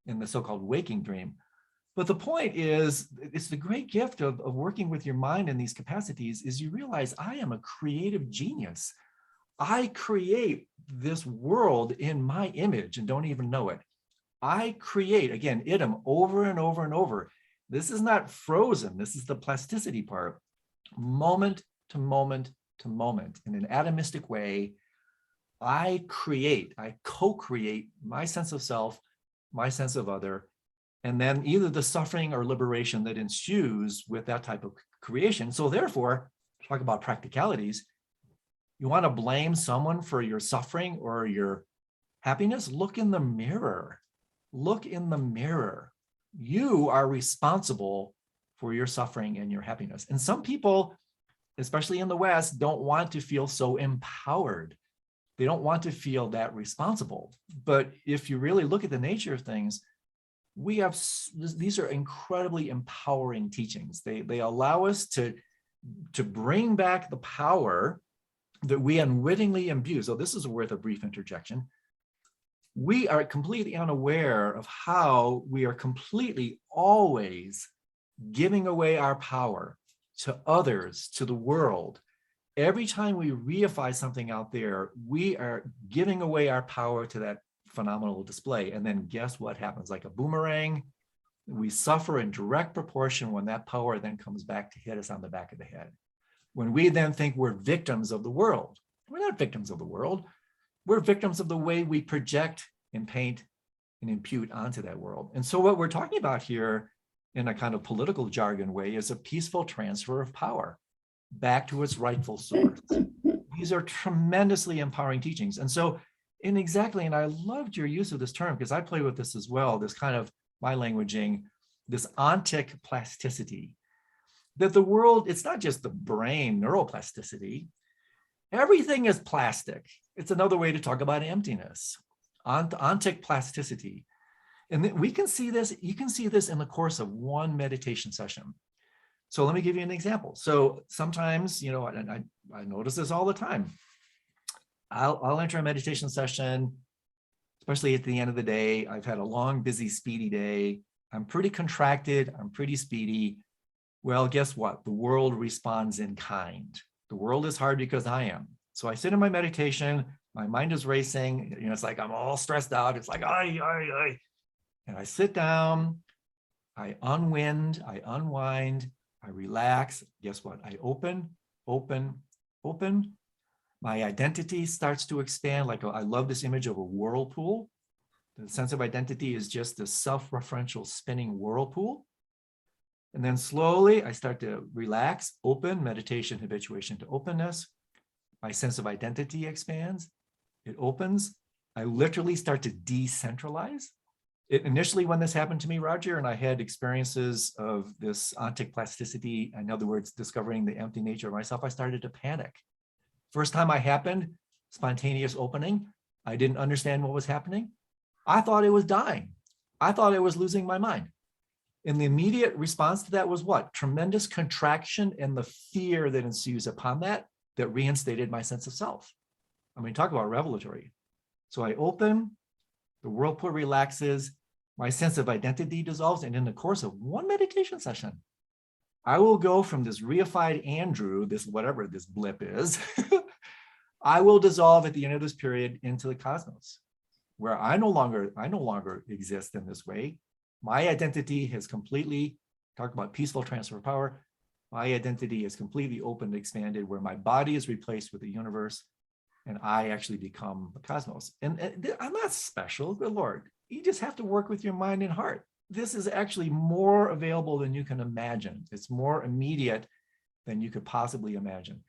in the so-called waking dream. But the point is, it's the great gift of working with your mind in these capacities is you realize I am a creative genius. I create this world in my image and don't even know it. I create, again, idem over and over and over. This is not frozen. This is the plasticity part. Moment to moment to moment. In an atomistic way, I create, I co-create my sense of self, my sense of other, and then either the suffering or liberation that ensues with that type of creation. So therefore, talk about practicalities. You want to blame someone for your suffering or your happiness? Look in the mirror. Look in the mirror. You are responsible for your suffering and your happiness. And some people, especially in the West, don't want to feel so empowered. They don't want to feel that responsible. But if you really look at the nature of things, we have, these are incredibly empowering teachings. They allow us to bring back the power that we unwittingly imbue. So this is worth a brief interjection. We are completely unaware of how we are completely always giving away our power to others, to the world. Every time we reify something out there, we are giving away our power to that phenomenal display. And then guess what happens? Like a boomerang, we suffer in direct proportion when that power then comes back to hit us on the back of the head. When we then think we're victims of the world, we're not victims of the world. We're victims of the way we project and paint and impute onto that world. And so what we're talking about here in a kind of political jargon way is a peaceful transfer of power back to its rightful source. These are tremendously empowering teachings. And so and I loved your use of this term because I play with this as well, this kind of my languaging, this ontic plasticity, that the world, it's not just the brain neuroplasticity, everything is plastic. It's another way to talk about emptiness, ontic plasticity. And we can see this, you can see this in the course of one meditation session. So let me give you an example. So sometimes, you know, and I notice this all the time. I'll enter a meditation session, especially at the end of the day. I've had a long, busy, speedy day. I'm pretty contracted. I'm pretty speedy. Well, guess what? The world responds in kind. The world is hard because I am. So I sit in my meditation. My mind is racing. You know, it's like I'm all stressed out. It's like, ay. And I sit down. I unwind. I unwind. I relax. Guess what? I open. My identity starts to expand. Like I love this image of a whirlpool. The sense of identity is just a self-referential spinning whirlpool. And then slowly I start to relax, open, meditation, habituation to openness. My sense of identity expands. It opens. I literally start to decentralize. Initially, when this happened to me, Roger, and I had experiences of this ontic plasticity, in other words, discovering the empty nature of myself, I started to panic. First time I happened, spontaneous opening. I didn't understand what was happening. I thought I was dying. I thought I was losing my mind. And the immediate response to that was what? Tremendous contraction and the fear that ensues upon that reinstated my sense of self. I mean, talk about revelatory. So I open, the whirlpool relaxes, my sense of identity dissolves, and in the course of one meditation session, I will go from this reified Andrew, this whatever this blip is, I will dissolve at the end of this period into the cosmos, where I no longer exist in this way. My identity has completely, talk about peaceful transfer of power, my identity is completely opened, expanded, where my body is replaced with the universe, and I actually become the cosmos. And I'm not special, good Lord. You just have to work with your mind and heart. This is actually more available than you can imagine. It's more immediate than you could possibly imagine.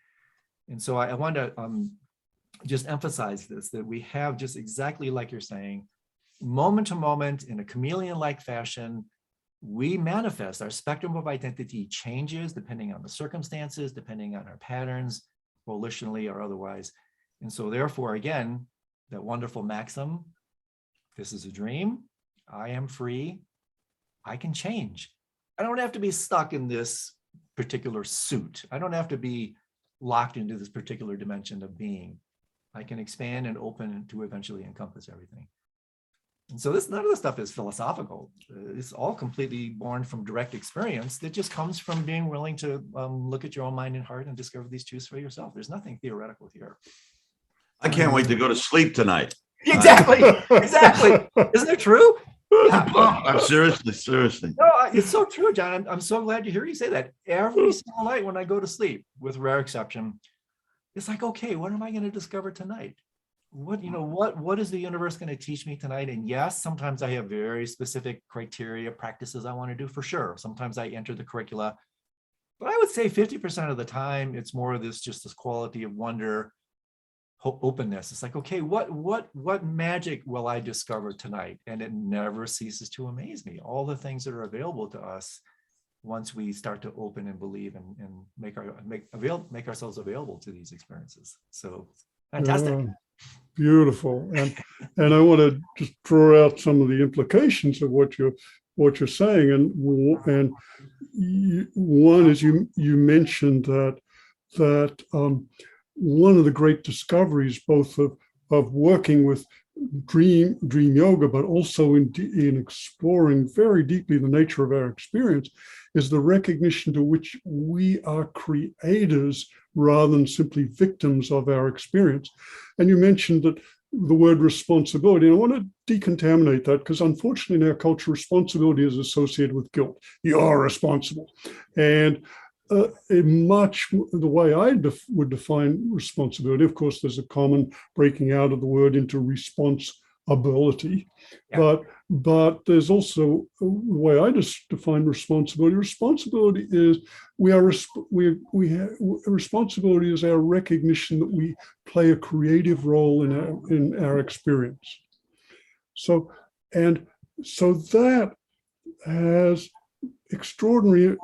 And so I want to just emphasize this, that we have just exactly like you're saying, moment to moment in a chameleon-like fashion, we manifest. Our spectrum of identity changes depending on the circumstances, depending on our patterns, volitionally or otherwise. And so therefore, again, that wonderful maxim, this is a dream, I am free, I can change. I don't have to be stuck in this particular suit. I don't have to be locked into this particular dimension of being. I can expand and open to eventually encompass everything. And so none of this stuff is philosophical. It's all completely born from direct experience that just comes from being willing to look at your own mind and heart and discover these truths for yourself. There's nothing theoretical here. I can't wait to go to sleep tonight. Exactly. Exactly. Isn't it true? I'm seriously. No, it's so true, John. I'm so glad to hear you say that. Every single night when I go to sleep, with rare exception, it's like, okay, what am I going to discover tonight? What is the universe going to teach me tonight? And yes, sometimes I have very specific criteria, practices I want to do for sure. Sometimes I enter the curricula, but I would say 50% of the time, it's more of this quality of wonder, openness. It's like, okay, what magic will I discover tonight? And it never ceases to amaze me. All the things that are available to us once we start to open and believe and make ourselves available to these experiences. So fantastic. Beautiful. And I want to just draw out some of the implications of what you're saying. And one is you mentioned that one of the great discoveries, both of working with dream yoga, but also in exploring very deeply the nature of our experience, is the recognition to which we are creators rather than simply victims of our experience. And you mentioned that the word responsibility, and I want to decontaminate that, because unfortunately in our culture, responsibility is associated with guilt. You're responsible. And the way I would define responsibility, of course, there's a common breaking out of the word into responsibility, yeah. But there's also a way I just define responsibility. Responsibility is responsibility is our recognition that we play a creative role in our experience. So that has extraordinary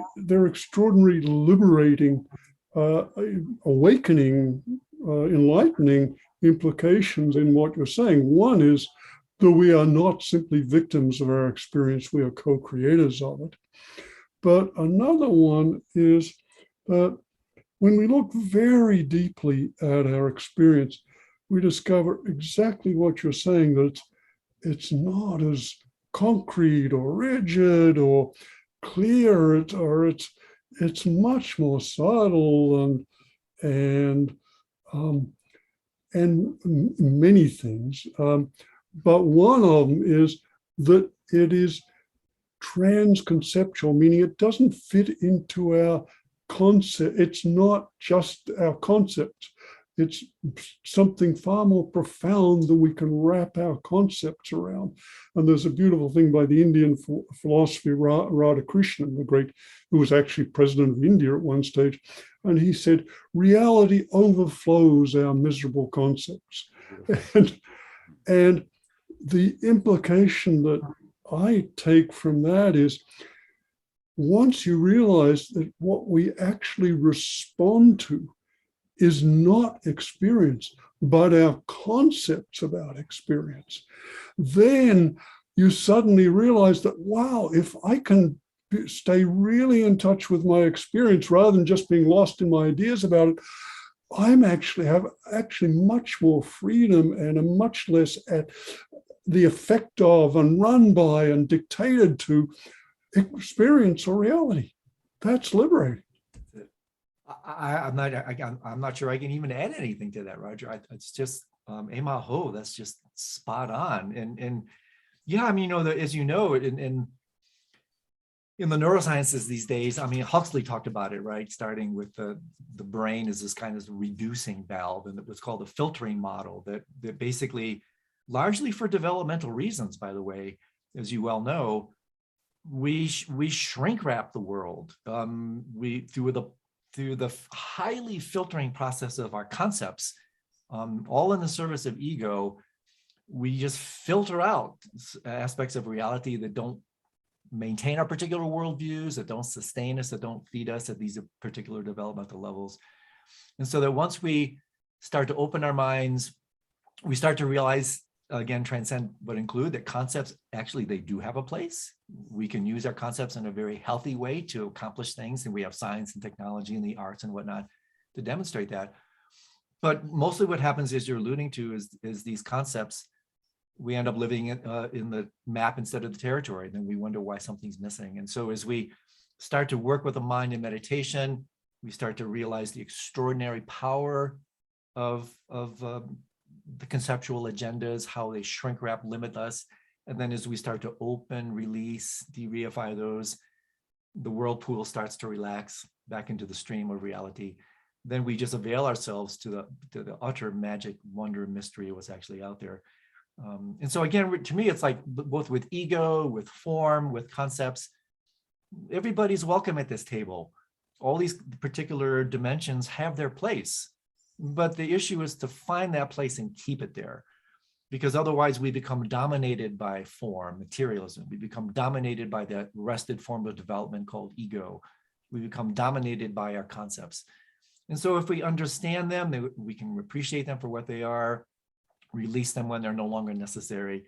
liberating, awakening, enlightening implications in what you're saying. One is that we are not simply victims of our experience, we are co-creators of it. But another one is that when we look very deeply at our experience, we discover exactly what you're saying, that it's not as concrete or rigid or clear, it's much more subtle and many things. But one of them is that it is trans-conceptual, meaning it doesn't fit into our concept. It's not just our concepts. It's something far more profound than we can wrap our concepts around. And there's a beautiful thing by the Indian philosopher Radhakrishnan, who was actually president of India at one stage. And he said, reality overflows our miserable concepts. And the implication that I take from that is, once you realize that what we actually respond to is not experience, but our concepts about experience, then you suddenly realize that, wow, if I can stay really in touch with my experience rather than just being lost in my ideas about it, I'm have much more freedom and a much less at the effect of and run by and dictated to experience or reality. That's liberating. I'm not sure I can even add anything to that, Roger. It's just emaho. That's just spot on. And yeah, I mean, as you know, in the neurosciences these days, I mean, Huxley talked about it, right? Starting with the brain as this kind of reducing valve, and what's called the filtering model that basically, largely for developmental reasons, by the way, as you well know, we shrink wrap the world. Through the highly filtering process of our concepts, all in the service of ego, we just filter out aspects of reality that don't maintain our particular worldviews, that don't sustain us, that don't feed us at these particular developmental levels. And so that once we start to open our minds, we start to realize, again, transcend but include, that concepts, actually, they do have a place. We can use our concepts in a very healthy way to accomplish things. And we have science and technology and the arts and whatnot to demonstrate that. But mostly what happens, as you're alluding to, is these concepts, we end up living in the map instead of the territory. Then we wonder why something's missing. And so as we start to work with the mind in meditation, we start to realize the extraordinary power of the conceptual agendas, how they shrink wrap, limit us. And then as we start to open, release, de-reify those, the whirlpool starts to relax back into the stream of reality. Then we just avail ourselves to the utter magic, wonder, mystery of what's actually out there. And so again, to me, it's like both with ego, with form, with concepts, everybody's welcome at this table. All these particular dimensions have their place, but the issue is to find that place and keep it there, because otherwise we become dominated by form, materialism. We become dominated by that rested form of development called ego. We become dominated by our concepts. And so if we understand them, we can appreciate them for what they are, release them when they're no longer necessary,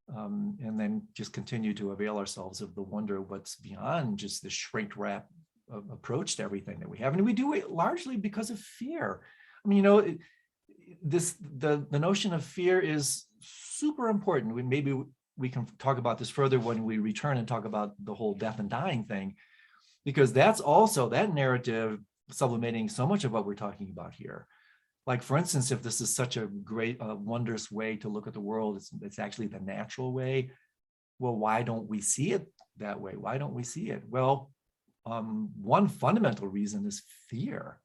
and then just continue to avail ourselves of the wonder of what's beyond just the shrink wrap approach to everything that we have. And we do it largely because of fear. I mean, the notion of fear is super important. Maybe we can talk about this further when we return and talk about the whole death and dying thing, because that's also that narrative sublimating so much of what we're talking about here. Like, for instance, if this is such a great, wondrous way to look at the world, it's actually the natural way. Well, why don't we see it that way? Why don't we see it? Well, one fundamental reason is fear.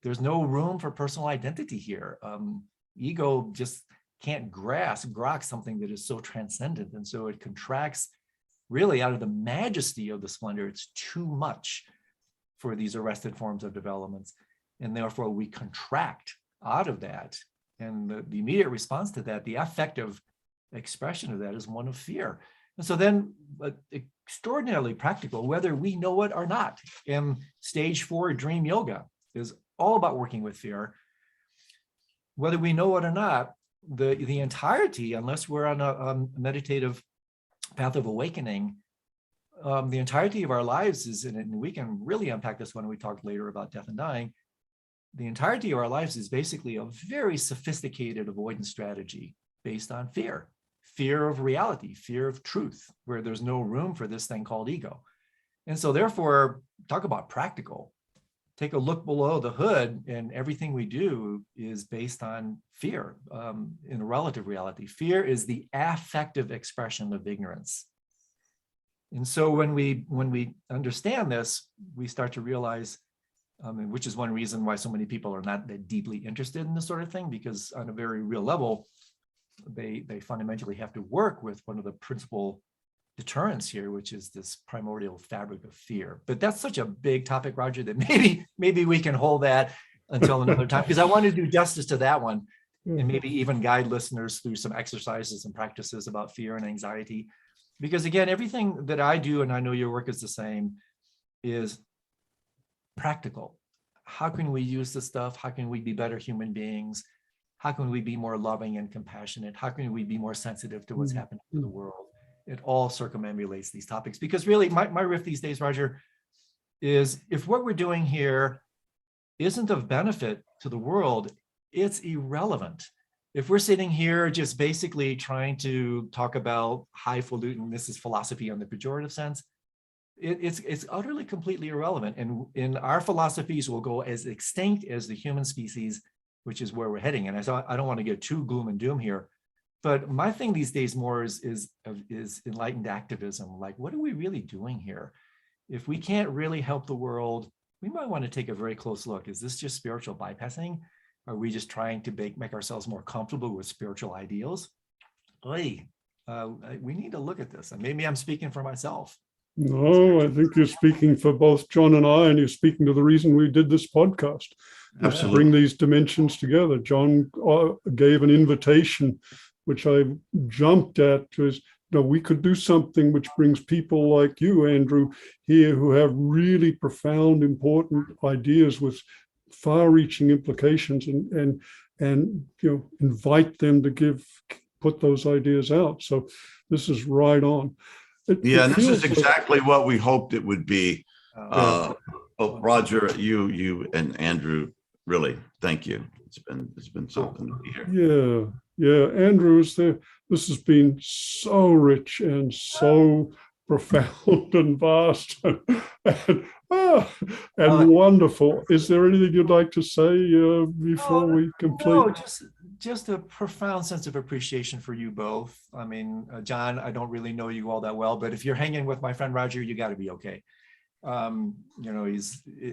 There's no room for personal identity here. Ego just can't grok something that is so transcendent. And so it contracts really out of the majesty of the splendor. It's too much for these arrested forms of developments. And therefore we contract out of that. And the immediate response to that, the affective expression of that, is one of fear. And so then extraordinarily practical, whether we know it or not. And stage 4 dream yoga is all about working with fear. Whether we know it or not, the entirety, unless we're on a meditative path of awakening, the entirety of our lives is, and we can really unpack this when we talk later about death and dying, the entirety of our lives is basically a very sophisticated avoidance strategy based on fear. Fear of reality, fear of truth, where there's no room for this thing called ego. And so therefore, talk about practical. Take a look below the hood, and everything we do is based on fear in a relative reality. Fear is the affective expression of ignorance. And so when we understand this, we start to realize, which is one reason why so many people are not that deeply interested in this sort of thing, because on a very real level, they fundamentally have to work with one of the principal deterrents here, which is this primordial fabric of fear. But that's such a big topic, Roger, that maybe we can hold that until another time, because I want to do justice to that one, and maybe even guide listeners through some exercises and practices about fear and anxiety. Because again, everything that I do, and I know your work is the same, is practical. How can we use this stuff? How can we be better human beings? How can we be more loving and compassionate? How can we be more sensitive to what's happening in the world? It all circumambulates these topics, because really my riff these days, Roger, is if what we're doing here isn't of benefit to the world, it's irrelevant. If we're sitting here just basically trying to talk about highfalutin, this is philosophy in the pejorative sense, it's utterly completely irrelevant. And in our philosophies will go as extinct as the human species, which is where we're heading. And I don't want to get too gloom and doom here, but my thing these days more is enlightened activism. Like, what are we really doing here? If we can't really help the world, we might want to take a very close look. Is this just spiritual bypassing? Are we just trying to make ourselves more comfortable with spiritual ideals? We need to look at this. And maybe I'm speaking for myself. No, I think you're speaking for both John and I, and you're speaking to the reason we did this podcast. Absolutely. To bring these dimensions together. John gave an invitation, which I jumped at, was we could do something which brings people like you, Andrew, here who have really profound, important ideas with far-reaching implications, and invite them to put those ideas out. So this is right on. Yeah, and this is exactly what we hoped it would be. Roger, you and Andrew, really, thank you. It's been something to be here. Yeah, Andrew is there. This has been so rich and so profound and vast and wonderful. Is there anything you'd like to say before we complete? No, just a profound sense of appreciation for you both. I mean, John, I don't really know you all that well, but if you're hanging with my friend Roger, you got to be okay.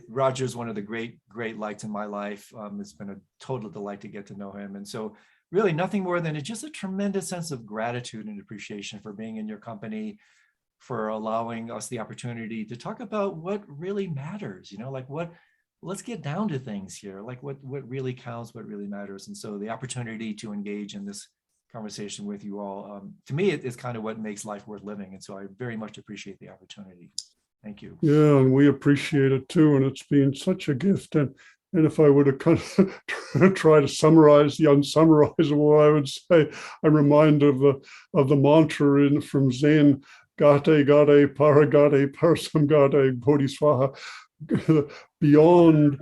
Roger's one of the great lights in my life. It's been a total delight to get to know him. And so really nothing more than just a tremendous sense of gratitude and appreciation for being in your company, for allowing us the opportunity to talk about what really matters, let's get down to things here, like what really counts, what really matters. And so the opportunity to engage in this conversation with you all, to me, is kind of what makes life worth living. And so I very much appreciate the opportunity. Thank you. Yeah, and we appreciate it too. And it's been such a gift. And if I were to kind of try to summarize the unsummarizable, I would say I'm reminded of the mantra from Zen, Gate, Gate, Paragate, Parasamgate, Bodhisvaha, beyond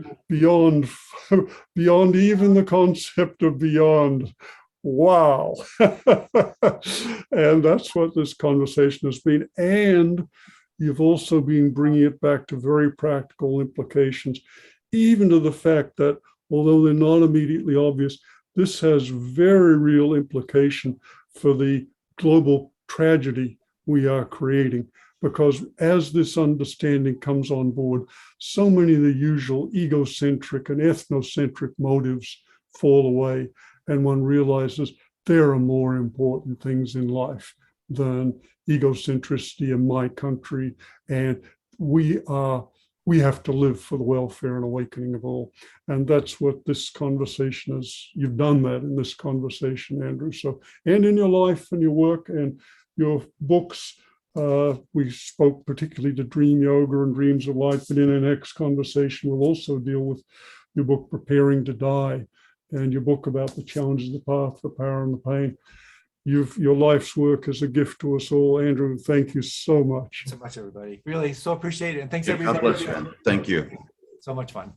even the concept of beyond. Wow. And that's what this conversation has been. And you've also been bringing it back to very practical implications, even to the fact that, although they're not immediately obvious, this has very real implication for the global tragedy we are creating. Because as this understanding comes on board, so many of the usual egocentric and ethnocentric motives fall away, and one realizes there are more important things in life than egocentricity in my country, and we have to live for the welfare and awakening of all. And that's what this conversation is. You've done that in this conversation, Andrew. So, and in your life and your work and your books, we spoke particularly to dream yoga and dreams of light, but in our next conversation, we'll also deal with your book, Preparing to Die, and your book about the challenges of the path, the power and the pain. Your life's work is a gift to us all. Andrew, thank you so much. So much, everybody. Really, so appreciate it. And thanks, God everybody. bless you. Thank you. So much fun.